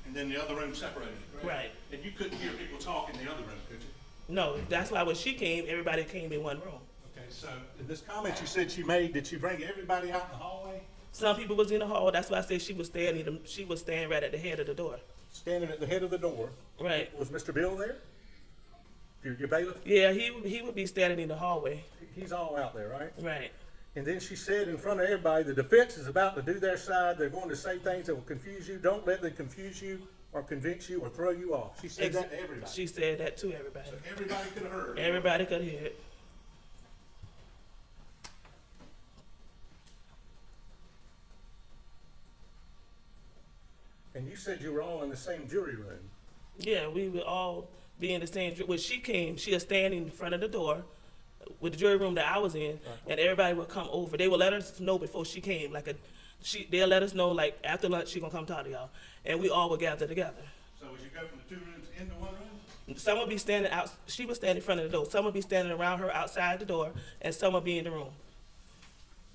and then the other room separated, right? Right. And you couldn't hear people talk in the other room, could you? No, that's why when she came, everybody came in one room. Okay. So in this comment you said she made, did she bring everybody out in the hallway? Some people was in the hall. That's why I said she was standing right at the head of the door. Standing at the head of the door. Right. Was Mr. Bill there? Your bailiff? Yeah, he would be standing in the hallway. He's all out there, right? Right. And then she said in front of everybody, the defense is about to do their side. They're going to say things that will confuse you. Don't let them confuse you or convince you or throw you off. She said that to everybody. She said that to everybody. So everybody could have heard. Everybody could hear it. And you said you were all in the same jury room. Yeah, we would all be in the same. When she came, she was standing in front of the door with the jury room that I was in, and everybody would come over. They would let us know before she came. They'll let us know like after lunch she gonna come talk to y'all, and we all would gather together. So would you go from the two rooms into one room? Some would be standing out. She would stand in front of the door. Some would be standing around her outside the door, and some would be in the room.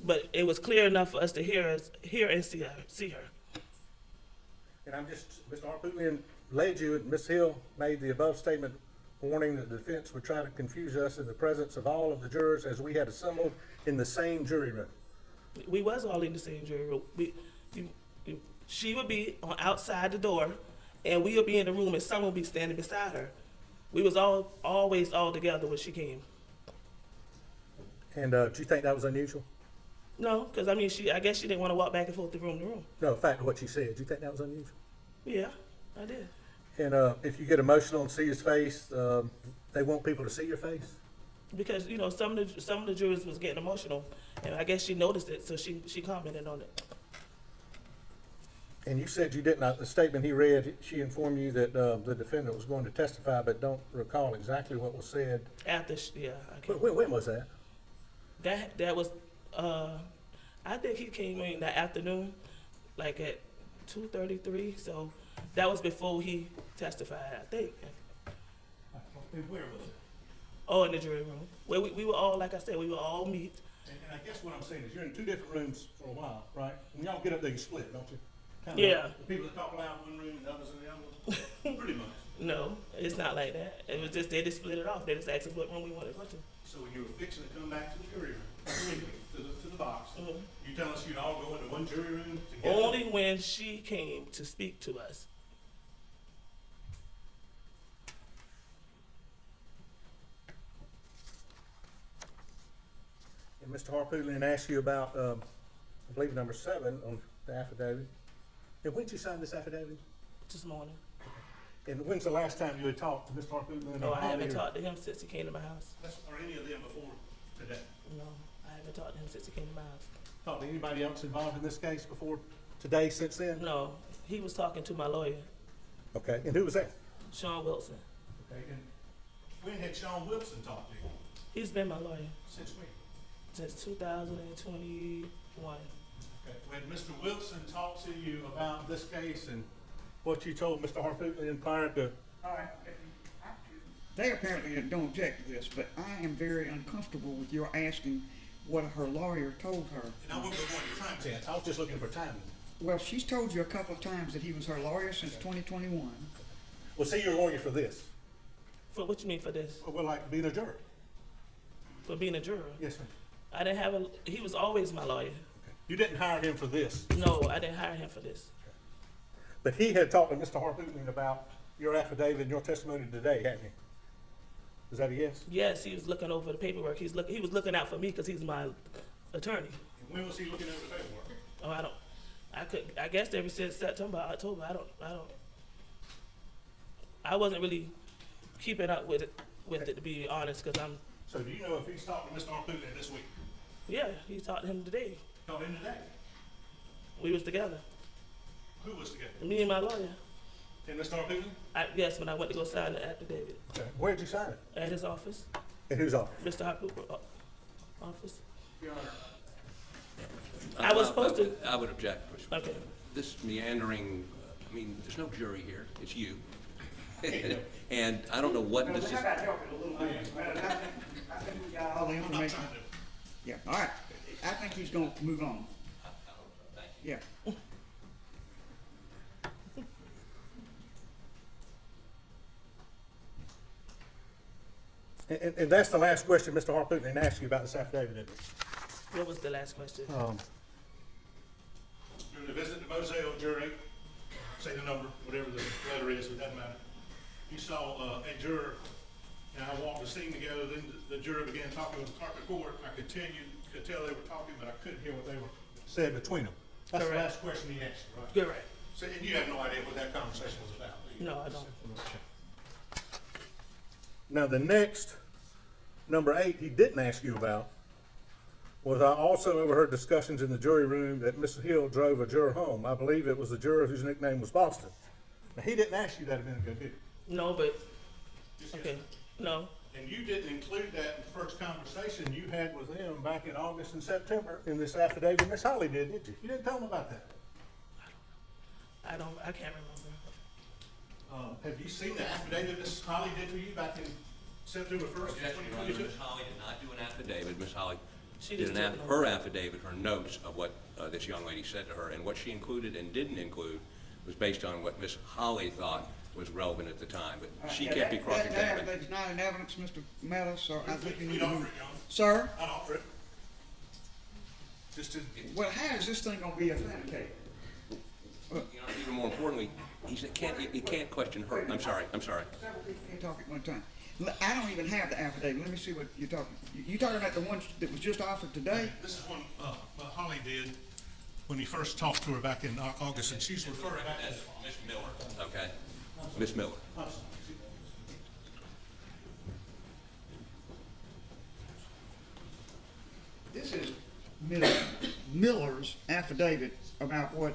But it was clear enough for us to hear and see her. And Mr. Harpootlian led you, and Ms. Hill made the above statement warning that the defense would try to confuse us in the presence of all of the jurors as we had assembled in the same jury room. We was all in the same jury room. She would be on outside the door, and we would be in the room, and someone would be standing beside her. We was always all together when she came. And do you think that was unusual? No, because I guess she didn't want to walk back and forth from room to room. No, in fact, what she said. Do you think that was unusual? Yeah, I did. And if you get emotional and see his face, they want people to see your face? Because some of the jurors was getting emotional, and I guess she noticed it, so she commented on it. And you said you didn't, the statement he read, she informed you that the defendant was going to testify, but don't recall exactly what was said. After, yeah, I can't. When was that? That was, I think he came in that afternoon, like at 2:33. So that was before he testified, I think. And where was it? Oh, in the jury room. Where we were all, like I said, we were all meet. And I guess what I'm saying is you're in two different rooms for a while, right? When y'all get up there, you split, don't you? Kinda Yeah. like the people that talk loud in one room and the others in the other? Pretty much. No, it's not like that. It was just, they just split it off. They just asked us what room we wanted to go to. So when you were fixing to come back to the jury room, to the box, Mhm. you tell us you'd all go into one jury room together? Only when she came to speak to us. And Mr. Harpootlian asked you about, I believe number 7 on the affidavit. And when did you sign this affidavit? This morning. And when's the last time you had talked to Mr. Harpootlian? No, I haven't talked to him since he came to my house. Or any of them before today? No, I haven't talked to him since he came to my house. Talked to anybody else involved in this case before today, since then? No, he was talking to my lawyer, Okay, and who was that? Sean Wilson. Okay, and when had Sean Wilson talked to you? He's been my lawyer Since when? since 2021. Okay, when Mr. Wilson talked to you about this case and what you told Mr. Harpootlian prior to? All right. They apparently don't object to this, but I am very uncomfortable with your asking what her lawyer told her. And I won't go into time sense, I was just looking for timing. Well, she's told you a couple of times that he was her lawyer since 2021. Well, say you're a lawyer for this. For what you mean for this? Well, like being a juror. For being a juror? Yes, sir. I didn't have a. He was always my lawyer. You didn't hire him for this. No, I didn't hire him for this. But he had talked to Mr. Harpootlian about your affidavit and your testimony today, hadn't he? Is that a yes? Yes, he was looking over the paperwork. He was looking out for me because he's my attorney. And when was he looking over the paperwork? Oh, I guess ever since September, October. I wasn't really keeping up with it to be honest, because I'm. So do you know if he's talking to Mr. Harpootlian this week? Yeah, he talked to him today. Talked to him today? We was together. Who was together? Me and my lawyer. And Mr. Harpootlian? Yes, when I went to go sign the affidavit Okay. Where did you sign it? at his office, At whose office? Mr. Hopper's office. I was supposed to. I would object. Okay. This meandering, I mean, there's no jury here, it's you. And I don't know what this is. I got help it a little bit. I think we got all the information. Yeah, all right. I think he's gonna move on. Yeah. And that's the last question Mr. Harpootlian asked you about this affidavit, isn't it? What was the last question? During the visit to Moselle jury, say the number, whatever the letter is, it doesn't matter. You saw a juror, and I walked the scene to go, then the juror began talking with the clerk of court. I could tell they were talking, but I couldn't hear what they were said between them. That's Correct. the last question he asked you, right? Correct. So, and you have no idea what that conversation was about? Do you? No, I don't. Now, the next, number 8, he didn't ask you about, was I also overheard discussions in the jury room that Mrs. Hill drove a juror home. I believe it was a juror whose nickname was Boston. Now, he didn't ask you that a minute ago, did he? No, but Just okay. No. And you didn't include that in the first conversation you had with him back in August and September in this affidavit. Miss Holly did you? You didn't tell him about that. I can't remember. Have you seen the affidavit Miss Holly did for you back in September 1st, Objection, Your Honor. 2022? Ms. Holly did not do an affidavit. Ms. Holly She did just took notes. her affidavit, her notes of what this young lady said to her, and what she included and didn't include was based on what Ms. Holly thought was relevant at the time, but she can't be cross-examined. That's not in evidence, Mr. Mellis, or I think you need We'd to offer move. it, Your Honor. Sir, I'd offer it. Just to, well, how is this thing gonna be authenticated? You know, even more importantly, he can't question her. I'm sorry. Several people can't talk at one time. I don't even have the affidavit. Let me see what you're talking. You talking about the one that was just offered today? this is one Holly did when he first talked to her back in August, and she's referring back to. Miss Miller, okay? Miss Miller. This is Ms. Miller's affidavit about what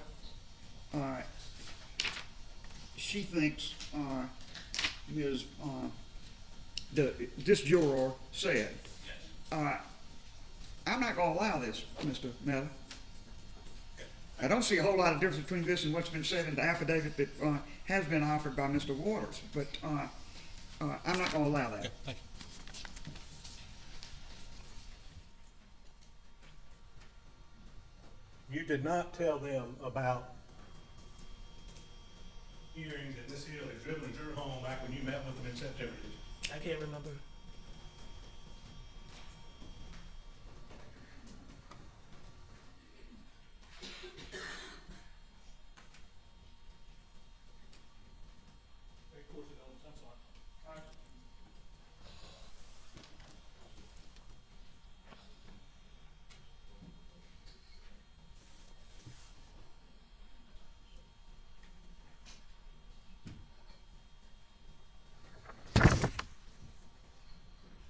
she thinks, this juror said. I'm not gonna allow this, Mr. Miller. I don't see a whole lot of difference between this and what's been said in the affidavit that has been offered by Mr. Waters, but I'm not gonna allow that. Okay, thank you. You did not tell them about hearing that Ms. Hill had driven a juror home back when you met with them in September, did you? I can't remember. Of course it don't, I'm sorry. All right.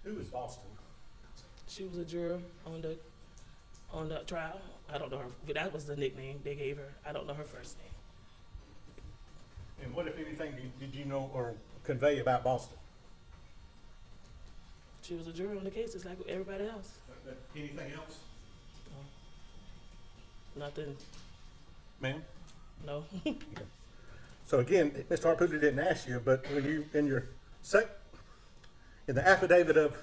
Who is Boston? She was a juror on the trial. I don't know her, but that was the nickname they gave her. I don't know her first name. And what, if anything, did you know or convey about Boston? She was a juror on the case, just like everybody else. Anything else? Nothing. Ma'am? No. So again, Mr. Harpooter didn't ask you, but when you, in the affidavit of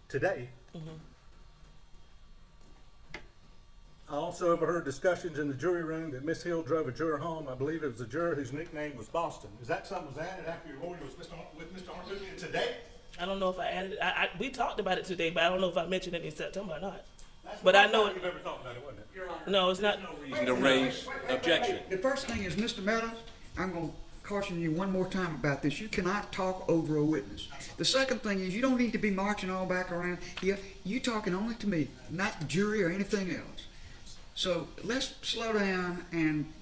today, I also overheard discussions in the jury room that Miss Hill drove a juror home. I believe it was a juror whose nickname was Boston. Is that something was added after your lawyer was with Mr. Harpooter today? I don't know if I added it. We talked about it today, but I don't know if I mentioned it in September or not. That's But the I first know time it. you've ever talked about it, wasn't it? Your Honor. No, it's not. Reason to raise objection. The first thing is, Mr. Meadows, I'm gonna caution you one more time about this. You cannot talk over a witness. The second thing is, you don't need to be marching all back around here. You talking only to me, not the jury or anything else. So let's slow down and,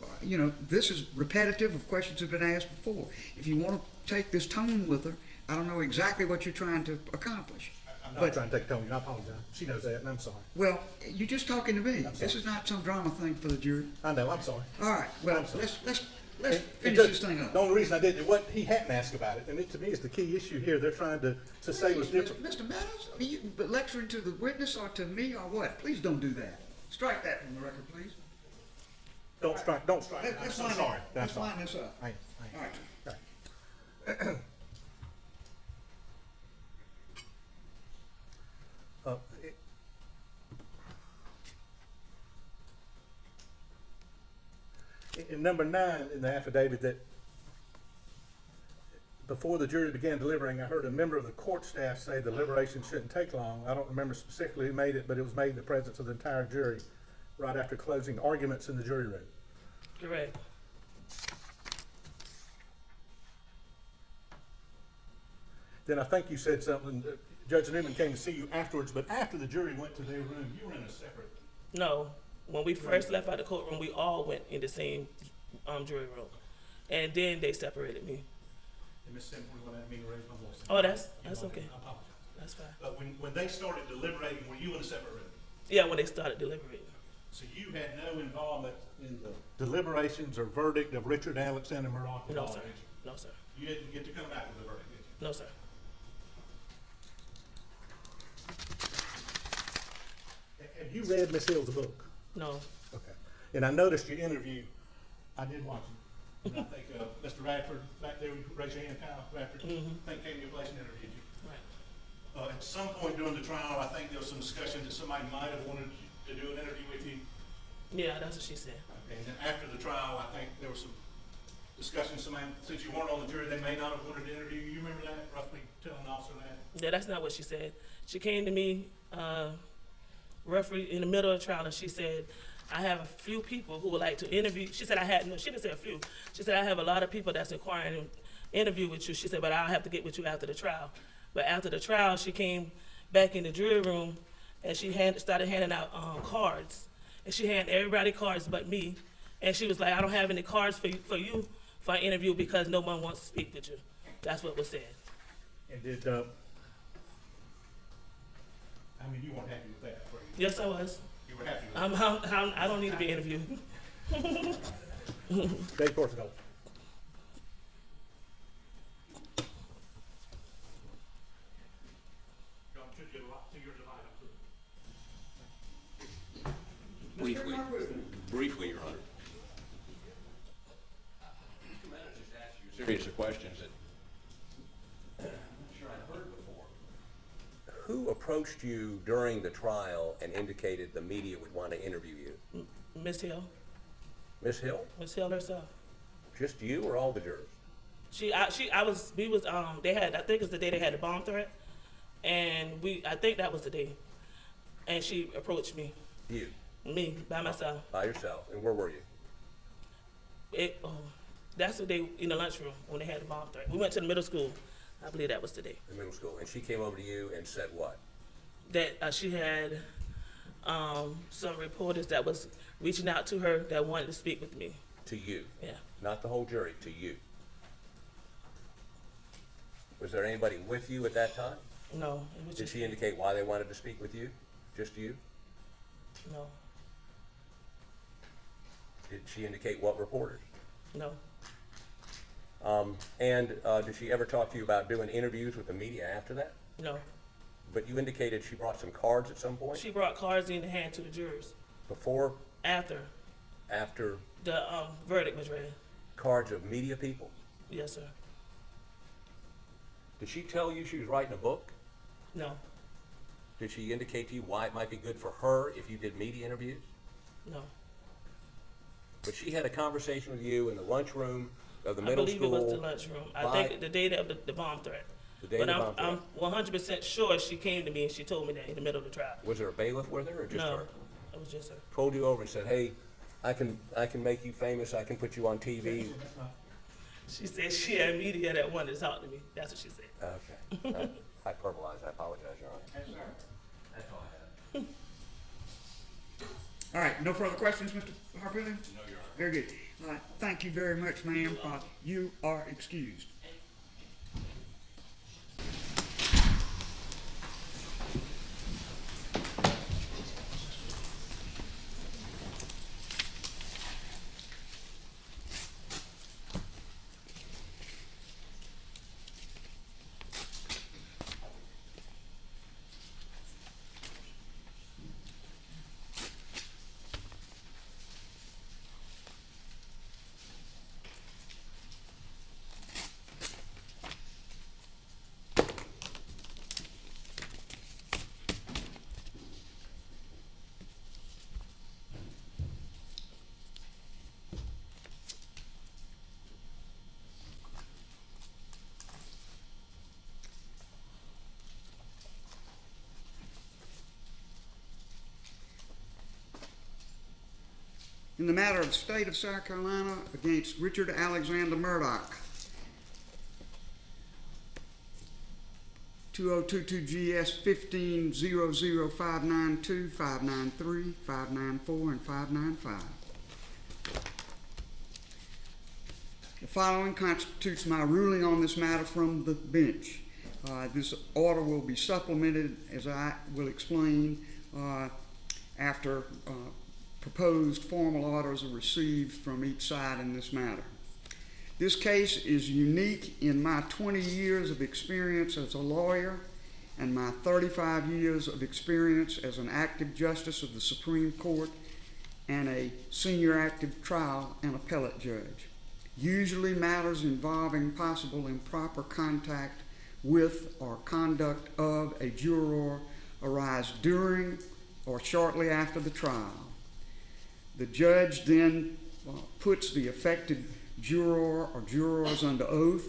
this is repetitive of questions that have been asked before. If you want to take this tone with her, I don't know exactly what you're trying to accomplish. I'm not trying to take Tony, I apologize. She knows that, and I'm sorry. Well, you're just talking to me. sorry. This is not some drama thing for the jury. I know, I'm sorry. All right, well, I'm sorry. let's And finish Judge, this thing up. The only reason I did it, what he hadn't asked about it, and it to me is the key issue here. They're trying to say was different. Mr. Meadows, are you lecturing to the witness or to me or what? Please don't do that. Strike that from the record, please. Don't strike. Let's I'm line sorry. it. That's Let's line this up. I am. All right. In number 9 in the affidavit, that before the jury began deliberating, I heard a member of the court staff say the deliberation shouldn't take long. I don't remember specifically who made it, but it was made in the presence of the entire jury right after closing arguments in the jury room. Correct. Then I think you said something, Judge Newman came to see you afterwards, but after the jury went to their room, you were in a separate. No. When we first left out the courtroom, we all went in the same jury room, and then they separated me. And Ms. Simpson, when I mean to raise my voice. Oh, that's okay. I apologize. That's fine. But when they started deliberating, were you in a separate room? Yeah, when they started deliberating. So you had no involvement in the deliberations or verdict of Richard Alexander Murdoch at No, all, sir. did you? No, sir. You didn't get to come back with the verdict, did you? No, sir. Have you read Miss Hill's book? No. Okay. And I noticed your interview. I did watch it. And I think Mr. Radford, back there, raise your hand, Kyle Radford, I think came to your place and interviewed you. Right. At some point during the trial, I think there was some discussion that somebody might have wanted to do an interview with you. Yeah, that's what she said. Okay. And then after the trial, I think there was some discussion, somebody, since you weren't on the jury, they may not have wanted to interview you. You remember that, roughly telling the officer that? Yeah, that's not what she said. She came to me roughly in the middle of the trial, and she said, I have a few people who would like to interview. She said she didn't say a few. She said, I have a lot of people that's inquiring to interview with you. She said, but I'll have to get with you after the trial. But after the trial, she came back in the jury room, and she started handing out cards. And she handed everybody cards but me. And she was like, I don't have any cards for you for an interview because no one wants to speak with you. That's what was said. And did, I mean, you weren't happy with that, were you? Yes, I was. You were happy with that? I don't need to be interviewed. Dave Portugal. Briefly, Your Honor. Mr. Manager just asked you a series of questions that I'm not sure I've heard before. Who approached you during the trial and indicated the media would want to interview you? Miss Hill. Miss Hill? Miss Hill herself. Just you or all the jurors? They had, I think it's the day they had the bomb threat, and I think that was the day, and she approached me. You? Me, by myself. By yourself. And where were you? That's the day in the lunchroom when they had the bomb threat. We went to the middle school. I believe that was the day. In middle school. And she came over to you and said what? That she had some reporters that was reaching out to her that wanted to speak with me. To you? Yeah. Not the whole jury, to you. Was there anybody with you at that time? No. It was Did just she indicate why they wanted to speak with you? Just you? No. Did she indicate what reporters? No. Did she ever talk to you about doing interviews with the media after that? No. But you indicated she brought some cards at some point? She brought cards in to hand to the jurors. Before? After After? the verdict was read. Cards of media people? Yes, sir. Did she tell you she was writing a book? No. Did she indicate to you why it might be good for her if you did media interviews? No. But she had a conversation with you in the lunchroom of the I middle believe school. it was the lunchroom. I think the day of the bomb threat. The day But of the bomb I'm 100% sure she came to me and she told me that in the middle of the trial. Was there a bailiff with her or just No, her? it was just her. Pulled you over and said, hey, I can make you famous, I can put you on TV. She said she had media that wanted to talk to me. That's what she said. Okay. I hyperbolized, I apologize, Your Honor. Yes, sir. That's all I have. All right, no further questions, Mr. Harpillion? No, Your Honor. Very good. Thank you very much, ma'am. You are excused. In the matter of the state of South Carolina against Richard Alexander Murdoch, 2022 GS 15-00592, 593, 594, and 595. The following constitutes my ruling on this matter from the bench. This order will be supplemented, as I will explain, after proposed formal orders are received from each side in this matter. This case is unique in my 20 years of experience as a lawyer and my 35 years of experience as an active justice of the Supreme Court and a senior active trial and appellate judge. Usually matters involving possible improper contact with or conduct of a juror arise during or shortly after the trial. The judge then puts the affected juror or jurors under oath,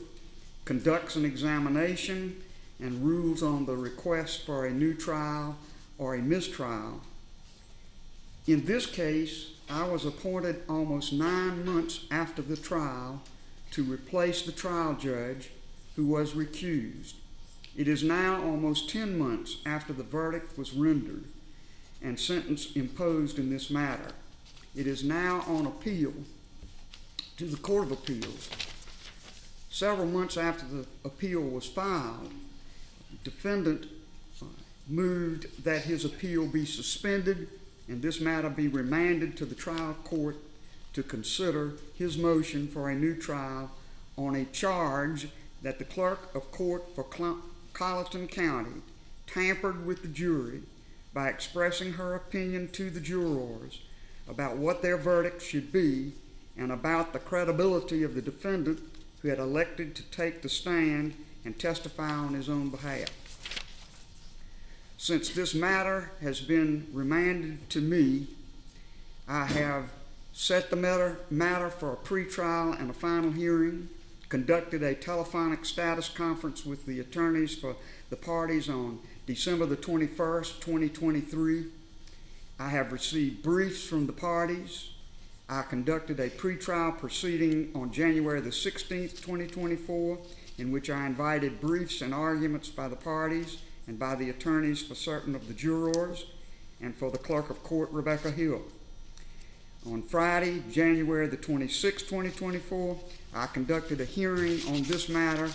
conducts an examination, and rules on the request for a new trial or a mistrial. In this case, I was appointed almost 9 months after the trial to replace the trial judge who was recused. It is now almost 10 months after the verdict was rendered and sentence imposed in this matter. It is now on appeal to the Court of Appeals. Several months after the appeal was filed, the defendant moved that his appeal be suspended and this matter be remanded to the trial court to consider his motion for a new trial on a charge that the clerk of court for Colleton County tampered with the jury by expressing her opinion to the jurors about what their verdict should be and about the credibility of the defendant who had elected to take the stand and testify on his own behalf. Since this matter has been remanded to me, I have set the matter for a pretrial and a final hearing, conducted a telephonic status conference with the attorneys for the parties on December the 21st, 2023. I have received briefs from the parties. I conducted a pretrial proceeding on January the 16th, 2024, in which I invited briefs and arguments by the parties and by the attorneys for certain of the jurors and for the clerk of court, Rebecca Hill. On Friday, January the 26th, 2024, I conducted a hearing on this matter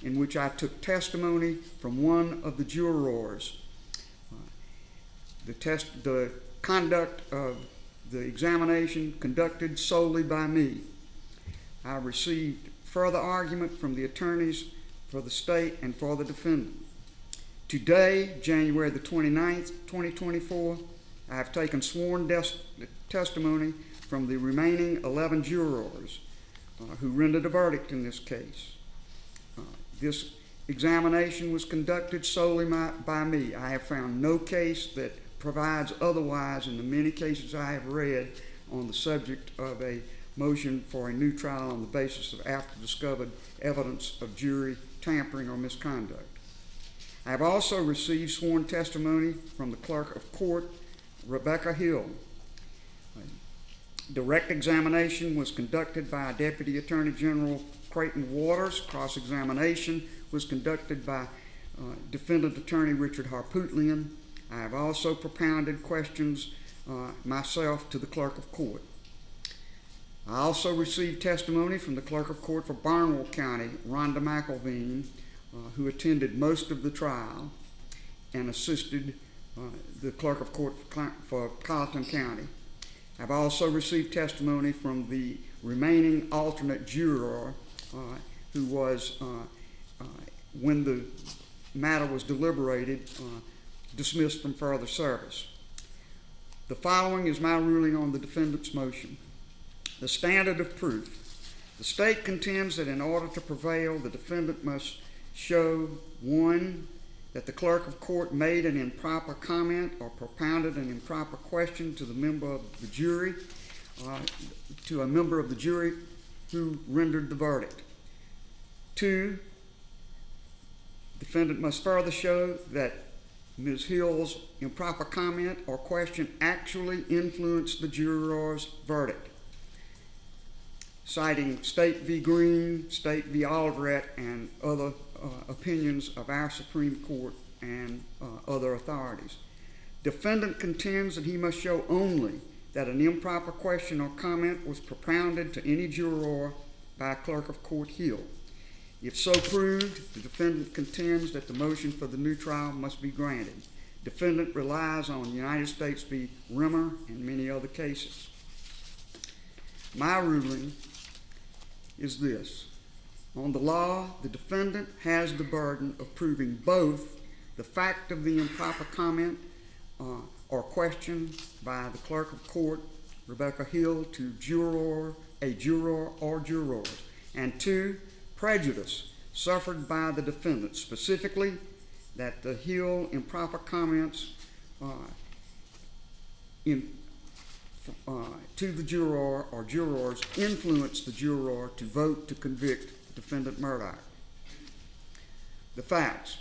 in which I took testimony from one of the jurors. The conduct of the examination conducted solely by me. I received further argument from the attorneys for the state and for the defendant. Today, January the 29th, 2024, I have taken sworn testimony from the remaining 11 jurors who rendered a verdict in this case. This examination was conducted solely by me. I have found no case that provides otherwise in the many cases I have read on the subject of a motion for a new trial on the basis of after-discovered evidence of jury tampering or misconduct. I have also received sworn testimony from the clerk of court, Rebecca Hill. Direct examination was conducted by Deputy Attorney General Creighton Waters. Cross-examination was conducted by Defendant Attorney Richard Harpootlian. I have also propounded questions myself to the clerk of court. I also received testimony from the clerk of court for Barnwell County, Rhonda McElvine, who attended most of the trial and assisted the clerk of court for Colleton County. I've also received testimony from the remaining alternate juror who was, when the matter was deliberated, dismissed from further service. The following is my ruling on the defendant's motion. The standard of proof. The state contends that in order to prevail, the defendant must show, 1, that the clerk of court made an improper comment or propounded an improper question to the member of the jury, to a member of the jury who rendered the verdict. 2, defendant must further show that Ms. Hill's improper comment or question actually influenced the juror's verdict, citing State v. Green, State v. Aldrett, and other opinions of our Supreme Court and other authorities. Defendant contends that he must show only that an improper question or comment was propounded to any juror by clerk of court Hill. If so proved, the defendant contends that the motion for the new trial must be granted. Defendant relies on United States v. Rimmer and many other cases. My ruling is this. On the law, the defendant has the burden of proving both the fact of the improper comment or question by the clerk of court, Rebecca Hill, to a juror or jurors, and 2, prejudice suffered by the defendant, specifically that the Hill improper comments to the juror or jurors influenced the juror to vote to convict defendant Murdoch. The facts.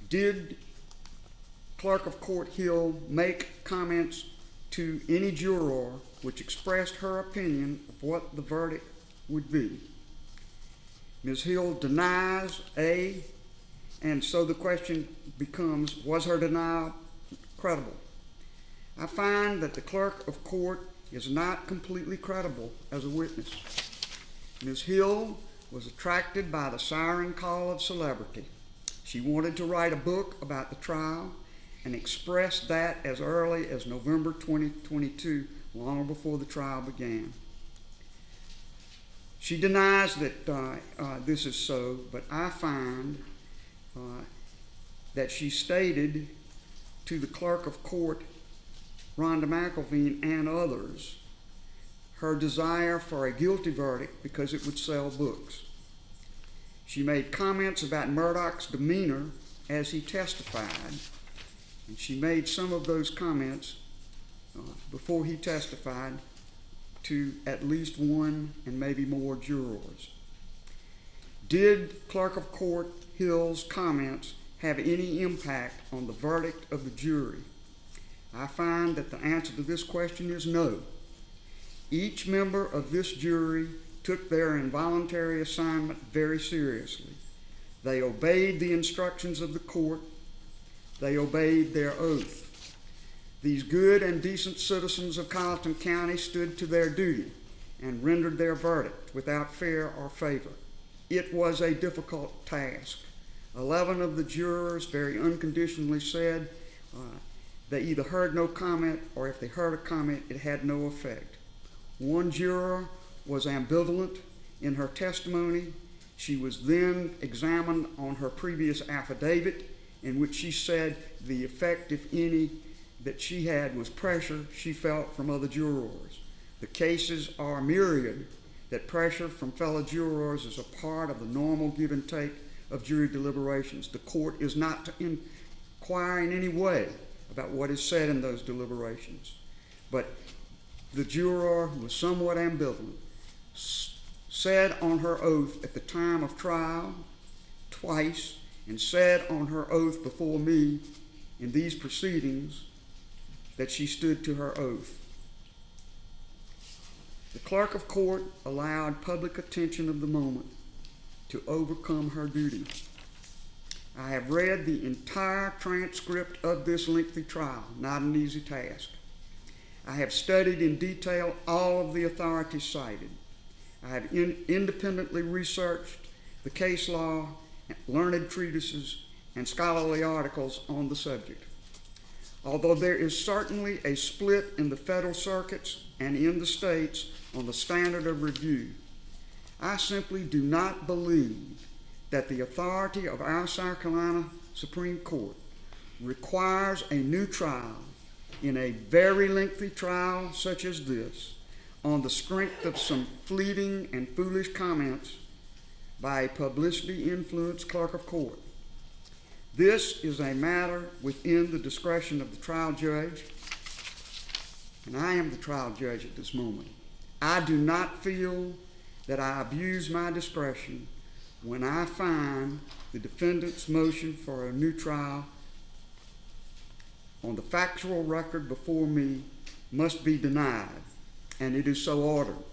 Did clerk of court Hill make comments to any juror which expressed her opinion of what the verdict would be? Ms. Hill denies A, and so the question becomes, was her denial credible? I find that the clerk of court is not completely credible as a witness. Ms. Hill was attracted by the siren call of celebrity. She wanted to write a book about the trial and expressed that as early as November 2022, long before the trial began. She denies that this is so, but I find that she stated to the clerk of court, Rhonda McElvine, and others, her desire for a guilty verdict because it would sell books. She made comments about Murdoch's demeanor as he testified, and she made some of those comments before he testified to at least one and maybe more jurors. Did Clerk of Court Hill's comments have any impact on the verdict of the jury? I find that the answer to this question is no. Each member of this jury took their involuntary assignment very seriously. They obeyed the instructions of the court. They obeyed their oath. These good and decent citizens of Colleton County stood to their duty and rendered their verdict without fear or favor. It was a difficult task. 11 of the jurors very unconditionally said they either heard no comment, or if they heard a comment, it had no effect. One juror was ambivalent in her testimony. She was then examined on her previous affidavit, in which she said the effect, if any, that she had was pressure she felt from other jurors. The cases are myriad that pressure from fellow jurors is a part of the normal give and take of jury deliberations. The court is not to inquire in any way about what is said in those deliberations. But the juror, who was somewhat ambivalent, said on her oath at the time of trial twice, and said on her oath before me in these proceedings that she stood to her oath. The clerk of court allowed public attention of the moment to overcome her duty. I have read the entire transcript of this lengthy trial, not an easy task. I have studied in detail all of the authorities cited. I have independently researched the case law, learned treatises, and scholarly articles on the subject. Although there is certainly a split in the federal circuits and in the states on the standard of review, I simply do not believe that the authority of our South Carolina Supreme Court requires a new trial in a very lengthy trial such as this on the strength of some fleeting and foolish comments by a publicity-influenced clerk of court. This is a matter within the discretion of the trial judge, and I am the trial judge at this moment. I do not feel that I abuse my discretion when I find the defendant's motion for a new trial on the factual record before me must be denied, and it is so ordered.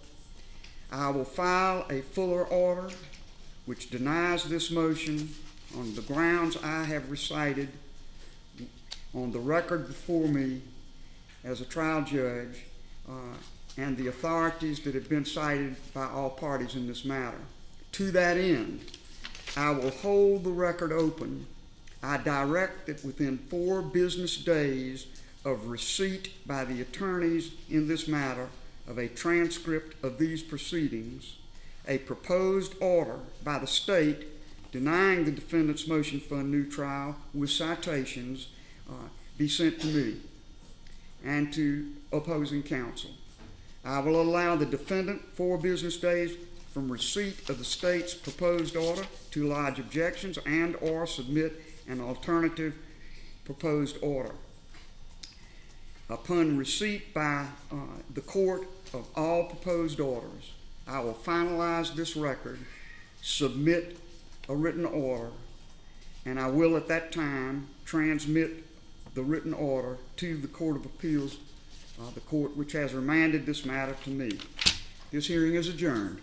I will file a fuller order which denies this motion on the grounds I have recited on the record before me as a trial judge and the authorities that have been cited by all parties in this matter. To that end, I will hold the record open. I direct that within 4 business days of receipt by the attorneys in this matter of a transcript of these proceedings, a proposed order by the state denying the defendant's motion for a new trial with citations be sent to me and to opposing counsel. I will allow the defendant 4 business days from receipt of the state's proposed order to lodge objections and or submit an alternative proposed order. Upon receipt by the court of all proposed orders, I will finalize this record, submit a written order, and I will at that time transmit the written order to the Court of Appeals, the court which has remanded this matter to me. This hearing is adjourned.